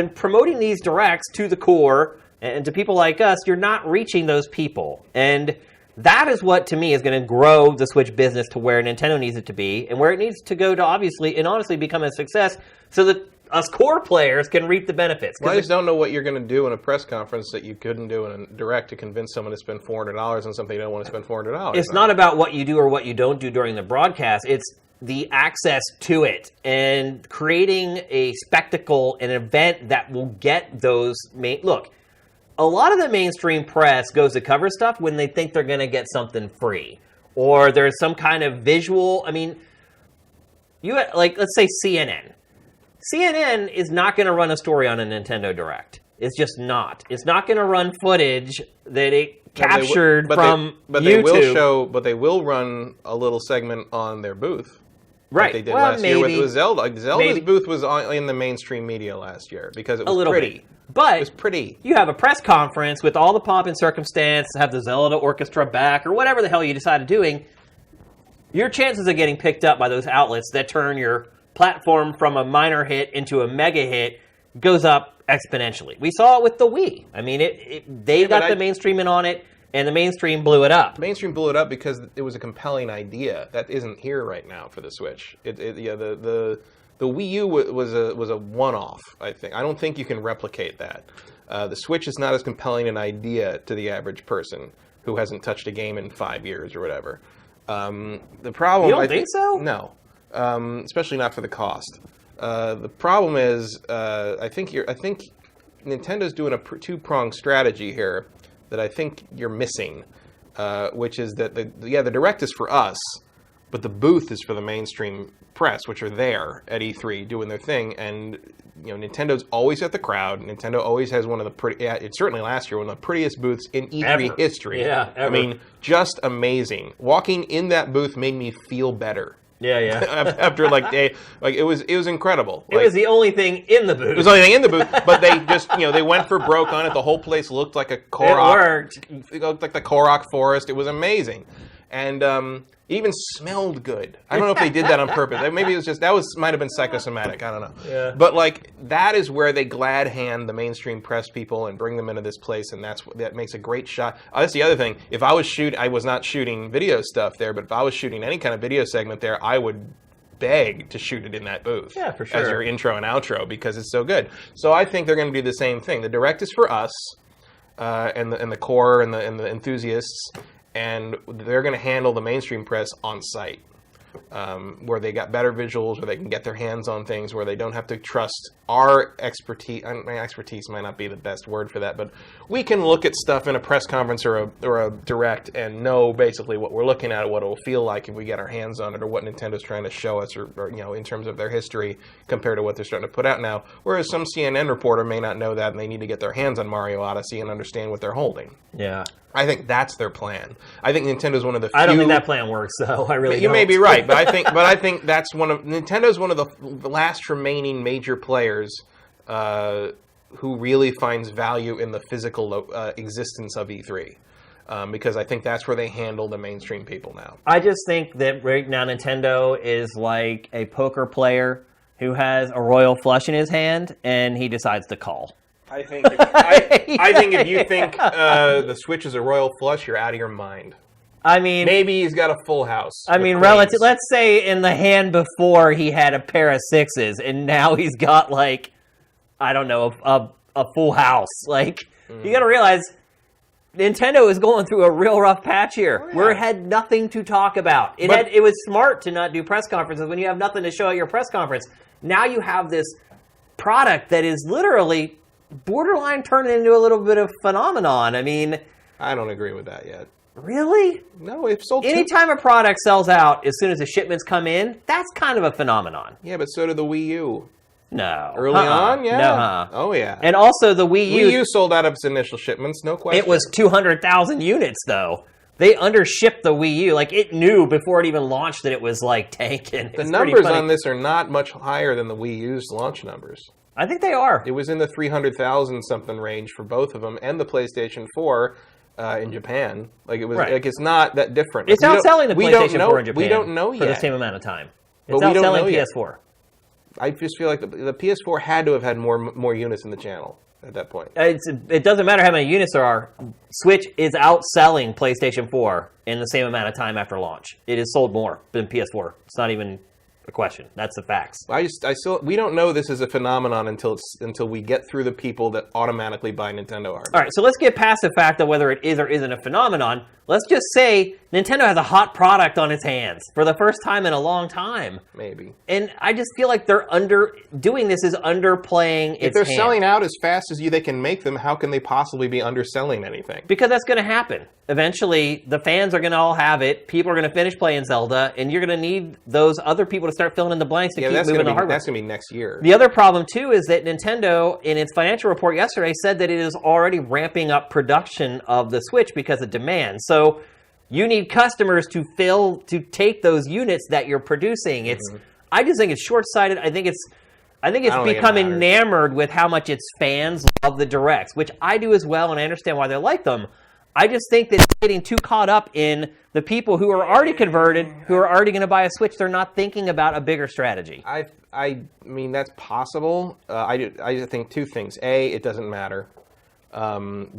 promoting these directs to the core and to people like us, you're not reaching those people. And that is what, to me, is going to grow the Switch business to where Nintendo needs it to be, and where it needs to go to obviously and honestly become a success, so that us core players can reap the benefits. Well, I just don't know what you're going to do in a press conference that you couldn't do in a direct to convince someone to spend $400 on something you don't want to spend $400. It's not about what you do or what you don't do during the broadcast. It's the access to it and creating a spectacle, an event that will get those look. A lot of the mainstream press goes to cover stuff when they think they're going to get something free, or there's some kind of visual. I mean, let's say CNN. CNN is not going to run a story on a Nintendo Direct. It's just not. It's not going to run footage that it captured from YouTube. But they will run a little segment on their booth. Right. Like they did last year with Zelda. Zelda's booth was in the mainstream media last year because it was pretty. But it was pretty. You have a press conference with all the pomp and circumstance, have the Zelda orchestra back, or whatever the hell you decided doing. Your chances of getting picked up by those outlets that turn your platform from a minor hit into a mega hit goes up exponentially. We saw it with the Wii. I mean, they got the mainstream in on it, and the mainstream blew it up. The mainstream blew it up because it was a compelling idea that isn't here right now for the Switch. The Wii U was a one-off, I think. I don't think you can replicate that. The Switch is not as compelling an idea to the average person who hasn't touched a game in 5 years or whatever. The problem, you don't think so? No, especially not for the cost. The problem is, I think Nintendo's doing a two-pronged strategy here that I think you're missing, which is that the Direct is for us, but the booth is for the mainstream press, which are there at E3 doing their thing. And Nintendo's always at the crowd. Nintendo always has one of the certainly last year, one of the prettiest booths in E3 history. Yeah, ever. I mean, just amazing. Walking in that booth made me feel better. Yeah. After it was incredible. It was the only thing in the booth. It was the only thing in the booth, but they just they went for broke on it. The whole place looked like a Korok. It worked. It looked like the Korok forest. It was amazing, and it even smelled good. I don't know if they did that on purpose. Maybe it was just might have been psychosomatic. I don't know. Yeah. But that is where they glad hand the mainstream press people and bring them into this place, and that makes a great shot. That's the other thing. If I was not shooting video stuff there, but if I was shooting any kind of video segment there, I would beg to shoot it in that booth. Yeah, for sure. As your intro and outro because it's so good. So I think they're going to do the same thing. The Direct is for us. and the core and the enthusiasts, and they're going to handle the mainstream press on site. Where they got better visuals, where they can get their hands on things, where they don't have to trust our expertise. Expertise might not be the best word for that, but we can look at stuff in a press conference or a direct and know basically what we're looking at, what it'll feel like if we get our hands on it, or what Nintendo's trying to show us, or in terms of their history compared to what they're starting to put out now. Whereas some CNN reporter may not know that, and they need to get their hands on Mario Odyssey and understand what they're holding. Yeah. I think that's their plan. I think Nintendo's one of the few... I don't think that plan works, though. I really don't. You may be right, but I think that's Nintendo's one of the last remaining major players who really finds value in the physical existence of E3. Because I think that's where they handle the mainstream people now. I just think that right now Nintendo is like a poker player who has a royal flush in his hand, and he decides to call. I think if you think the Switch is a royal flush, you're out of your mind. I mean, maybe he's got a full house. I mean, relative. Let's say in the hand before he had a pair of sixes, and now he's got like, I don't know, a full house. Like you got to realize, Nintendo is going through a real rough patch here. We had nothing to talk about. It was smart to not do press conferences when you have nothing to show at your press conference. Now you have this product that is literally borderline turning into a little bit of phenomenon. I mean, I don't agree with that yet. Really? No, it's sold. Anytime a product sells out as soon as the shipments come in, that's kind of a phenomenon. Yeah, but so did the Wii U. No. Early on, yeah. No. Oh, yeah. And also the Wii U. Wii U sold out of its initial shipments, no question. It was 200,000 units, though. They undershipped the Wii U. Like, it knew before it even launched that it was, like, tanking. The numbers on this are not much higher than the Wii U's launch numbers. I think they are. It was in the 300,000 something range for both of them, and the PlayStation 4 in Japan. Like it was, like it's not that different. It's outselling the PlayStation 4 in Japan. We don't know yet for the same amount of time. It's outselling PS4. I just feel like the PS4 had to have had more units in the channel at that point. It doesn't matter how many units there are. Switch is outselling PlayStation 4 in the same amount of time after launch. It has sold more than PS4. It's not even a question. That's the facts. We don't know this is a phenomenon until we get through the people that automatically buy Nintendo hardware. All right, so let's get past the fact of whether it is or isn't a phenomenon. Let's just say Nintendo has a hot product on its hands for the first time in a long time. Maybe. And I just feel like they're doing this is underplaying its If they're hand. selling out as fast as they can make them, how can they possibly be underselling anything? Because that's going to happen. Eventually, the fans are going to all have it. People are going to finish playing Zelda, and you're going to need those other people to start filling in the blanks to keep moving the hardware. That's going to be next year. The other problem, too, is that Nintendo, in its financial report yesterday, said that it is already ramping up production of the Switch because of demand. So you need customers to take those units that you're producing. I just think it's short-sighted. I think it's become enamored with how much its fans love the Directs, which I do as well, and I understand why they like them. I just think that it's getting too caught up in the people who are already converted, who are already going to buy a Switch. They're not thinking about a bigger strategy. I mean, that's possible. I think two things. A, it doesn't matter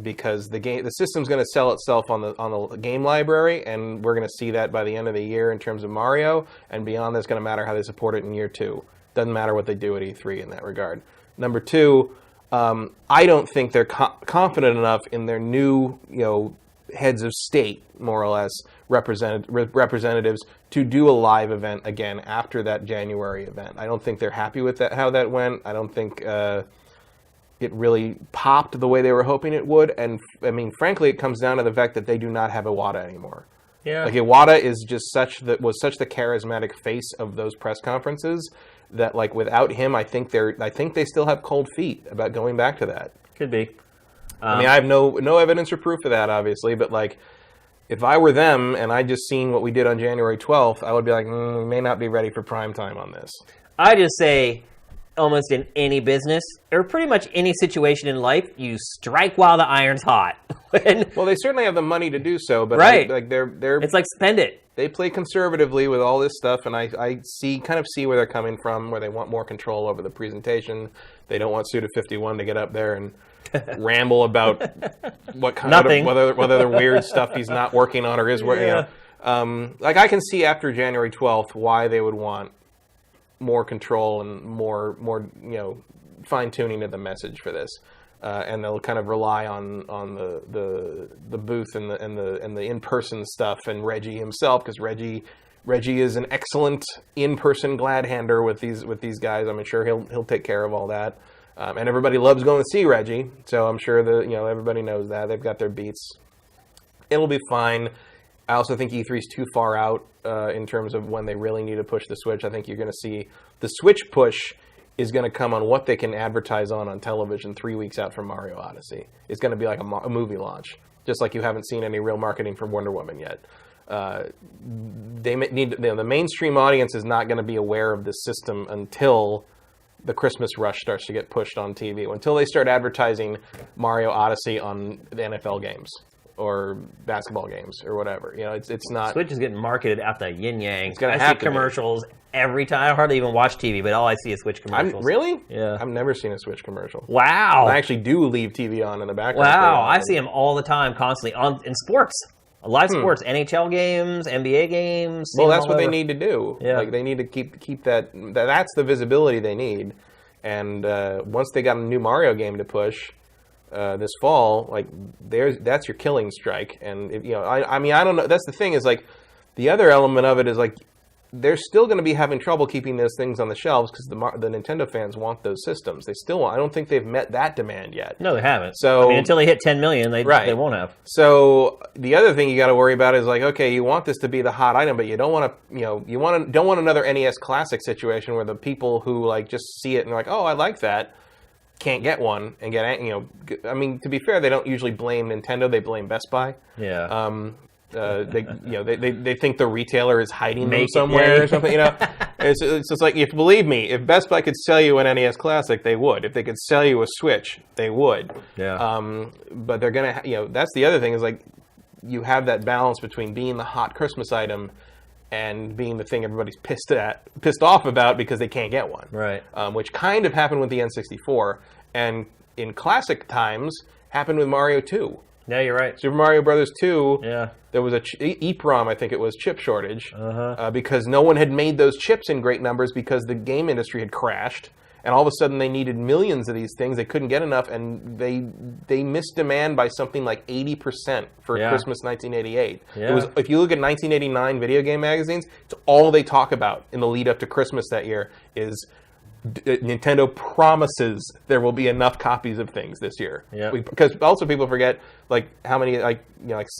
because the system's going to sell itself on the game library, and we're going to see that by the end of the year in terms of Mario. And beyond, that's going to matter how they support it in year 2. Doesn't matter what they do at E3 in that regard. Number 2. I don't think they're confident enough in their new, heads of state, more or less, representatives to do a live event again after that January event. I don't think they're happy with how that went. I don't think it really popped the way they were hoping it would. And I mean, frankly, it comes down to the fact that they do not have Iwata anymore. Yeah. Like Iwata is just was such the charismatic face of those press conferences that, like, without him, I think they still have cold feet about going back to that. Could be. I mean, I have no evidence or proof of that, obviously, but like, if I were them and I just seen what we did on January 12th, I would be like, we may not be ready for prime time on this. I just say, almost in any business or pretty much any situation in life, you strike while the iron's hot. Well, they certainly have the money to do so, but right. They're it's like spend it. They play conservatively with all this stuff, and I kind of see where they're coming from, where they want more control over the presentation. They don't want Suda51 to get up there and ramble about what kind of whether the weird stuff he's not working on or is working on. Like, I can see after January 12th why they would want more control and more fine tuning of the message for this. and they'll kind of rely on the booth and the in-person stuff and Reggie himself, because Reggie is an excellent in-person glad-hander with these guys. I'm sure he'll take care of all that. And everybody loves going to see Reggie, so I'm sure that everybody knows that. They've got their beats. It'll be fine. I also think E3 is too far out in terms of when they really need to push the Switch. I think you're going to see the Switch push is going to come on what they can advertise on television 3 weeks out from Mario Odyssey. It's going to be like a movie launch, just like you haven't seen any real marketing for Wonder Woman yet. They need the mainstream audience is not going to be aware of this system until the Christmas rush starts to get pushed on TV, until they start advertising Mario Odyssey on the NFL games or basketball games or whatever. It's not. Switch is getting marketed after yin yang. It's gonna I have see commercials every time. I hardly even watch TV, but all I see is Switch commercials. Really? Yeah. I've never seen a Switch commercial. Wow. I actually do leave TV on in the background. Wow. I see them all the time, constantly in sports. Live sports, NHL games, NBA games. Well, that's what they need to do. Yeah. Like they need to keep that. That's the visibility they need. And once they got a new Mario game to push this fall, like that's your killing strike. And I mean, I don't know. That's the thing is like the other element of it is like they're still going to be having trouble keeping those things on the shelves because the Nintendo fans want those systems. They still want. I don't think they've met that demand yet. No, they haven't. So I mean, until they hit 10 million, they won't have. So the other thing you got to worry about is like, okay, you want this to be the hot item, but you don't want to, don't want another NES Classic situation where the people who like just see it and are like, oh, I like that, can't get one and get. I mean, to be fair, they don't usually blame Nintendo; they blame Best Buy. Yeah. They think the retailer is hiding them somewhere or something. It's just like, if believe me, if Best Buy could sell you an NES Classic, they would. If they could sell you a Switch, they would. Yeah. But they're gonna, that's the other thing is like, you have that balance between being the hot Christmas item and being the thing everybody's pissed off about because they can't get one. Right. Which kind of happened with the N64, and in classic times happened with Mario 2. Yeah, you're right. Super Mario Brothers 2, yeah. There was a EEPROM, I think it was, chip shortage, because no one had made those chips in great numbers because the game industry had crashed, and all of a sudden they needed millions of these things. They couldn't get enough, and they missed demand by something like 80% for Christmas 1988. Yeah. It was, if you look at 1989 video game magazines, it's all they talk about in the lead up to Christmas that year is Nintendo promises there will be enough copies of things this year. Yeah. Because also people forget like how many like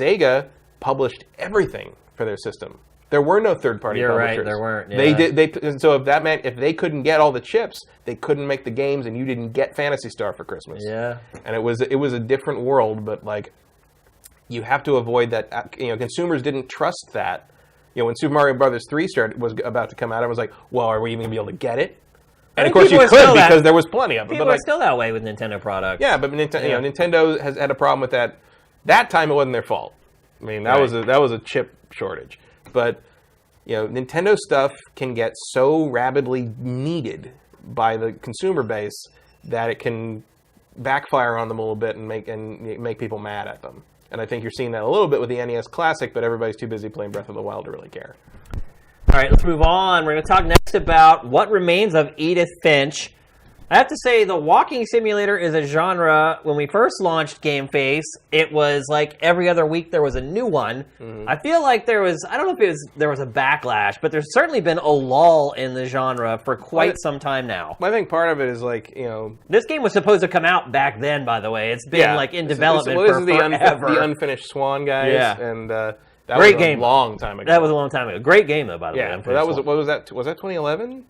Sega published everything for their system. There were no third-party publishers. You're right, there weren't. Yeah. They did. And so if that meant if they couldn't get all the chips, they couldn't make the games, and you didn't get Phantasy Star for Christmas. Yeah. And it was a different world, but like you have to avoid that. Consumers didn't trust that. When Super Mario Brothers 3 was about to come out, I was like, well, are we even gonna be able to get it? And of course you could because there was plenty of them. People are still that way with Nintendo products. Yeah, but Nintendo has had a problem with that. That time it wasn't their fault. I mean, that was a chip shortage. But Nintendo stuff can get so rabidly needed by the consumer base that it can backfire on them a little bit and make people mad at them. And I think you're seeing that a little bit with the NES Classic, but everybody's too busy playing Breath of the Wild to really care. All right, let's move on. We're going to talk next about what remains of Edith Finch. I have to say, the walking simulator is a genre. When we first launched GameFace, it was like every other week there was a new one. Mm-hmm. I feel like there was, I don't know if there was a backlash, but there's certainly been a lull in the genre for quite some time now. I think part of it is like, This game was supposed to come out back then, by the way. It's been in development for forever. The Unfinished Swan guys. Yeah. And that Great was game. A long time ago. That was a long time ago. Great game, though, by the way. Yeah, what was that? Was that 2011?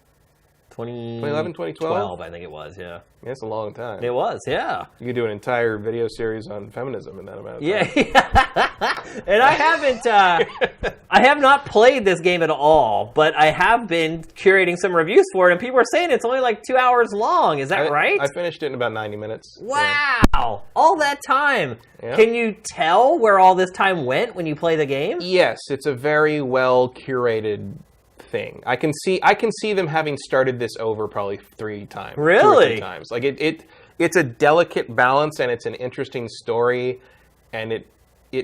2011, 2012? I think it was, yeah. That's a long time. It was, yeah. You could do an entire video series on feminism in that amount of time. Yeah. And I have not played this game at all, but I have been curating some reviews for it, and people are saying it's only like 2 hours long. Is that right? I finished it in about 90 minutes. Wow. Yeah. All that time. Yeah. Can you tell where all this time went when you play the game? Yes, it's a very well curated thing. I can see them having started this over probably 3 times. Really? 2 or 3 times. Like it's a delicate balance, and it's an interesting story, and it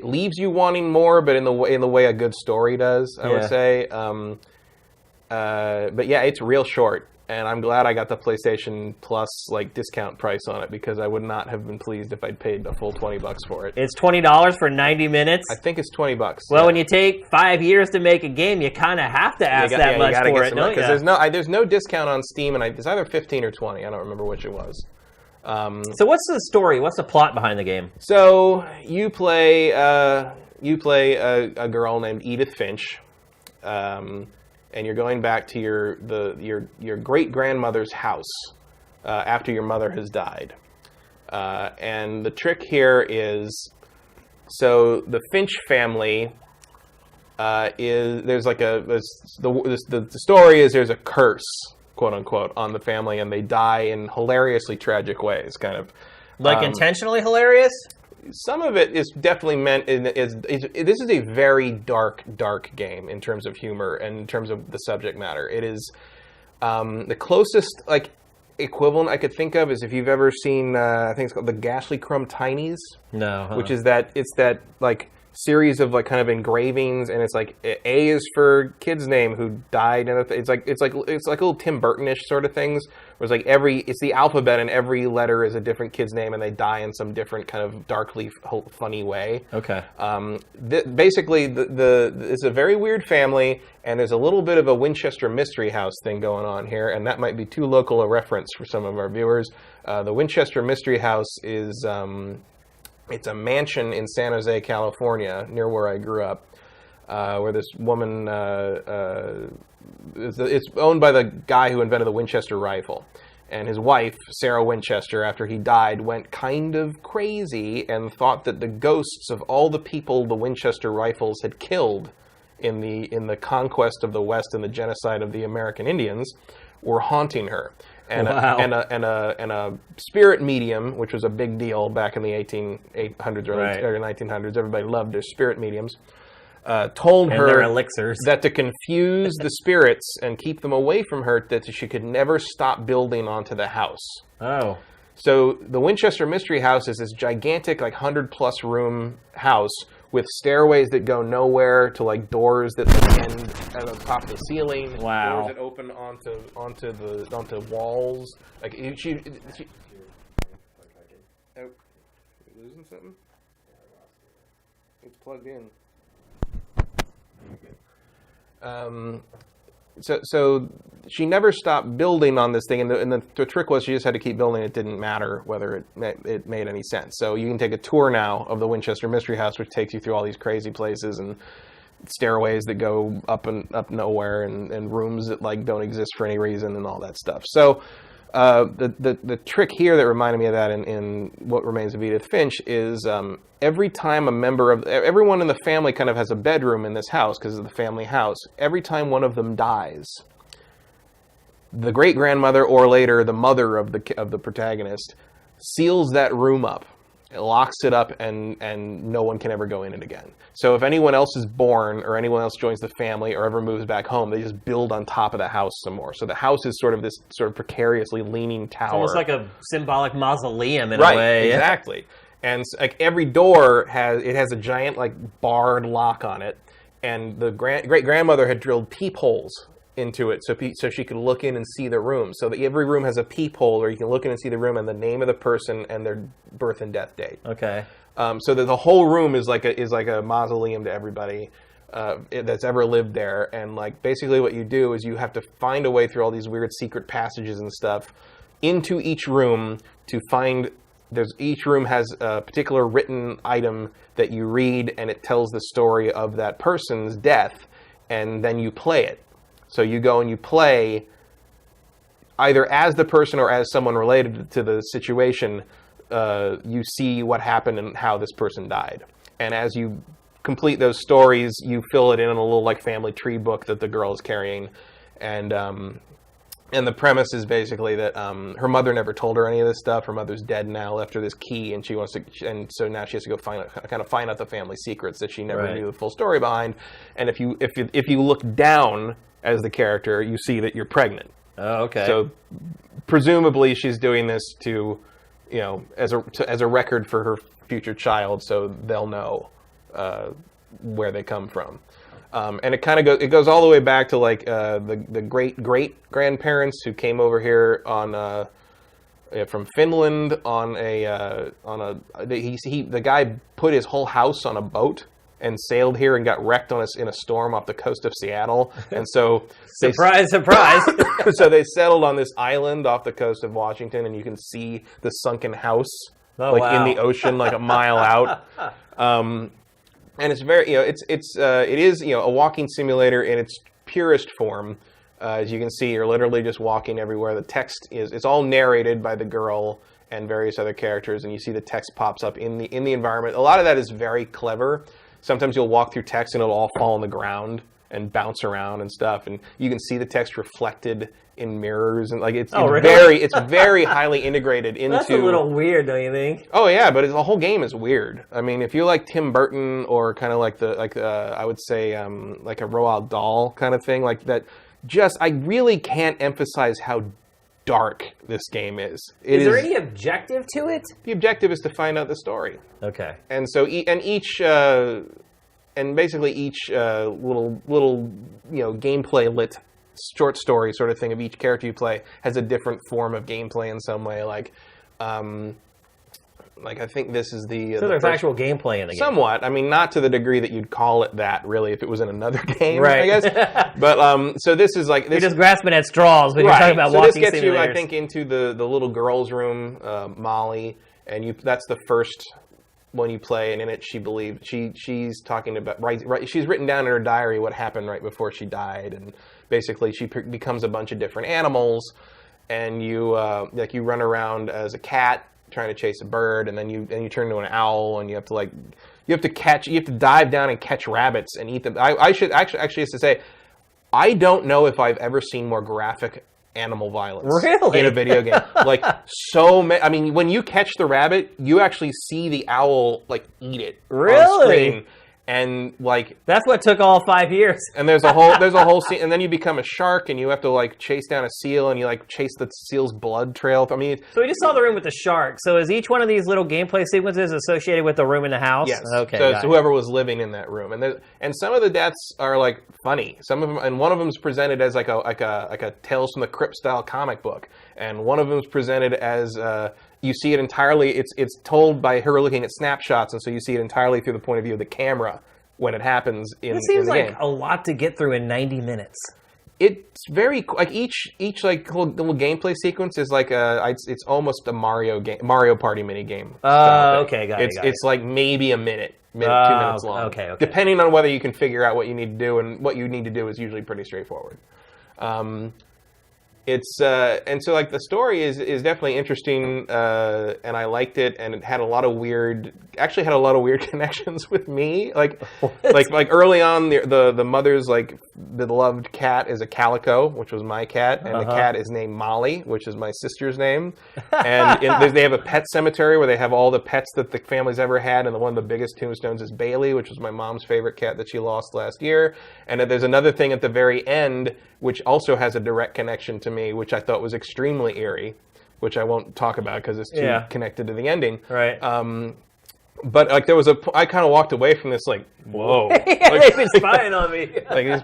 leaves you wanting more, but in the way a good story does, I would say. But yeah, it's real short. And I'm glad I got the PlayStation Plus like discount price on it, because I would not have been pleased if I'd paid a full $20 for it. It's $20 for 90 minutes? I think it's $20. Well, when you take 5 years to make a game, you kind of have to ask that much for it, don't you? Because there's no discount on Steam, and it's either 15 or 20. I don't remember which it was. So what's the story? What's the plot behind the game? So you play a girl named Edith Finch. And you're going back to your great-grandmother's house after your mother has died. And the trick here is, so the Finch family the story is there's a curse, quote unquote, on the family, and they die in hilariously tragic ways, kind of. Like intentionally hilarious? Some of it is definitely meant. This is a very dark game in terms of humor and in terms of the subject matter. It is the closest equivalent I could think of is if you've ever seen. I think it's called the Ghastly Crumb Tinies. No. Which is that series of kind of engravings, and it's like A is for kid's name who died, and it's like little Tim Burton-ish sort of things. Where it's the alphabet, and every letter is a different kid's name, and they die in some different kind of darkly funny way. Okay. Basically, it's a very weird family, and there's a little bit of a Winchester Mystery House thing going on here, and that might be too local a reference for some of our viewers. The Winchester Mystery House is. It's a mansion in San Jose, California, near where I grew up, where this woman, it's owned by the guy who invented the Winchester rifle. And his wife, Sarah Winchester, after he died, went kind of crazy and thought that the ghosts of all the people the Winchester rifles had killed in the conquest of the West and the genocide of the American Indians were haunting her. And, wow. and a spirit medium, which was a big deal back in the 1800s or 1900s. Everybody loved their spirit mediums. Told her their elixirs. That to confuse the spirits and keep them away from her, that she could never stop building onto the house. Oh. So the Winchester Mystery House is this gigantic, 100-plus room house with stairways that go nowhere to doors that end at the top of the ceiling. Wow. Doors that open onto walls. Oh, you losing something? It's plugged in. So she never stopped building on this thing, and the trick was she just had to keep building. It didn't matter whether it made any sense. So you can take a tour now of the Winchester Mystery House, which takes you through all these crazy places and stairways that go up nowhere, and rooms that don't exist for any reason, and all that stuff. So the trick here that reminded me of that in What Remains of Edith Finch is every time everyone in the family kind of has a bedroom in this house because it's the family house. Every time one of them dies, the great-grandmother, or later the mother of the protagonist, seals that room up, locks it up, and no one can ever go in it again. So if anyone else is born, or anyone else joins the family, or ever moves back home, they just build on top of the house some more. So the house is sort of this precariously leaning tower. It's almost like a symbolic mausoleum in a way. Right, exactly. And every door has a giant barred lock on it, and the great-grandmother had drilled peepholes into it so she could look in and see the room. So that every room has a peephole where you can look in and see the room and the name of the person and their birth and death date. Okay. So that the whole room is like a mausoleum to everybody that's ever lived there. And basically what you do is you have to find a way through all these weird secret passages and stuff into each room to find. Each room has a particular written item that you read, and it tells the story of that person's death, and then you play it. So you go and you play either as the person or as someone related to the situation. You see what happened and how this person died. And as you complete those stories, you fill it in a little family tree book that the girl is carrying. And the premise is basically that her mother never told her any of this stuff. Her mother's dead now, left her this key, and so now she has to go find out the family secrets that she never knew the full story behind. And if you look down as the character, you see that you're pregnant. Oh, okay. So presumably she's doing this to, as a record for her future child, so they'll know where they come from. And it goes all the way back to like the great grandparents who came over here on from Finland on the guy put his whole house on a boat and sailed here and got wrecked in a storm off the coast of Seattle. And so surprise. So they settled on this island off the coast of Washington, and you can see the sunken house in the ocean, like a mile out. And it's very, it is a walking simulator in its purest form. As you can see, you're literally just walking everywhere. The text it's all narrated by the girl and various other characters, and you see the text pops up in the environment. A lot of that is very clever. Sometimes you'll walk through text and it'll all fall on the ground and bounce around and stuff, and you can see the text reflected in mirrors, and like it's very highly integrared into. That's a little weird, don't you think? Oh yeah, but the whole game is weird. I mean, if you like Tim Burton or kind of I would say like a Roald Dahl kind of thing, like that. I really can't emphasize how dark this game is. Is there any objective to it? The objective is to find out the story. Okay. And so, basically each little gameplay lit short story sort of thing of each character you play has a different form of gameplay in some way. Like I think this is the. So there's actual gameplay in the game. Somewhat. I mean, not to the degree that you'd call it that, really, if it was in another game, right. I guess. But so this is like this. You're just grasping at straws when you're talking about walking simulators. So this gets you, I think, into the little girl's room, Molly, and that's the first one you play, and in it she's talking about she's written down in her diary what happened right before she died, and basically she becomes a bunch of different animals, and you run around as a cat trying to chase a bird, and then you turn into an owl, and you have to dive down and catch rabbits and eat them. I should actually to say, I don't know if I've ever seen more graphic animal violence in a video game. Like I mean, when you catch the rabbit, you actually see the owl like eat it on screen. And like that's what took all 5 years. And there's a whole scene, and then you become a shark, and you have to like chase down a seal, and you like chase the seal's blood trail. I mean, so we just saw the room with the shark. So is each one of these little gameplay sequences associated with the room in the house? Yes. Okay. So it's whoever was living in that room, and some of the deaths are like funny. Some of them, and one of them is presented as like a Tales from the Crypt style comic book, and one of them is presented as. You see it entirely, it's told by her looking at snapshots, and so you see it entirely through the point of view of the camera when it happens in the game. It seems like a lot to get through in 90 minutes. It's very, like each like little gameplay sequence is like it's almost a Mario Party mini game. Okay, got it. It's like maybe a minute, 2 minutes long. Okay. Depending on whether you can figure out what you need to do, and what you need to do is usually pretty straightforward. It's and so like the story is definitely interesting, and I liked it, and it had a lot of weird connections with me. Like early on, the mother's like beloved cat is a calico, which was my cat, and the cat is named Molly, which is my sister's name. And they have a pet cemetery where they have all the pets that the family's ever had, and one of the biggest tombstones is Bailey, which was my mom's favorite cat that she lost last year. And there's another thing at the very end, which also has a direct connection to me, which I thought was extremely eerie, which I won't talk about because it's too connected to the ending. Right. But like I kind of walked away from this like, whoa, they've been spying on me. Like these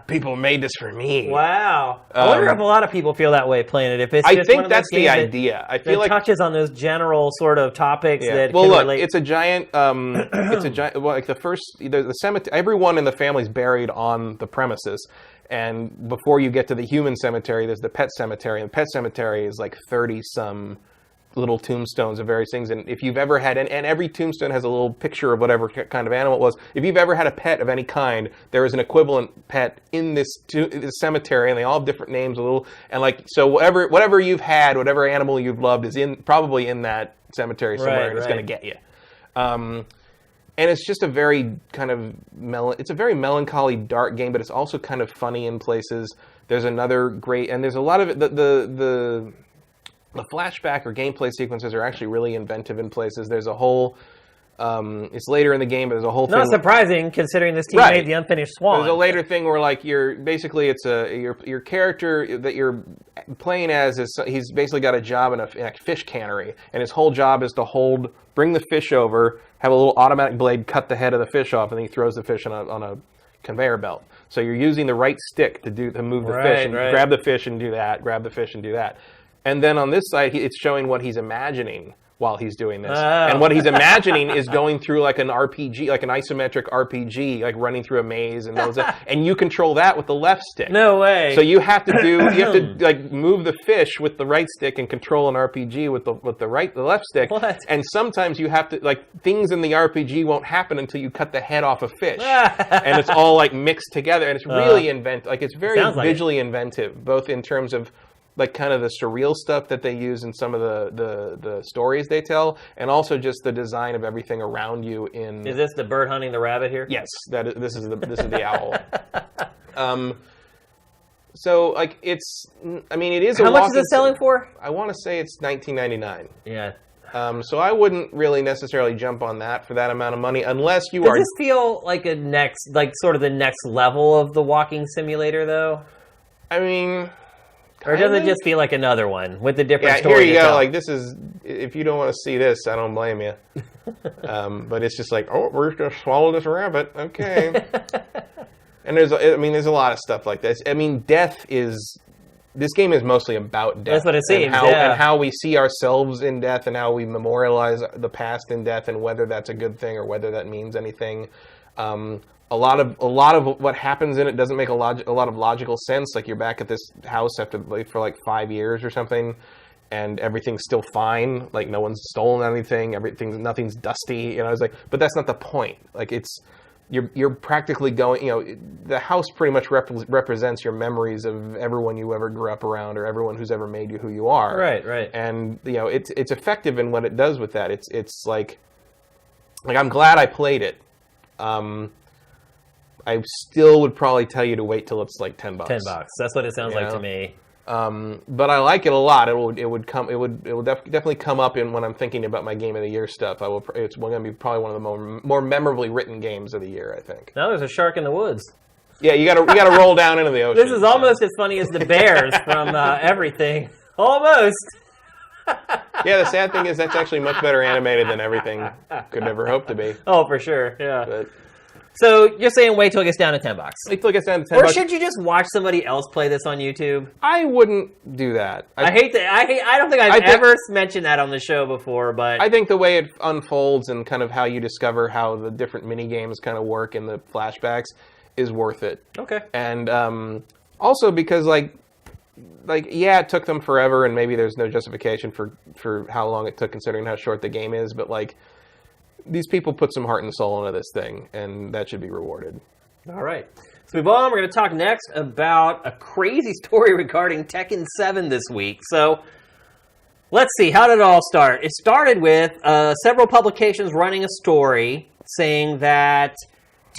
people made this for me. Wow. I wonder if a lot of people feel that way playing it. If it's I just think one of that's those the games idea. I that feel like touches on those general sort of topics that. Well, can look, relate. it's a giant. Like the cemetery. Everyone in the family's buried on the premises. And before you get to the human cemetery, there's the pet cemetery. And the pet cemetery is like 30-some little tombstones of various things. And if you've ever had, and every tombstone has a little picture of whatever kind of animal it was. If you've ever had a pet of any kind, there is an equivalent pet in this cemetery, and they all have different names. And like, so whatever you've had, whatever animal you've loved is probably in that cemetery somewhere, and it's going to get you. And it's just a very kind of it's a very melancholy, dark game, but it's also kind of funny in places. There's another great, and there's a lot of it. The flashback or gameplay sequences are actually really inventive in places. There's a whole. It's later in the game, but there's a whole thing. Not surprising considering this team made the Unfinished Swan. There's a later thing where like your character that you're playing as he's basically got a job in a fish cannery, and his whole job is to bring the fish over, have a little automatic blade cut the head of the fish off, and then he throws the fish on a conveyor belt. So you're using the right stick to move the fish and grab the fish and do that, grab the fish and do that. And then on this side, it's showing what he's imagining while he's doing this. And what he's imagining is going through like an RPG, like an isometric RPG, like running through a maze and those, and you control that with the left stick. No way. So you have to like move the fish with the right stick and control an RPG with the left stick. What? And sometimes you have to, like, things in the RPG won't happen until you cut the head off a fish. And it's all like mixed together, and it's really inventive. Like, it's very visually inventive, both in terms of like kind of the surreal stuff that they use in some of the stories they tell, and also just the design of everything around you. Is this the bird hunting the rabbit here? Yes, this is the owl. So like it is. How much is it selling for? I want to say it's $19.99. Yeah. So I wouldn't really necessarily jump on that for that amount of money, unless you Does this feel like sort of the next level of the walking simulator, though? I mean. Or does it just feel like another one with a different story? Yeah, here you go. Like, this is, if you don't want to see this, I don't blame you. But it's just like, oh, we're going to swallow this rabbit. Okay. And there's a lot of stuff like this. I mean, this game is mostly about death. That's what it seems, and how we see ourselves in death, and how we memorialize the past in death, and whether that's a good thing or whether that means anything. A lot of what happens in it doesn't make a lot of logical sense. Like, you're back at this house after for like 5 years or something, and everything's still fine. Like, no one's stolen anything. Nothing's dusty. I was like, but that's not the point. Like, you're practically going. The house pretty much represents your memories of everyone you ever grew up around, or everyone who's ever made you who you are. Right. And it's effective in what it does with that. It's like I'm glad I played it. I still would probably tell you to wait till it's like $10. $10. That's what it sounds like to me. But I like it a lot. It will definitely come up in when I'm thinking about my game of the year stuff. It's going to be probably one of the more memorably written games of the year, I think. Now there's a shark in the woods. Yeah, you got to roll down into the ocean. This is almost as funny as the bears from everything. Almost. Yeah, the sad thing is that's actually much better animated than everything could ever hope to be. Oh, for sure. Yeah. But, so you're saying wait till it gets down to $10? Wait till it gets down to $10. Or should you just watch somebody else play this on YouTube? I wouldn't do that. I don't think I've ever mentioned that on the show before, but I think the way it unfolds and kind of how you discover how the different mini games kind of work in the flashbacks is worth it. Okay. And also because yeah, it took them forever, and maybe there's no justification for how long it took considering how short the game is, but like, these people put some heart and soul into this thing, and that should be rewarded. All right. So move on. We're going to talk next about a crazy story regarding Tekken 7 this week. So let's see. How did it all start? It started with several publications running a story saying that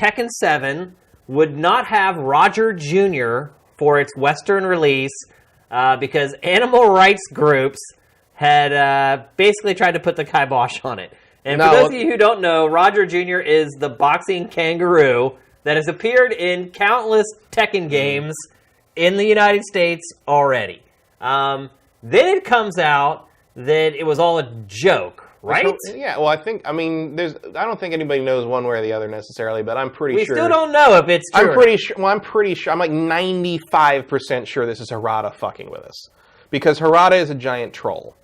Tekken 7 would not have Roger Jr. for its Western release because animal rights groups had basically tried to put the kibosh on it. And for those of you who don't know, Roger Jr. is the boxing kangaroo that has appeared in countless Tekken games in the United States already. Then it comes out that it was all a joke, right? Yeah, well, I don't think anybody knows one way or the other necessarily, but I'm pretty sure. We still don't know if it's true. I'm pretty sure. I'm like 95% sure this is Harada fucking with us. Because Harada is a giant troll.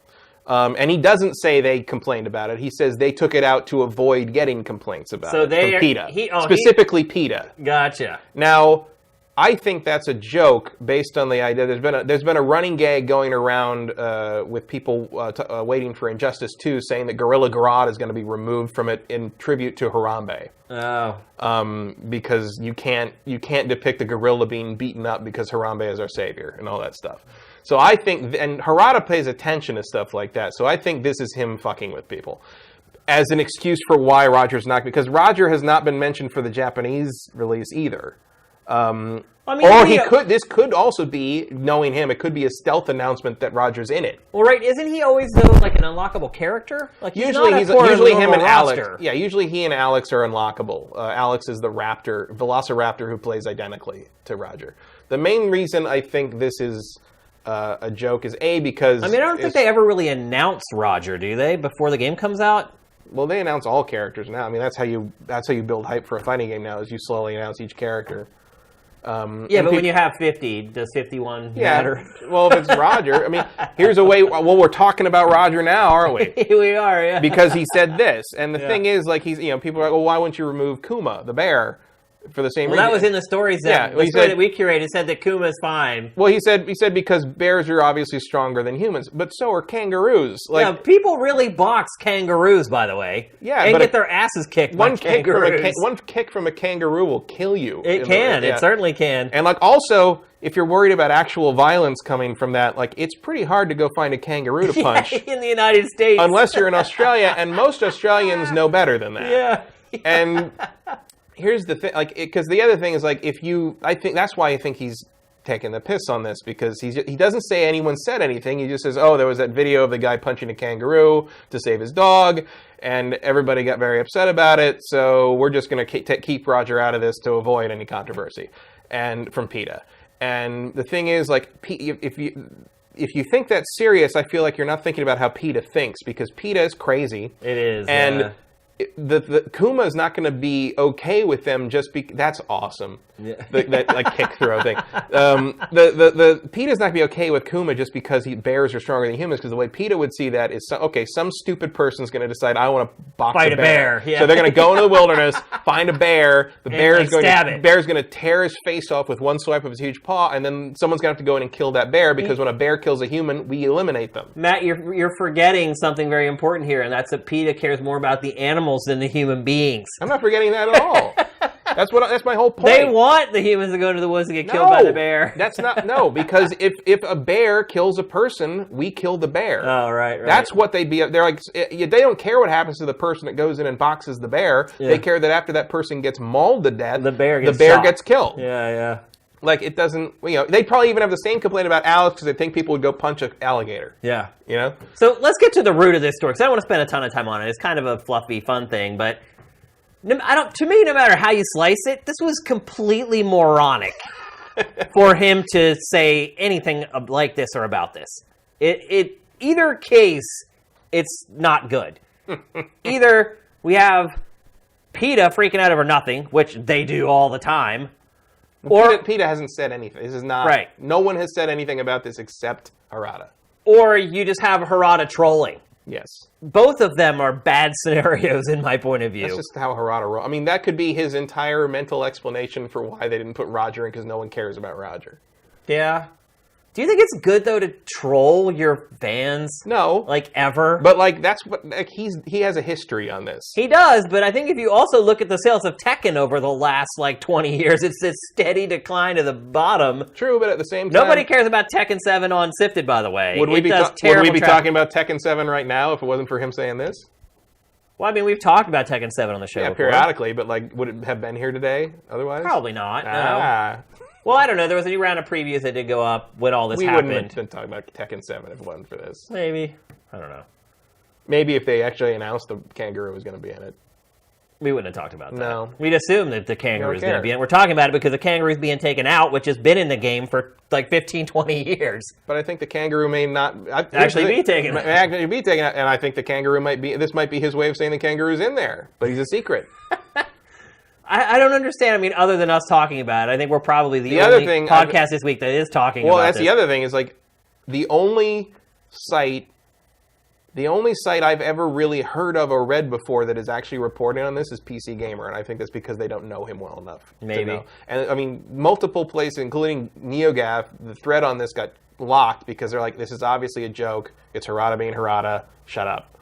And he doesn't say they complained about it. He says they took it out to avoid getting complaints about it from PETA. Specifically PETA. Gotcha. Now, I think that's a joke based on the idea. There's been a running gag going around with people waiting for Injustice 2 saying that Gorilla Grodd is going to be removed from it in tribute to Harambe. Oh. Because you can't depict a gorilla being beaten up because Harambe is our savior and all that stuff. So I think, and Harada pays attention to stuff like that, so I think this is him fucking with people. As an excuse for why Roger's not, because Roger has not been mentioned for the Japanese release either. This could also be, knowing him, it could be a stealth announcement that Roger's in it. Well, right, isn't he always, though, like an unlockable character? Like, usually him and Alex. Yeah, usually he and Alex are unlockable. Alex is the Velociraptor who plays identically to Roger. The main reason I think this is a joke is because... I don't think they ever really announce Roger, do they, before the game comes out? Well, they announce all characters now. I mean, that's how you build hype for a fighting game now. Is you slowly announce each character. But when you have 50, does 51 matter? Well, if it's Roger, I mean, here's a way. Well, we're talking about Roger now, aren't we? We are, yeah. Because he said this, and the thing is, like, he's, people are like, well, why wouldn't you remove Kuma, the bear, for the same reason? Well, that was in the stories that the story that we curated said that Kuma's fine. Well, he said because bears are obviously stronger than humans, but so are kangaroos. Like, yeah, people really box kangaroos, by the way. Yeah, and but get their asses kicked by kangaroos. One kick from a kangaroo will kill you. It can. It certainly can. And like, also, if you're worried about actual violence coming from that, like, it's pretty hard to go find a kangaroo to punch in the United States, unless you're in Australia, and most Australians know better than that. Yeah. And here's the thing, like, because the other thing is, like, I think that's why I think he's taking the piss on this, because he doesn't say anyone said anything. He just says, oh, there was that video of the guy punching a kangaroo to save his dog, and everybody got very upset about it, so we're just going to keep Roger out of this to avoid any controversy, and from PETA. And the thing is, like, if you think that's serious, I feel like you're not thinking about how PETA thinks, because PETA is crazy. It is, and the Kuma is not going to be okay with them just that's awesome. Yeah. That like kick throw thing. The PETA's not going to be okay with Kuma just because bears are stronger than humans, because the way PETA would see that is, some stupid person's going to decide, I want to fight a bear. Yeah. So they're going to go into the wilderness, find a bear. The bear's bear's going to tear his face off with one swipe of his huge paw, and then someone's going to have to go in and kill that bear, because when a bear kills a human, we eliminate them. Matt, you're forgetting something very important here, and that's that PETA cares more about the animals than the human beings. I'm not forgetting that at all. That's my whole point. They want the humans to go into the woods and get killed by the bear. That's not because if a bear kills a person, we kill the bear. Oh, right. That's what they're like. They don't care what happens to the person that goes in and boxes the bear. Yeah. They care that after that person gets mauled to death, the bear gets killed. Yeah. Like, it doesn't, they probably even have the same complaint about Alex because they think people would go punch an alligator. Yeah. So let's get to the root of this story, because I don't want to spend a ton of time on it. It's kind of a fluffy, fun thing, but to me, no matter how you slice it, this was completely moronic for him to say anything like this or about this. Either case, it's not good. Either we have PETA freaking out over nothing, which they do all the time, or PETA hasn't said anything. This is not right. No one has said anything about this except Harada. Or you just have Harada trolling. Yes. Both of them are bad scenarios in my point of view. That's just how Harada rolls. I mean, that could be his entire mental explanation for why they didn't put Roger in, because no one cares about Roger. Yeah. Do you think it's good, though, to troll your fans? No. Like, ever? But, like, that's what... Like, he has a history on this. He does, but I think if you also look at the sales of Tekken over the last, 20 years, it's this steady decline to the bottom. True, but at the same time... Nobody cares about Tekken 7 on Sifted, by the way. Would we be talking about Tekken 7 right now if it wasn't for him saying this? Well, I mean, we've talked about Tekken 7 on the show before. Periodically, but, would it have been here today otherwise? Probably not, no. Well, I don't know. There was a new round of previews that did go up when all this happened. We wouldn't have been talking about Tekken 7 if it wasn't for this. Maybe. I don't know. Maybe if they actually announced the kangaroo was going to be in it. We wouldn't have talked about that. No. We'd assume that the kangaroo is going to be in it. We're talking about it because the kangaroo is being taken out, which has been in the game for 15, 20 years. But I think the kangaroo may not... Actually be taken out. Actually be taken out. And I think the kangaroo might be... This might be his way of saying the kangaroo's in there. But he's a secret. I don't understand. I mean, other than us talking about it, I think we're probably the only podcast this week that is talking about it. Well, that's the other thing is, the only site I've ever really heard of or read before that is actually reporting on this is PC Gamer, and I think that's because they don't know him well enough. Maybe. To know. And, I mean, multiple places, including NeoGAF, the thread on this got locked because they're like, this is obviously a joke. It's Harada being Harada. Shut up.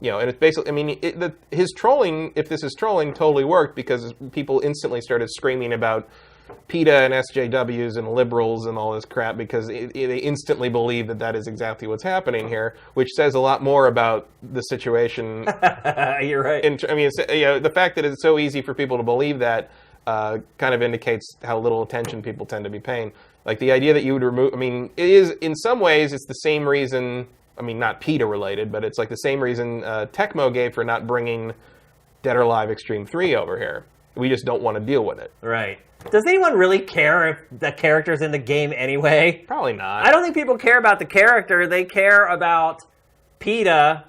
And it's basically, I mean, his trolling, if this is trolling, totally worked because people instantly started screaming about PETA and SJWs and liberals and all this crap because they instantly believe that is exactly what's happening here, which says a lot more about the situation. You're right. The fact that it's so easy for people to believe that kind of indicates how little attention people tend to be paying. Like the idea that you would remove, I mean, it is, in some ways, it's the same reason... I mean, not PETA related, but it's like the same reason Tecmo gave for not bringing Dead or Alive Extreme 3 over here. We just don't want to deal with it. Right. Does anyone really care if the character's in the game anyway? Probably not. I don't think people care about the character. They care about PETA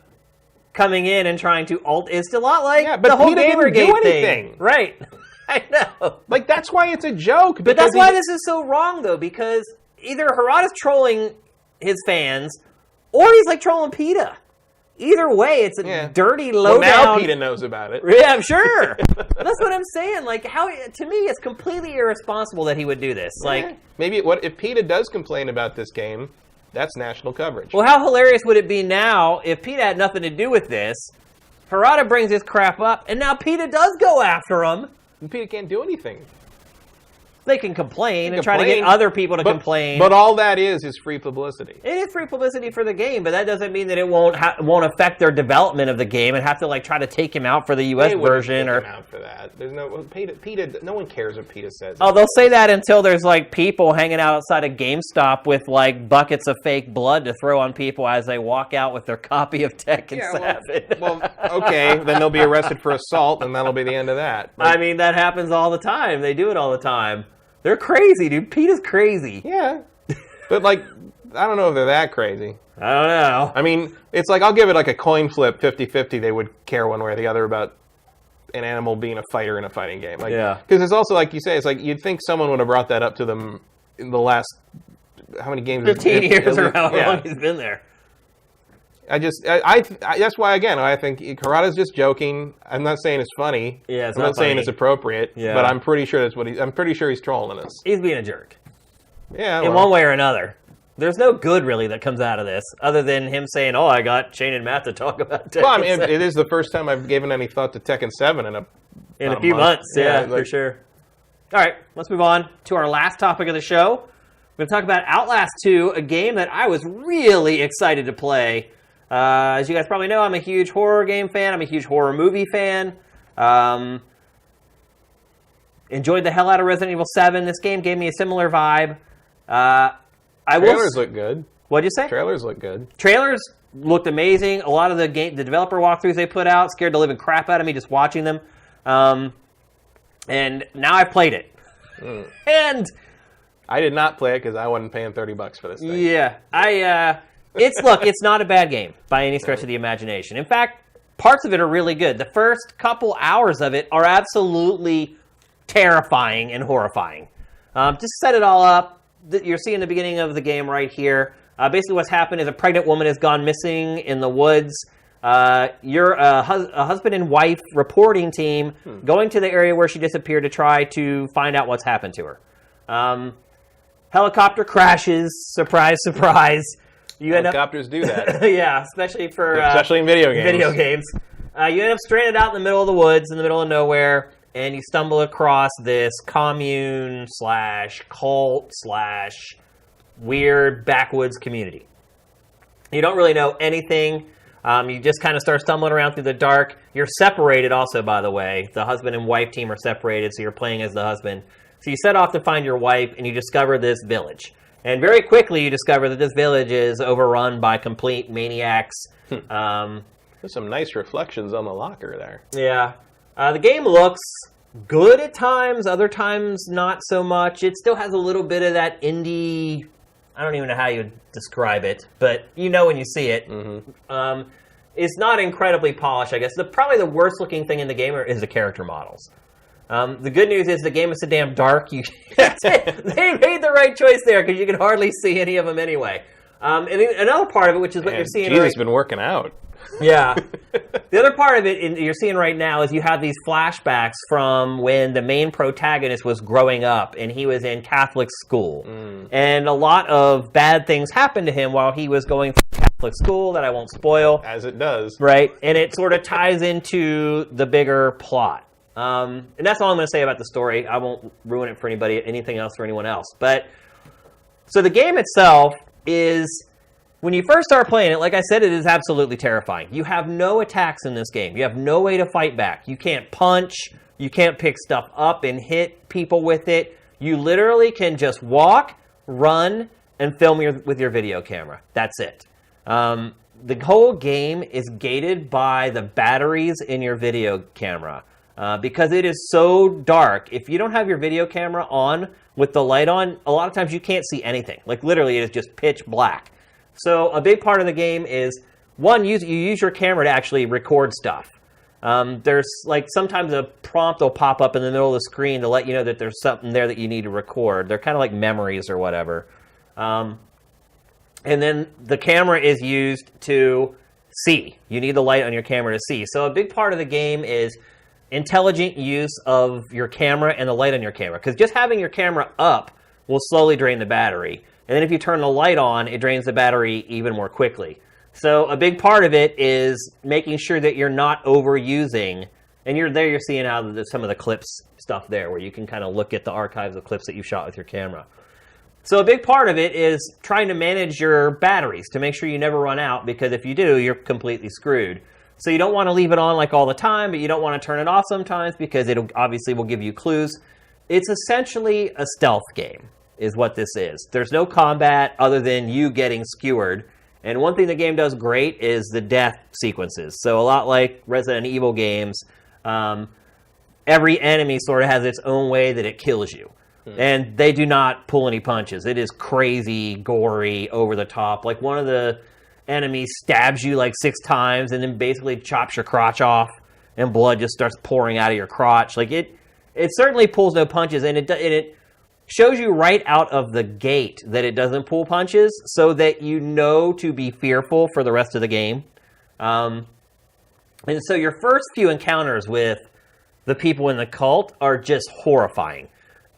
coming in and trying to ult. It's a lot like but the whole PETA didn't do Gamergate anything. thing. Right. I know. Like, that's why it's a joke. But that's why this is so wrong, though, because either Harada's trolling his fans, or he's, like, trolling PETA. Either way, it's a dirty, low-down... Well, now PETA knows about it. Yeah, I'm sure. That's what I'm saying. Like, how? To me, it's completely irresponsible that he would do this. Like, maybe if PETA does complain about this game, that's national coverage. Well, how hilarious would it be now if PETA had nothing to do with this, Harada brings this crap up, and now PETA does go after him. And PETA can't do anything. They can complain and try to get other people to complain. But all that is free publicity. It is free publicity for the game, but that doesn't mean that it won't affect their development of the game and have to like try to take him out for the U.S. version. Take him out for that. There's PETA. No one cares what PETA says. Oh, they'll say that until there's like people hanging out outside a GameStop with like buckets of fake blood to throw on people as they walk out with their copy of Tekken 7. Well, okay, then they'll be arrested for assault, and that'll be the end of that. I mean, that happens all the time. They do it all the time. They're crazy, dude. PETA's crazy. Yeah. But, like, I don't know if they're that crazy. I don't know. I mean, it's like, I'll give it like a coin flip, 50-50, they would care one way or the other about an animal being a fighter in a fighting game. Like, because it's also, like you say, it's like, you'd think someone would have brought that up to them in the last, how many games? 15 years or however long he's been there. That's why, again, I think Harada's just joking. I'm not saying it's funny. Yeah, I'm not saying it's appropriate. Yeah. But I'm pretty sure I'm pretty sure he's trolling us. He's being a jerk. Yeah. In one way or another. There's no good, really, that comes out of this, other than him saying, I got Shane and Matt to talk about Tekken 7. Well, I mean, it is the first time I've given any thought to Tekken 7 in a few months. Yeah, for sure. All right, let's move on to our last topic of the show. We're going to talk about Outlast 2, a game that I was really excited to play. As you guys probably know, I'm a huge horror game fan. I'm a huge horror movie fan. Enjoyed the hell out of Resident Evil 7. This game gave me a similar vibe. Trailers look good. What'd you say? Trailers look good. Trailers looked amazing. A lot of the developer walkthroughs they put out scared the living crap out of me just watching them. And now I've played it. And I did not play it because I wasn't paying $30 for this thing. Yeah. It's not a bad game by any stretch of the imagination. In fact, parts of it are really good. The first couple hours of it are absolutely terrifying and horrifying. Just set it all up. You're seeing the beginning of the game right here. Basically what's happened is a pregnant woman has gone missing in the woods. You're a husband and wife reporting team going to the area where she disappeared to try to find out what's happened to her. Helicopter crashes. Surprise, surprise. Helicopters do that. Yeah, especially in video games. You end up stranded out in the middle of the woods, in the middle of nowhere, and you stumble across this commune / cult / weird backwoods community. You don't really know anything. You just kind of start stumbling around through the dark. You're separated also, by the way. The husband and wife team are separated, so you're playing as the husband. So you set off to find your wife, and you discover this village. And very quickly, you discover that this village is overrun by complete maniacs. There's some nice reflections on the locker there. Yeah. The game looks good at times, other times not so much. It still has a little bit of that indie... I don't even know how you would describe it, but you know when you see it. Mm-hmm. It's not incredibly polished, I guess. Probably the worst-looking thing in the game is the character models. The good news is the game is so damn dark. They made the right choice there because you can hardly see any of them anyway. And another part of it, which is what you're seeing Jesus been working out. Yeah. The other part of it you're seeing right now is you have these flashbacks from when the main protagonist was growing up and he was in Catholic school. And a lot of bad things happened to him while he was going through Catholic school that I won't spoil. As it does. Right. And it sort of ties into the bigger plot. And that's all I'm going to say about the story. I won't ruin it for anything else or anyone else. But so the game itself is, when you first start playing it, like I said, it is absolutely terrifying. You have no attacks in this game. You have no way to fight back. You can't punch. You can't pick stuff up and hit people with it. You literally can just walk, run, and film with your video camera. That's it. The whole game is gated by the batteries in your video camera. Because it is so dark. If you don't have your video camera on with the light on, a lot of times you can't see anything. Like literally it is just pitch black. So a big part of the game is one, you use your camera to actually record stuff. There's like sometimes a prompt will pop up in the middle of the screen to let you know that there's something there that you need to record. They're kind of like memories or whatever. And then the camera is used to see. You need the light on your camera to see. So a big part of the game is intelligent use of your camera and the light on your camera. Because just having your camera up will slowly drain the battery. And then if you turn the light on, it drains the battery even more quickly. So a big part of it is making sure that you're not overusing. And you're seeing how some of the clips stuff there, where you can kind of look at the archives of clips that you shot with your camera. So a big part of it is trying to manage your batteries to make sure you never run out, because if you do, you're completely screwed. So you don't want to leave it on like all the time, but you don't want to turn it off sometimes because it obviously will give you clues. It's essentially a stealth game, is what this is. There's no combat other than you getting skewered. And one thing the game does great is the death sequences. So a lot like Resident Evil games, every enemy sort of has its own way that it kills you. And they do not pull any punches. It is crazy, gory, over the top. Like one of the enemies stabs you like 6 times and then basically chops your crotch off, and blood just starts pouring out of your crotch. Like it certainly pulls no punches, and it shows you right out of the gate that it doesn't pull punches, so that you know to be fearful for the rest of the game. And so your first few encounters with the people in the cult are just horrifying.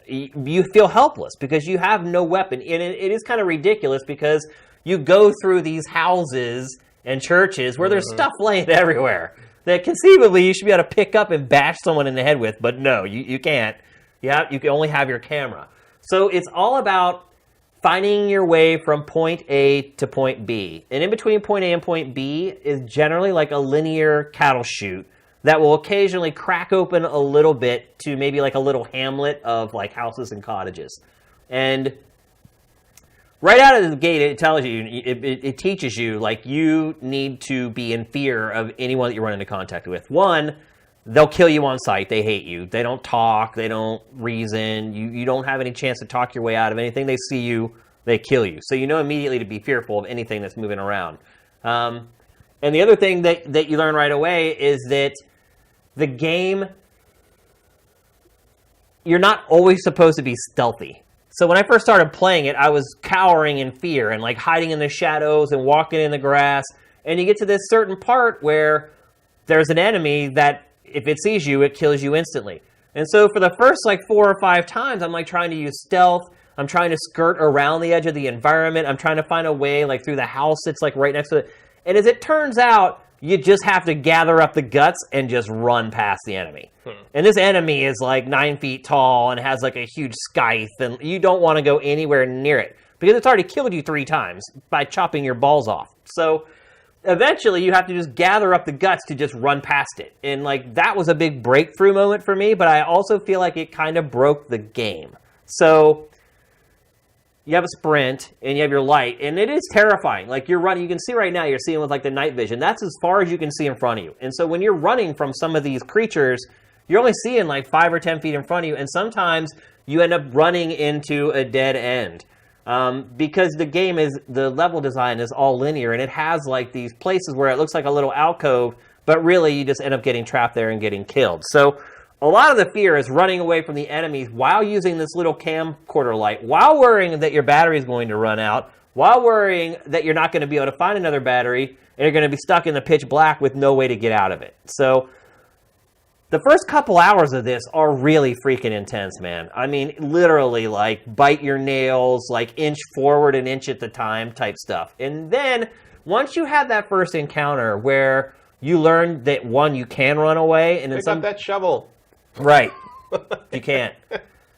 You feel helpless because you have no weapon. And it is kind of ridiculous because you go through these houses and churches where there's stuff laying everywhere that conceivably you should be able to pick up and bash someone in the head with, but no, you can't. You can only have your camera. So it's all about finding your way from point A to point B. And in between point A and point B is generally like a linear cattle chute that will occasionally crack open a little bit to maybe like a little hamlet of like houses and cottages. And right out of the gate, it tells you, it teaches you, like, you need to be in fear of anyone that you run into contact with. One, they'll kill you on sight. They hate you. They don't talk. They don't reason. You don't have any chance to talk your way out of anything. They see you, they kill you. So you know immediately to be fearful of anything that's moving around. And the other thing that you learn right away is that the game, you're not always supposed to be stealthy. So when I first started playing it, I was cowering in fear and like hiding in the shadows and walking in the grass. And you get to this certain part where there's an enemy that if it sees you, it kills you instantly. And so for the first like 4 or 5 times, I'm like trying to use stealth. I'm trying to skirt around the edge of the environment. I'm trying to find a way like through the house that's like right next to it. And as it turns out, you just have to gather up the guts and just run past the enemy. And this enemy is like 9 feet tall and has like a huge scythe, and you don't want to go anywhere near it because it's already killed you 3 times by chopping your balls off. So eventually you have to just gather up the guts to just run past it. And like that was a big breakthrough moment for me, but I also feel like it kind of broke the game. So you have a sprint and you have your light, and it is terrifying. Like you're running, you can see right now, you're seeing with like the night vision. That's as far as you can see in front of you. And so when you're running from some of these creatures, you're only seeing like 5 or 10 feet in front of you. And sometimes you end up running into a dead end. Because the level design is all linear, and it has like these places where it looks like a little alcove, but really you just end up getting trapped there and getting killed. So a lot of the fear is running away from the enemies while using this little camcorder light, while worrying that your battery is going to run out, while worrying that you're not going to be able to find another battery, and you're going to be stuck in the pitch black with no way to get out of it. So the first couple hours of this are really freaking intense, man. I mean, literally, like, bite your nails, like, inch forward an inch at the time type stuff. And then, once you have that first encounter where you learn that, one, you can run away, and then Pick up that shovel. Right. You can't.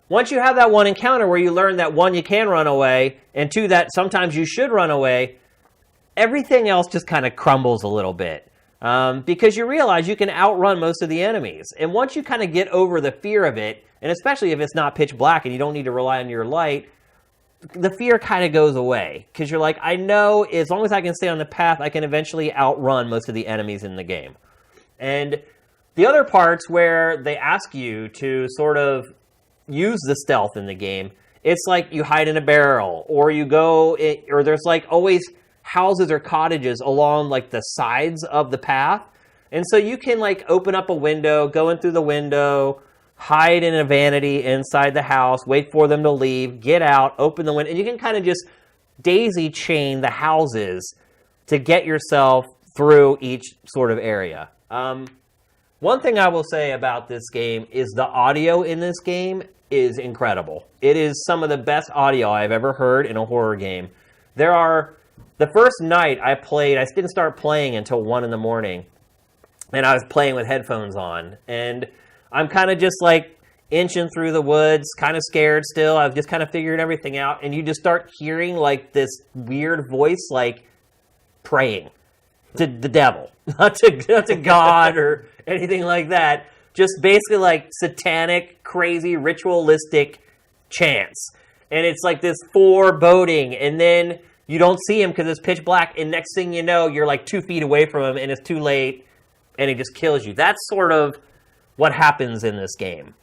Once you have that one encounter where you learn that, one, you can run away, and 2, that sometimes you should run away, everything else just kind of crumbles a little bit. Because you realize you can outrun most of the enemies. And once you kind of get over the fear of it, and especially if it's not pitch black and you don't need to rely on your light, the fear kind of goes away. Because you're like, I know as long as I can stay on the path, I can eventually outrun most of the enemies in the game. And the other parts where they ask you to sort of use the stealth in the game, it's like you hide in a barrel, or you go, or there's like always houses or cottages along like the sides of the path. And so you can like open up a window, go in through the window, hide in a vanity inside the house, wait for them to leave, get out, open the window, and you can kind of just daisy chain the houses to get yourself through each sort of area. One thing I will say about this game is the audio in this game is incredible. It is some of the best audio I've ever heard in a horror game. The first night I played, I didn't start playing until 1 in the morning, and I was playing with headphones on, and I'm kind of just like inching through the woods, kind of scared still. I've just kind of figured everything out, and you just start hearing like this weird voice like praying to the devil, not to God or anything like that. Just basically like satanic, crazy, ritualistic chants. And it's like this foreboding, and then you don't see him because it's pitch black, and next thing you know, you're like 2 feet away from him, and it's too late, and he just kills you. That's sort of what happens in this game.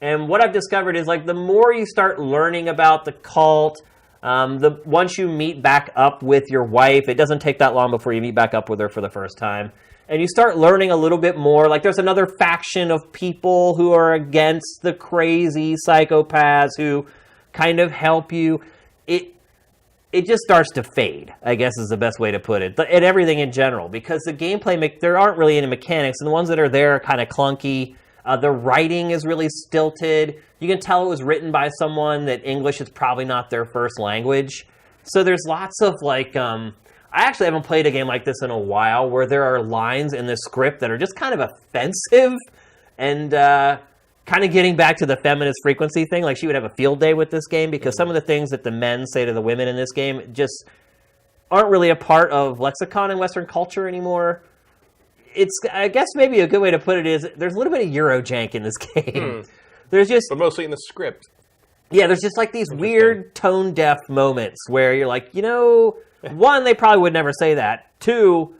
And what I've discovered is like the more you start learning about the cult, once you meet back up with your wife, it doesn't take that long before you meet back up with her for the first time, and you start learning a little bit more. Like there's another faction of people who are against the crazy psychopaths who kind of help you. It just starts to fade, I guess is the best way to put it, and everything in general, because the gameplay, there aren't really any mechanics, and the ones that are there are kind of clunky. The writing is really stilted. You can tell it was written by someone that English is probably not their first language. So there's lots of like, I actually haven't played a game like this in a while where there are lines in the script that are just kind of offensive, and kind of getting back to the feminist frequency thing. Like she would have a field day with this game because some of the things that the men say to the women in this game just aren't really a part of lexicon in Western culture anymore. I guess maybe a good way to put it is there's a little bit of Eurojank in this game. There's just... But mostly in the script. Yeah, there's just like these weird tone-deaf moments where you're like, one, they probably would never say that. Two,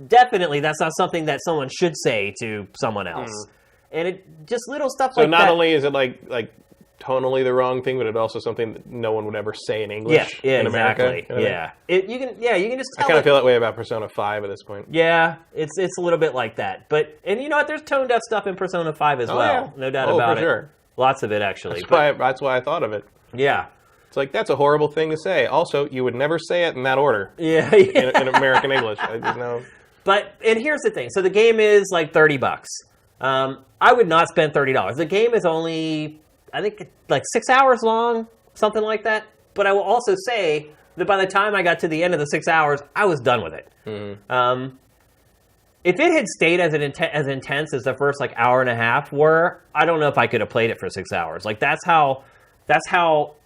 definitely that's not something that someone should say to someone else. And it just little stuff like that. So not only is it like tonally the wrong thing, but it's also something that no one would ever say in English in America. Exactly. You can just tell. I kind of feel that way about Persona 5 at this point. Yeah, it's a little bit like that. But you know what? There's tone deaf stuff in Persona 5 as well. Yeah. No doubt about it. Oh, for sure. Lots of it, actually. That's why I thought of it. Yeah. It's like, that's a horrible thing to say. Also, you would never say it in that order. Yeah. In American English. But here's the thing. So the game is like $30. I would not spend $30. The game is only, I think, like 6 hours long, something like that. But I will also say that by the time I got to the end of the 6 hours, I was done with it. If it had stayed as intense as the first like hour and a half were, I don't know if I could have played it for 6 hours. Like that's how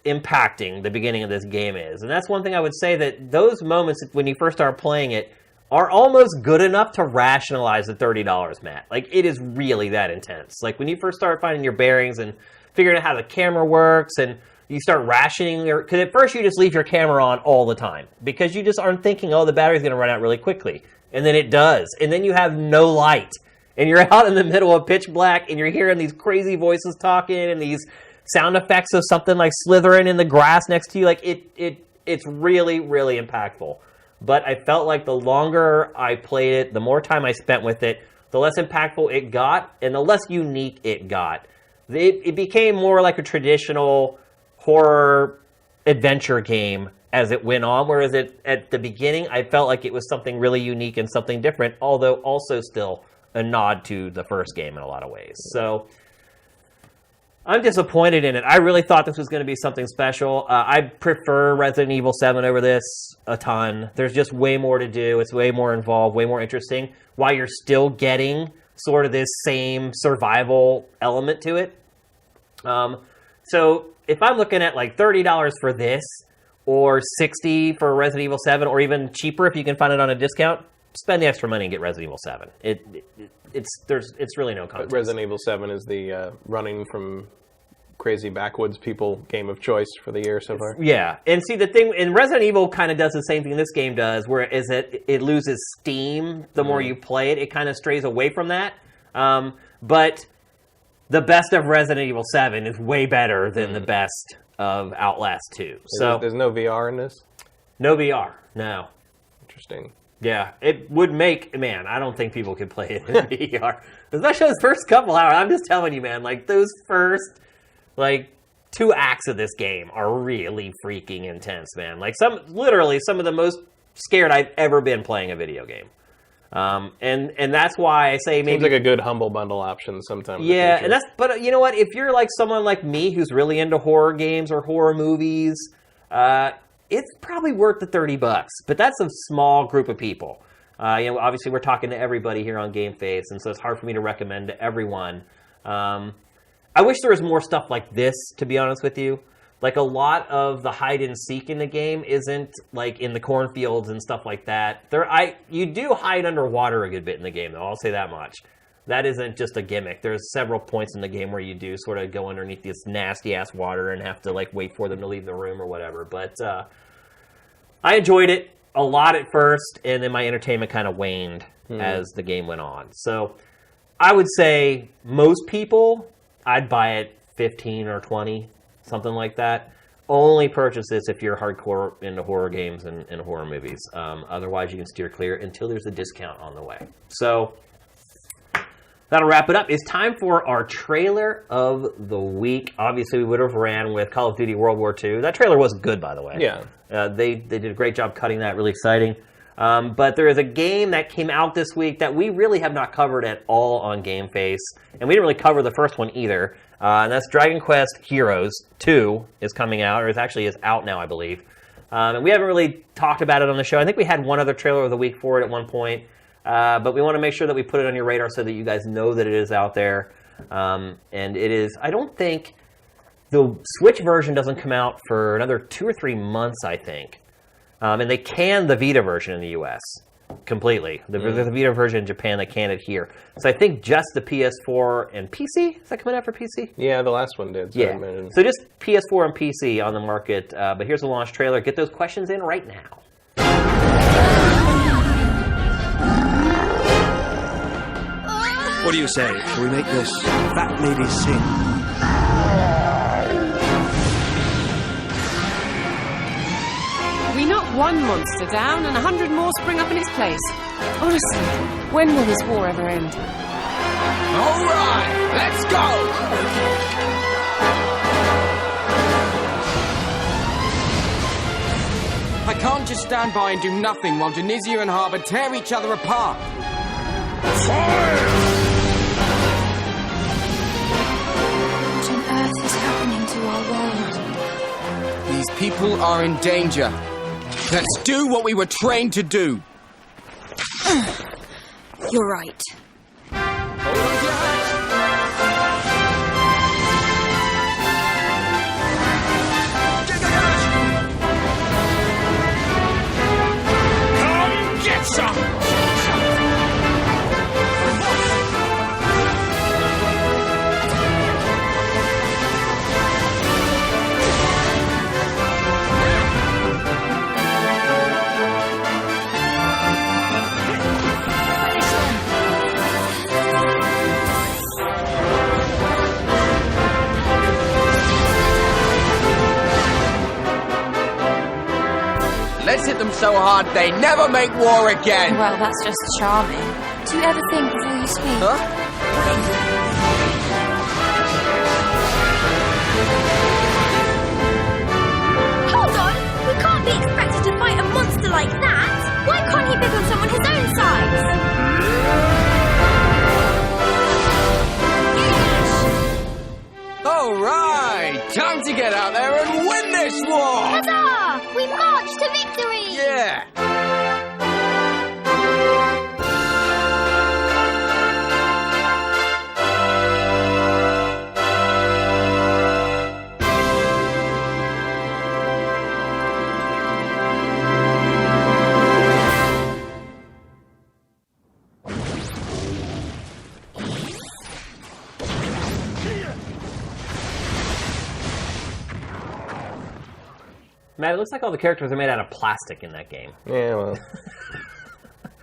impacting the beginning of this game is. And that's one thing I would say, that those moments when you first start playing it are almost good enough to rationalize the $30, Matt. Like, it is really that intense. Like, when you first start finding your bearings and figuring out how the camera works, and you start rationing, because at first you just leave your camera on all the time, because you just aren't thinking, the battery's going to run out really quickly. And then it does. And then you have no light. And you're out in the middle of pitch black, and you're hearing these crazy voices talking, and these sound effects of something like slithering in the grass next to you. Like, it's really, really impactful. But I felt like the longer I played it, the more time I spent with it, the less impactful it got, and the less unique it got. It became more like a traditional horror adventure game as it went on, whereas at the beginning, I felt like it was something really unique and something different, although also still a nod to the first game in a lot of ways. So I'm disappointed in it. I really thought this was going to be something special. I prefer Resident Evil 7 over this a ton. There's just way more to do. It's way more involved, way more interesting, while you're still getting sort of this same survival element to it. So if I'm looking at like $30 for this, or $60 for Resident Evil 7, or even cheaper if you can find it on a discount, spend the extra money and get Resident Evil 7. It's really no contest. Resident Evil 7 is the running from crazy backwoods people game of choice for the year so far. Yeah, and see the thing, and Resident Evil kind of does the same thing this game does, where it loses steam the more you play it. It kind of strays away from that. But the best of Resident Evil 7 is way better than the best of Outlast 2. So there's no VR in this? No VR, no. Interesting. Yeah, it would make, man, I don't think people could play it in VR. Especially those first couple hours. I'm just telling you, man, like those first, like, 2 acts of this game are really freaking intense, man. Like literally some of the most scared I've ever been playing a video game. And that's why I say maybe... Seems like a good Humble Bundle option sometime. Yeah, and but you know what? If you're like someone like me who's really into horror games or horror movies, it's probably worth the $30. But that's a small group of people. Obviously we're talking to everybody here on GameFace, and so it's hard for me to recommend to everyone. I wish there was more stuff like this, to be honest with you. Like, a lot of the hide and seek in the game isn't, like, in the cornfields and stuff like that. You do hide underwater a good bit in the game, though, I'll say that much. That isn't just a gimmick. There's several points in the game where you do sort of go underneath this nasty-ass water and have to, like, wait for them to leave the room or whatever. But I enjoyed it a lot at first, and then my entertainment kind of waned as the game went on. So I would say most people... I'd buy it 15 or 20, something like that. Only purchase this if you're hardcore into horror games and horror movies. Otherwise, you can steer clear until there's a discount on the way. So that'll wrap it up. It's time for our trailer of the week. Obviously, we would have ran with Call of Duty World War II. That trailer was good, by the way. Yeah. They did a great job cutting that. Really exciting. But there is a game that came out this week that we really have not covered at all on GameFace. And we didn't really cover the first one either. And that's Dragon Quest Heroes 2 is coming out, or is out now, I believe. And we haven't really talked about it on the show. I think we had one other trailer of the week for it at one point. But we want to make sure that we put it on your radar so that you guys know that it is out there. And it is, I don't think, the Switch version doesn't come out for another 2 or 3 months, I think. And they canned the Vita version in the U.S. completely. There's a Vita version in Japan, they canned it here. So I think just the PS4 and PC? Is that coming out for PC? Yeah, the last one did. So yeah. So just PS4 and PC on the market. But here's the launch trailer. Get those questions in right now. What do you say? Shall we make this fat lady sing? We knock one monster down and 100 more spring up in its place. Honestly, when will this war ever end? All right, let's go! I can't just stand by and do nothing while Denizia and Harbour tear each other apart. What on earth is happening to our world? These people are in danger. Let's do what we were trained to do. You're right. Hold on to your hats. Come get some! Let's hit them so hard they never make war again. Well, that's just charming. Do you ever think before you speak? Huh? Hold on! We can't be expected to fight a monster like that! Why can't he pick on someone his own size? All right, time to get out there and win this war! Huzzah! We march to victory! Yeah! Matt, it looks like all the characters are made out of plastic in that game. Yeah, well.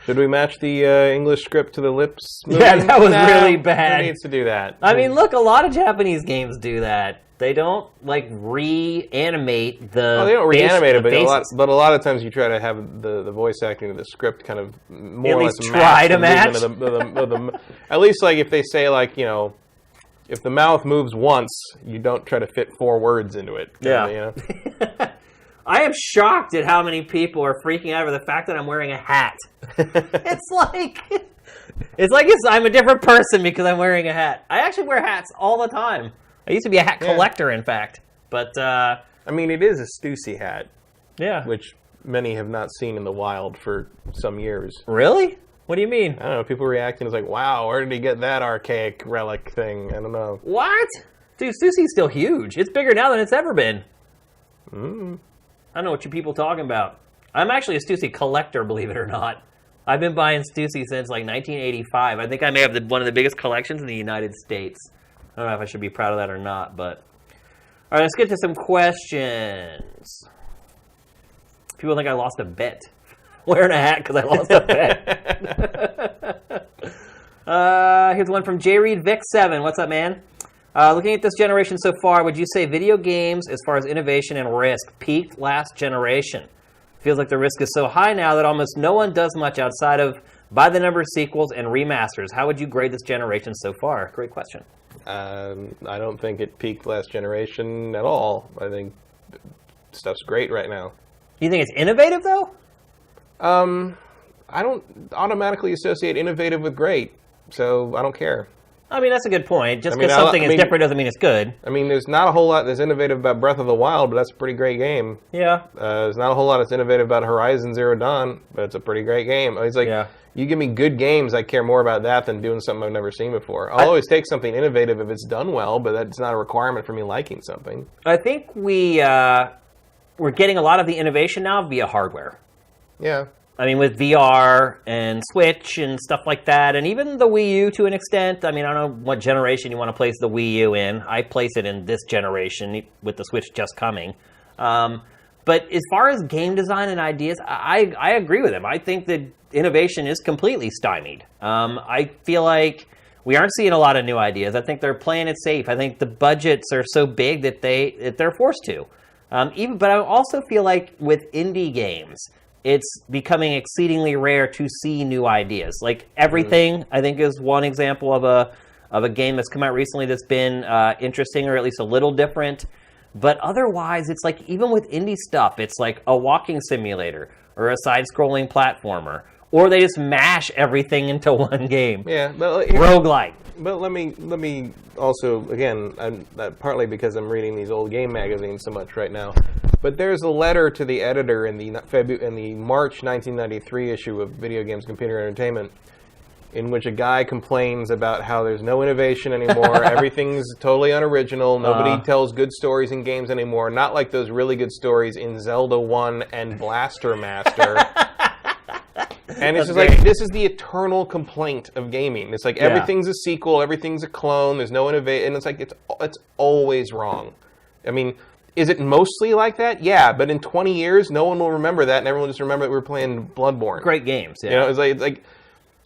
Should we match the English script to the lips? Yeah, that was really bad. Who needs to do that? I mean, look, a lot of Japanese games do that. They don't like reanimate the. Oh, they don't reanimate it, but faces. a lot of times you try to have the voice acting of the script kind of more At or least less try to match match. the movement of the at least like if they say like if the mouth moves once, you don't try to fit 4 words into it. Yeah. I am shocked at how many people are freaking out over the fact that I'm wearing a hat. It's like I'm a different person because I'm wearing a hat. I actually wear hats all the time. I used to be a hat collector, in fact. But, I mean, it is a Stussy hat. Yeah. Which many have not seen in the wild for some years. Really? What do you mean? I don't know. People reacting is like, wow, where did he get that archaic relic thing? I don't know. What? Dude, Stussy's still huge. It's bigger now than it's ever been. I don't know what you people talking about. I'm actually a Stussy collector, believe it or not. I've been buying Stussy since like 1985. I think I may have one of the biggest collections in the United States. I don't know if I should be proud of that or not, but... All right, let's get to some questions. People think I lost a bet. Wearing a hat because I lost a bet. Here's one from J Reed Vic 7. What's up, man? Looking at this generation so far, would you say video games, as far as innovation and risk, peaked last generation? Feels like the risk is so high now that almost no one does much outside of by-the-number sequels and remasters. How would you grade this generation so far? Great question. I don't think it peaked last generation at all. I think stuff's great right now. You think it's innovative, though? I don't automatically associate innovative with great, so I don't care. I mean, that's a good point. Just because something is different doesn't mean it's good. I mean, there's not a whole lot that's innovative about Breath of the Wild, but that's a pretty great game. Yeah. There's not a whole lot that's innovative about Horizon Zero Dawn, but it's a pretty great game. It's like, you give me good games, I care more about that than doing something I've never seen before. I'll always take something innovative if it's done well, but that's not a requirement for me liking something. I think we're getting a lot of the innovation now via hardware. Yeah. I mean, with VR and Switch and stuff like that, and even the Wii U to an extent. I mean, I don't know what generation you want to place the Wii U in. I place it in this generation with the Switch just coming. But as far as game design and ideas, I agree with him. I think that innovation is completely stymied. I feel like we aren't seeing a lot of new ideas. I think they're playing it safe. I think the budgets are so big that they're forced to. But I also feel like with indie games, it's becoming exceedingly rare to see new ideas. Like Everything, I think, is one example of a game that's come out recently that's been interesting or at least a little different. But otherwise, it's like even with indie stuff, it's like a walking simulator or a side-scrolling platformer, or they just mash everything into one game. Yeah, but roguelike. But let me also, again, partly because I'm reading these old game magazines so much right now, but there's a letter to the editor in the March 1993 issue of Video Games Computer Entertainment in which a guy complains about how there's no innovation anymore, everything's totally unoriginal, nobody tells good stories in games anymore, not like those really good stories in Zelda 1 and Blaster Master. And it's just like, this is the eternal complaint of gaming. It's like everything's a sequel, everything's a clone, there's no innovation, and it's like it's always wrong. I mean, is it mostly like that? Yeah, but in 20 years, no one will remember that, and everyone will just remember that we were playing Bloodborne. Great games, yeah. You know, it's like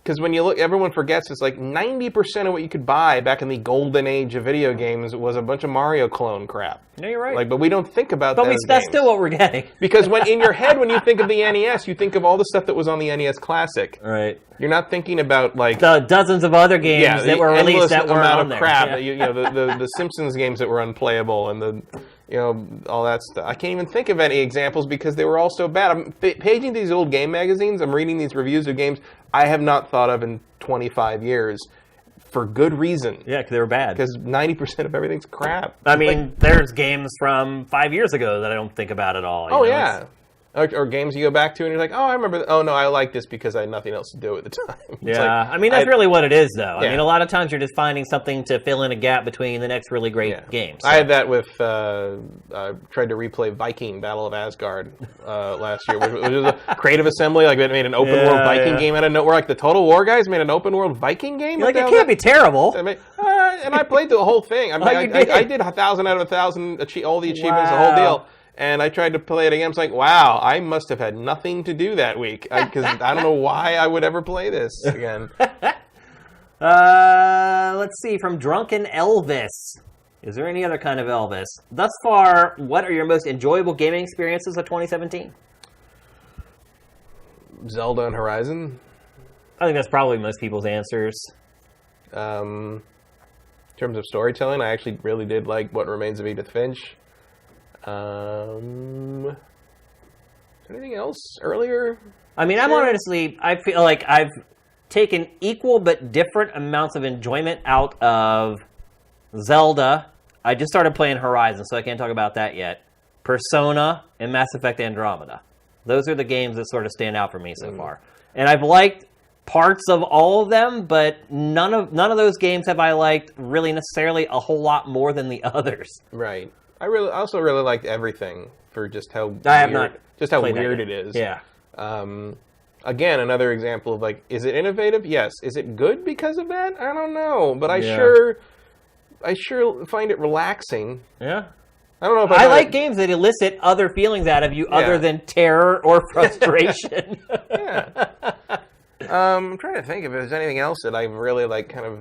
because when you look, everyone forgets it's like 90% of what you could buy back in the golden age of video games was a bunch of Mario clone crap. No, you're right. Like, but we don't think about that. But that's still what we're getting. Because when in your head, when you think of the NES, you think of all the stuff that was on the NES Classic. Right. You're not thinking about like the dozens of other games that were released that were on there. Crap. Yeah. You know, the Simpsons games that were unplayable and all that stuff. I can't even think of any examples because they were all so bad. I'm paging these old game magazines. I'm reading these reviews of games I have not thought of in 25 years for good reason. Yeah, because they were bad. Because 90% of everything's crap. I mean, there's games from 5 years ago that I don't think about at all. Oh, yeah. Or games you go back to and you're like, oh, I remember. Oh, no, I like this because I had nothing else to do at the time. Yeah, I mean, that's really what it is, though. I mean, a lot of times you're just finding something to fill in a gap between the next really great game. So. I had that with, I tried to replay Viking Battle of Asgard last year, which was a creative assembly. Like, they made an open-world Viking game out of nowhere. Like, the Total War guys made an open-world Viking game? You're like, it can't be terrible. And I played the whole thing. I did 1,000 out of 1,000, all the achievements, the whole deal. And I tried to play it again. I was like, wow, I must have had nothing to do that week. Because I don't know why I would ever play this again. Let's see. From Drunken Elvis. Is there any other kind of Elvis? Thus far, what are your most enjoyable gaming experiences of 2017? Zelda and Horizon. I think that's probably most people's answers. In terms of storytelling, I actually really did like What Remains of Edith Finch. Anything else earlier? I mean, I feel like I've taken equal but different amounts of enjoyment out of Zelda. I just started playing Horizon, so I can't talk about that yet. Persona and Mass Effect Andromeda. Those are the games that sort of stand out for me so far. And I've liked parts of all of them, but none of those games have I liked really necessarily a whole lot more than the others. Right. I also really liked Everything for just how weird it is. Yeah. Again, another example of like, is it innovative? Yes. Is it good because of that? I don't know, but I sure find it relaxing. Yeah. I don't know if I like games that elicit other feelings out of you other than terror or frustration. Yeah. I'm trying to think if there's anything else that I've really like kind of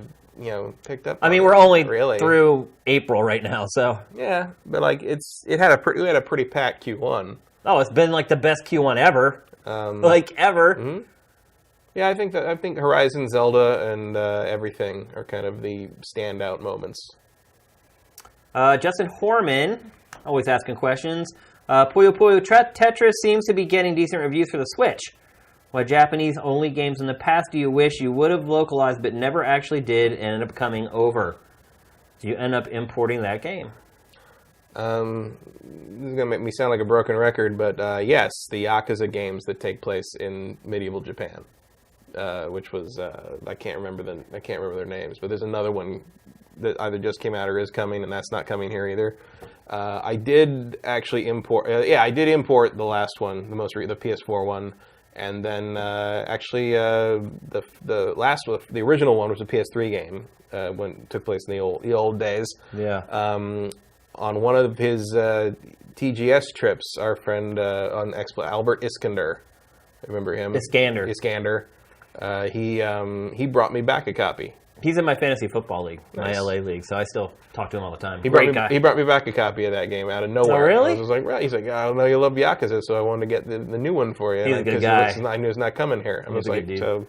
picked up. I mean, we're only through April right now, so yeah. But like we had a pretty packed Q1. Oh, it's been like the best Q1 ever, ever. Mm-hmm. Yeah, I think Horizon, Zelda, and Everything are kind of the standout moments. Justin Horman, always asking questions. Puyo Puyo Tetris seems to be getting decent reviews for the Switch. What Japanese-only games in the past do you wish you would have localized but never actually did and ended up coming over? Do you end up importing that game? This is going to make me sound like a broken record, but yes, the Yakuza games that take place in medieval Japan, which was I can't remember their names, but there's another one that either just came out or is coming, and that's not coming here either. I did actually import. I did import the last one, the PS4 one. And then the original one was a PS3 game when it took place in the old days. Yeah. On one of his TGS trips, our friend on Expo, Albert Iskander, remember him? Iskander. He brought me back a copy. He's in my fantasy football league, my LA league, so I still talk to him all the time. He brought me back a copy of that game out of nowhere. Oh, really? I was like, right. He's like, I know you love Yakuza, so I wanted to get the new one for you. He's a good guy. I knew it's not coming here. I was He's a like, good dude. so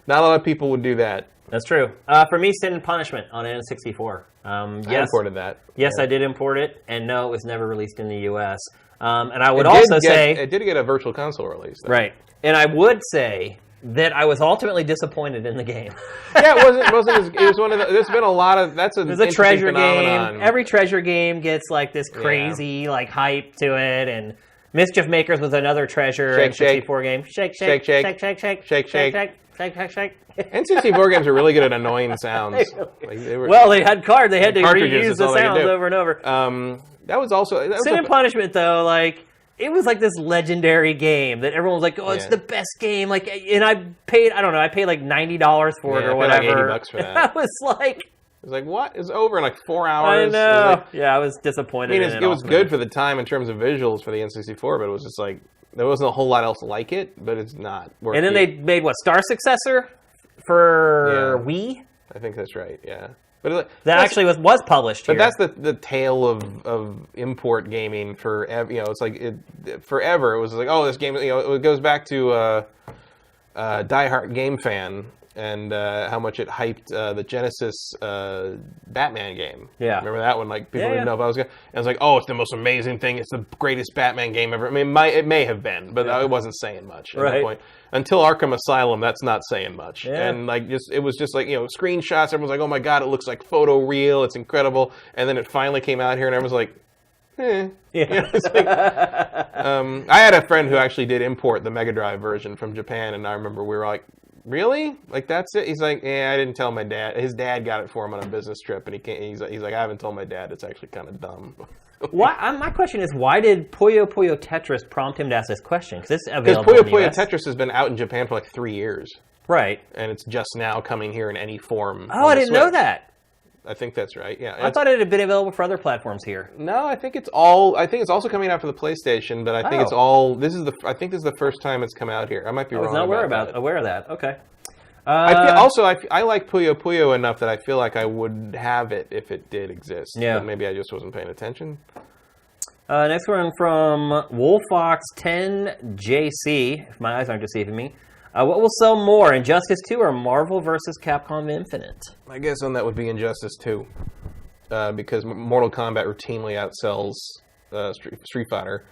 not a lot of people would do that. That's true. For me, Sin and Punishment on N64. I imported that. Yes, I did import it, and no, it was never released in the U.S. And I would also say... It did get a virtual console release, though. Right. And I would say that I was ultimately disappointed in the game. Yeah, it was one of the... There's been a lot of... There's a treasure phenomenon. Game. Every treasure game gets like this crazy hype to it, and Mischief Makers was another treasure N64 game. Shake, shake, shake, shake, shake, shake, shake, shake, shake, shake, shake. N64 games are really good at annoying sounds. They had cards. They had to reuse the sounds over and over. That was also... Sin and Punishment, though, it was like this legendary game that everyone was like, oh, it's the best game. And I paid like $90 for it or whatever. Like $80 for that. I was like... It was like, what? It was over in like 4 hours. I know. I was disappointed in it. It was good for the time in terms of visuals for the N64, but it was just like, there wasn't a whole lot else like it, but it's not worth it. And then they made, Star Successor for Wii? I think that's right, yeah. But that actually was published here. But that's the tale of import gaming forever. It's like forever. It was like, oh, this game. It goes back to Die Hard Game Fan and how much it hyped the Genesis Batman game. Yeah, remember that one? Like people didn't know if I was gonna. And I was like, oh, it's the most amazing thing. It's the greatest Batman game ever. I mean, it may have been, but it wasn't saying much at that point. Until Arkham Asylum, that's not saying much. Yeah. And it was just like, screenshots. Everyone's like, oh my God, it looks like photoreal. It's incredible. And then it finally came out here and everyone's like, Yeah. I had a friend who actually did import the Mega Drive version from Japan. And I remember we were like, really? Like, that's it? He's like, I didn't tell my dad. His dad got it for him on a business trip. And he's like, I haven't told my dad. It's actually kind of dumb. My question is, why did Puyo Puyo Tetris prompt him to ask this question? Because Puyo Puyo Tetris has been out in Japan for like 3 years. Right. And it's just now coming here in any form. Oh, I didn't know that. I think that's right. Yeah. I thought it had been available for other platforms here. No, I think it's also coming out for the PlayStation, but I think it's all. I think this is the first time it's come out here. I might be wrong. I was not aware of that. Okay. I like Puyo Puyo enough that I feel like I would have it if it did exist. Yeah. But maybe I just wasn't paying attention. Next one from Wolfox10JC, if my eyes aren't deceiving me. What will sell more, Injustice 2 or Marvel vs. Capcom Infinite? My guess on that would be Injustice 2. Because Mortal Kombat routinely outsells Street Fighter.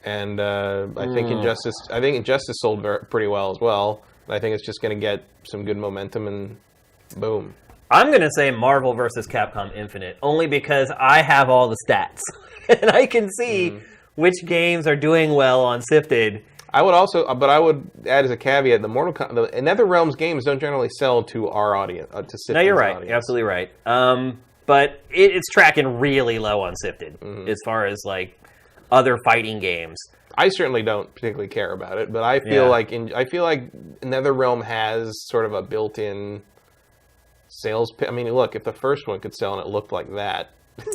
And I think Injustice sold pretty well as well. I think it's just going to get some good momentum and boom. I'm going to say Marvel vs. Capcom Infinite, only because I have all the stats. And I can see which games are doing well on Sifted. I would add as a caveat, the NetherRealm's games don't generally sell to our audience, to Sifted's No, you're right. audience. You're absolutely right. But it's tracking really low on Sifted as far as like other fighting games. I certainly don't particularly care about it, but I feel like NetherRealm has sort of a built-in sales. I mean, look, if the first one could sell and it looked like that,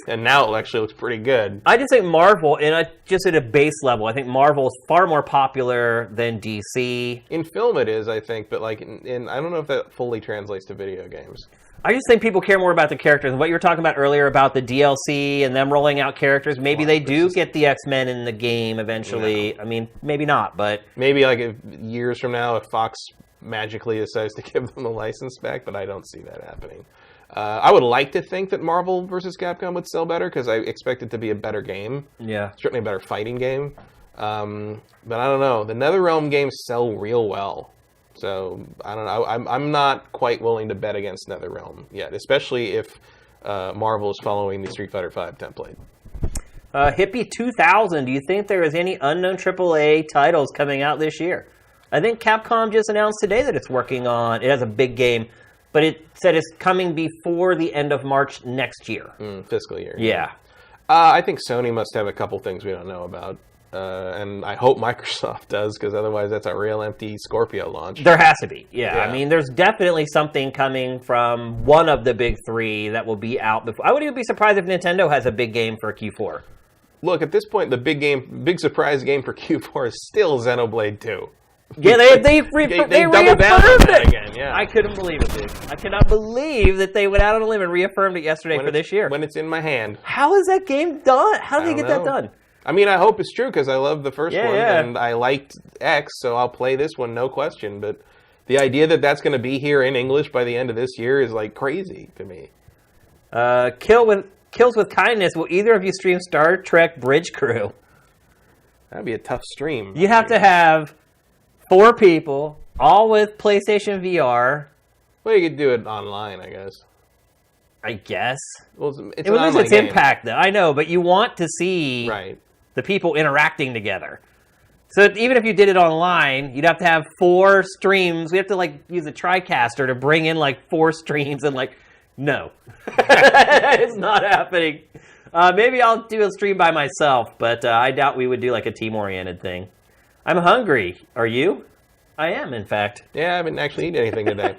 and now it actually looks pretty good. I just think Marvel, and just at a base level, I think Marvel is far more popular than DC. In film, it is, I think, but like, I don't know if that fully translates to video games. I just think people care more about the characters. And what you were talking about earlier about the DLC and them rolling out characters, maybe they do get the X-Men in the game eventually. No. I mean, maybe not, but... Maybe like years from now, if Fox magically decides to give them the license back, but I don't see that happening. I would like to think that Marvel vs. Capcom would sell better, because I expect it to be a better game. Yeah. Certainly a better fighting game. But I don't know. The NetherRealm games sell real well. So, I don't know. I'm not quite willing to bet against NetherRealm yet, especially if Marvel is following the Street Fighter V template. Hippie2000, do you think there is any unknown AAA titles coming out this year? I think Capcom just announced today that it's working on... It has a big game, but it said it's coming before the end of March next year. Fiscal year. Yeah. I think Sony must have a couple things we don't know about. And I hope Microsoft does, because otherwise that's a real empty Scorpio launch. There has to be, yeah. I mean, there's definitely something coming from one of the big three that will be out before. I wouldn't even be surprised if Nintendo has a big game for Q4. Look, at this point, the big surprise game for Q4 is still Xenoblade 2. Yeah, they doubled down on that again. Yeah, I couldn't believe it, dude. I cannot believe that they went out on a limb and reaffirmed it yesterday for this year. When it's in my hand. How is that game done? How did they get that done? I mean, I hope it's true, because I love the first one, and I liked X, so I'll play this one, no question. But the idea that that's going to be here in English by the end of this year is, like, crazy to me. Kills with Kindness. Will either of you stream Star Trek Bridge Crew? That'd be a tough stream. You have to have 4 people, all with PlayStation VR. Well, you could do it online, I guess. I guess. Well, it would lose its impact, though. I know, but you want to see the people interacting together. So even if you did it online, you'd have to have 4 streams. We have to like use a TriCaster to bring in like 4 streams, and like, no, it's not happening. Maybe I'll do a stream by myself, but I doubt we would do like a team-oriented thing. I'm hungry. Are you? I am, in fact. Yeah, I haven't actually eaten anything today.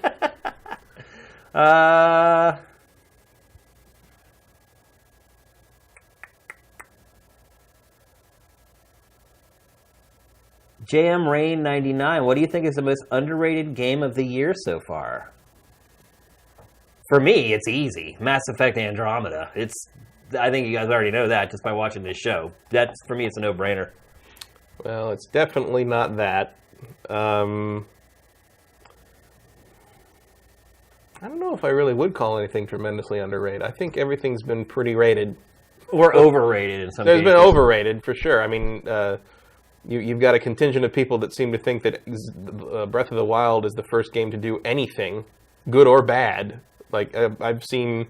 JM Rain 99, what do you think is the most underrated game of the year so far? For me, it's easy. Mass Effect Andromeda. I think you guys already know that just by watching this show. For me, it's a no-brainer. Well, it's definitely not that. I don't know if I really would call anything tremendously underrated. I think everything's been pretty rated. Or overrated in some cases. There's been overrated, for sure. I mean... You've got a contingent of people that seem to think that Breath of the Wild is the first game to do anything, good or bad. Like I've seen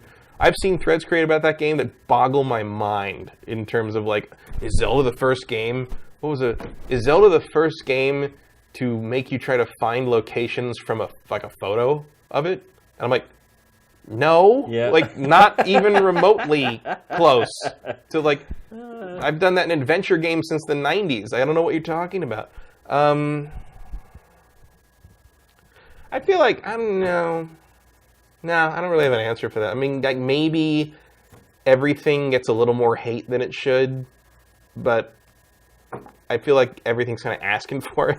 threads created about that game that boggle my mind in terms of like, is Zelda the first game? Is Zelda the first game to make you try to find locations from a photo of it? And I'm like, no, like not even remotely close to like. I've done that in adventure games since the 90s. I don't know what you're talking about. I feel like, I don't know. No, I don't really have an answer for that. I mean, like maybe everything gets a little more hate than it should, but I feel like everything's kind of asking for it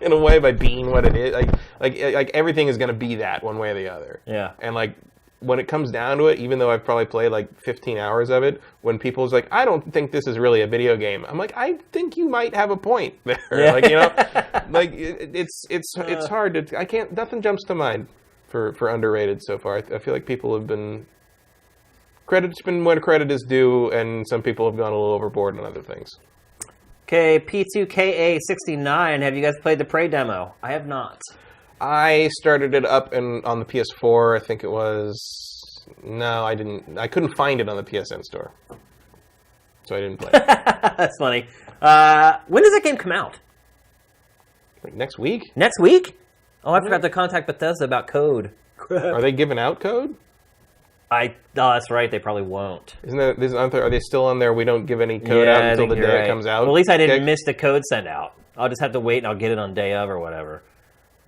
in a way by being what it is. Like everything is going to be that one way or the other. Yeah. And like when it comes down to it, even though I've probably played like 15 hours of it, when people's like, I don't think this is really a video game, I'm like, I think you might have a point there. Yeah. Like, you know, like it's hard to, nothing jumps to mind for underrated so far. I feel like people have been, credit's been when credit is due, and some people have gone a little overboard on other things. Okay, P2KA69, have you guys played the Prey demo? I have not. I started it up on the PS4, I think it was. No, I didn't. I couldn't find it on the PSN store. So I didn't play it. That's funny. When does that game come out? Like next week? Next week? Oh, I forgot to contact Bethesda about code. Are they giving out code? Oh, that's right. They probably won't. Are they still on there? We don't give any code out until the day it comes out? Well, at least I didn't miss the code send out. I'll just have to wait and I'll get it on day of or whatever.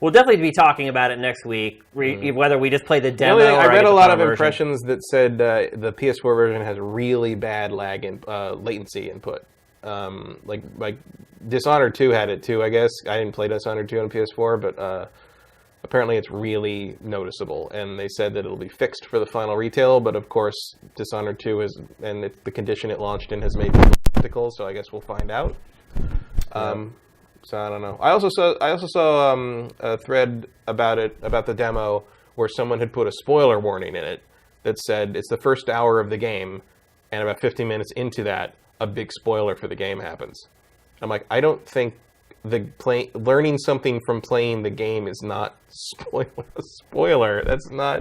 We'll definitely be talking about it next week, whether we just play the demo or I read a lot of version. impressions that said the PS4 version has really bad lag and latency input. Like Dishonored 2 had it too, I guess. I didn't play Dishonored 2 on PS4, but apparently it's really noticeable. And they said that it'll be fixed for the final retail, but of course Dishonored 2 is, and the condition it launched in has made people skeptical, so I guess we'll find out. So I don't know. I also saw a thread about the demo where someone had put a spoiler warning in it that said it's the first hour of the game, and about 15 minutes into that, a big spoiler for the game happens. I'm like, I don't think learning something from playing the game is not a spoiler. That's not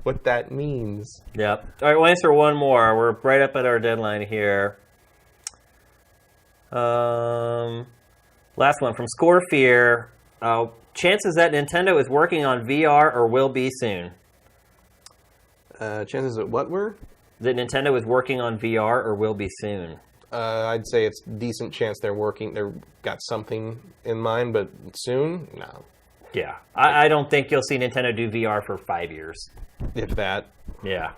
what that means. Yep. All right, we'll answer one more. We're right up at our deadline here. Last one from Score Fear. Chances that Nintendo is working on VR or will be soon. Chances that what were? That Nintendo is working on VR or will be soon. I'd say it's decent chance they've got something in mind, but soon? No. Yeah. I don't think you'll see Nintendo do VR for 5 years. If that. Yeah.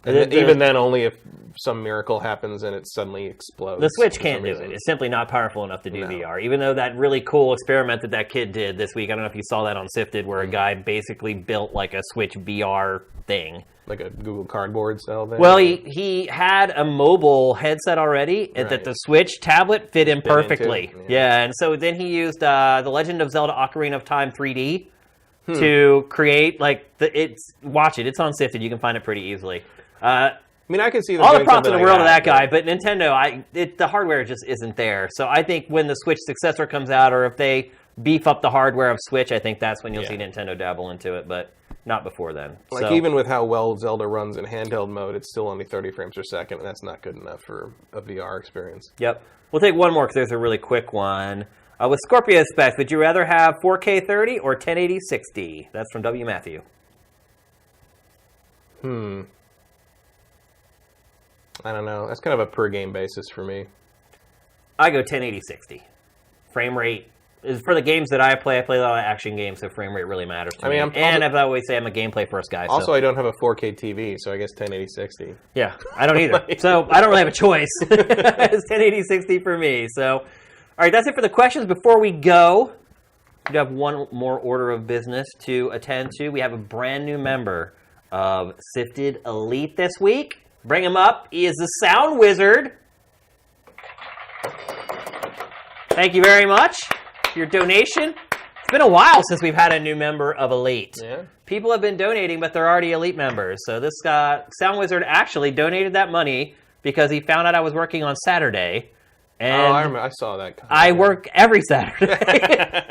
And even then, only if some miracle happens and it suddenly explodes. The Switch can't do it. It's simply not powerful enough to do VR. Even though that really cool experiment that kid did this week, I don't know if you saw that on Sifted, where a guy basically built like a Switch VR thing. Like a Google Cardboard style thing? Well, he had a mobile headset already, and that the Switch tablet fit in perfectly. Yeah, and so then he used The Legend of Zelda Ocarina of Time 3D to create, like, watch it. It's on Sifted. You can find it pretty easily. I mean, I can see all the props in the world of that guy, but Nintendo, the hardware just isn't there. So I think when the Switch successor comes out, or if they beef up the hardware of Switch, I think that's when you'll see Nintendo dabble into it, but not before then. Like, even with how well Zelda runs in handheld mode, it's still only 30 frames per second, and that's not good enough for a VR experience. Yep. We'll take one more because there's a really quick one. With Scorpio specs, would you rather have 4K 30 or 1080 60? That's from W. Matthew. I don't know. That's kind of a per-game basis for me. I go 1080 60. Frame rate is for the games that I play a lot of action games, so frame rate really matters to me. And as I always say, I'm a gameplay first guy. Also, I don't have a 4K TV, so I guess 1080 60. Yeah, I don't either. So I don't really have a choice. It's 1080 60 for me. So, all right, that's it for the questions. Before we go, we have one more order of business to attend to. We have a brand new member of Sifted Elite this week. Bring him up. He is the Sound Wizard. Thank you very much for your donation. It's been a while since we've had a new member of Elite. Yeah. People have been donating, but they're already Elite members. So this Sound Wizard actually donated that money because he found out I was working on Saturday. And I remember. I saw that. I work every Saturday.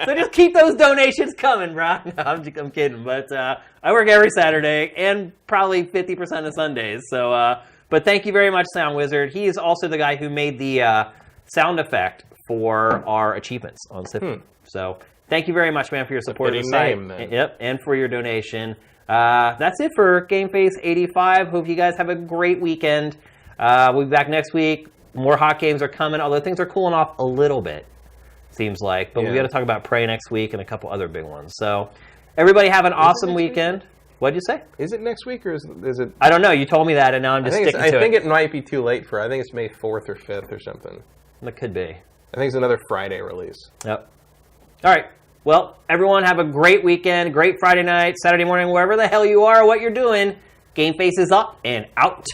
So just keep those donations coming, bro. No, I'm kidding. But I work every Saturday and probably 50% of Sundays. So, but thank you very much, Sound Wizard. He is also the guy who made the sound effect for our achievements on Sifted. So thank you very much, man, for your support of the site. Yep, and for your donation. That's it for GameFace 85. Hope you guys have a great weekend. We'll be back next week. More hot games are coming, although things are cooling off a little bit, seems like. But we got to talk about Prey next week and a couple other big ones. So everybody have an awesome weekend. What'd you say? Is it next week or is it? I don't know. You told me that, and now I'm just sticking to it. I think it might be too late for it. I think it's May 4th or 5th or something. It could be. I think it's another Friday release. Yep. All right. Well, everyone have a great weekend, great Friday night, Saturday morning, wherever the hell you are, what you're doing. GameFace is up and out.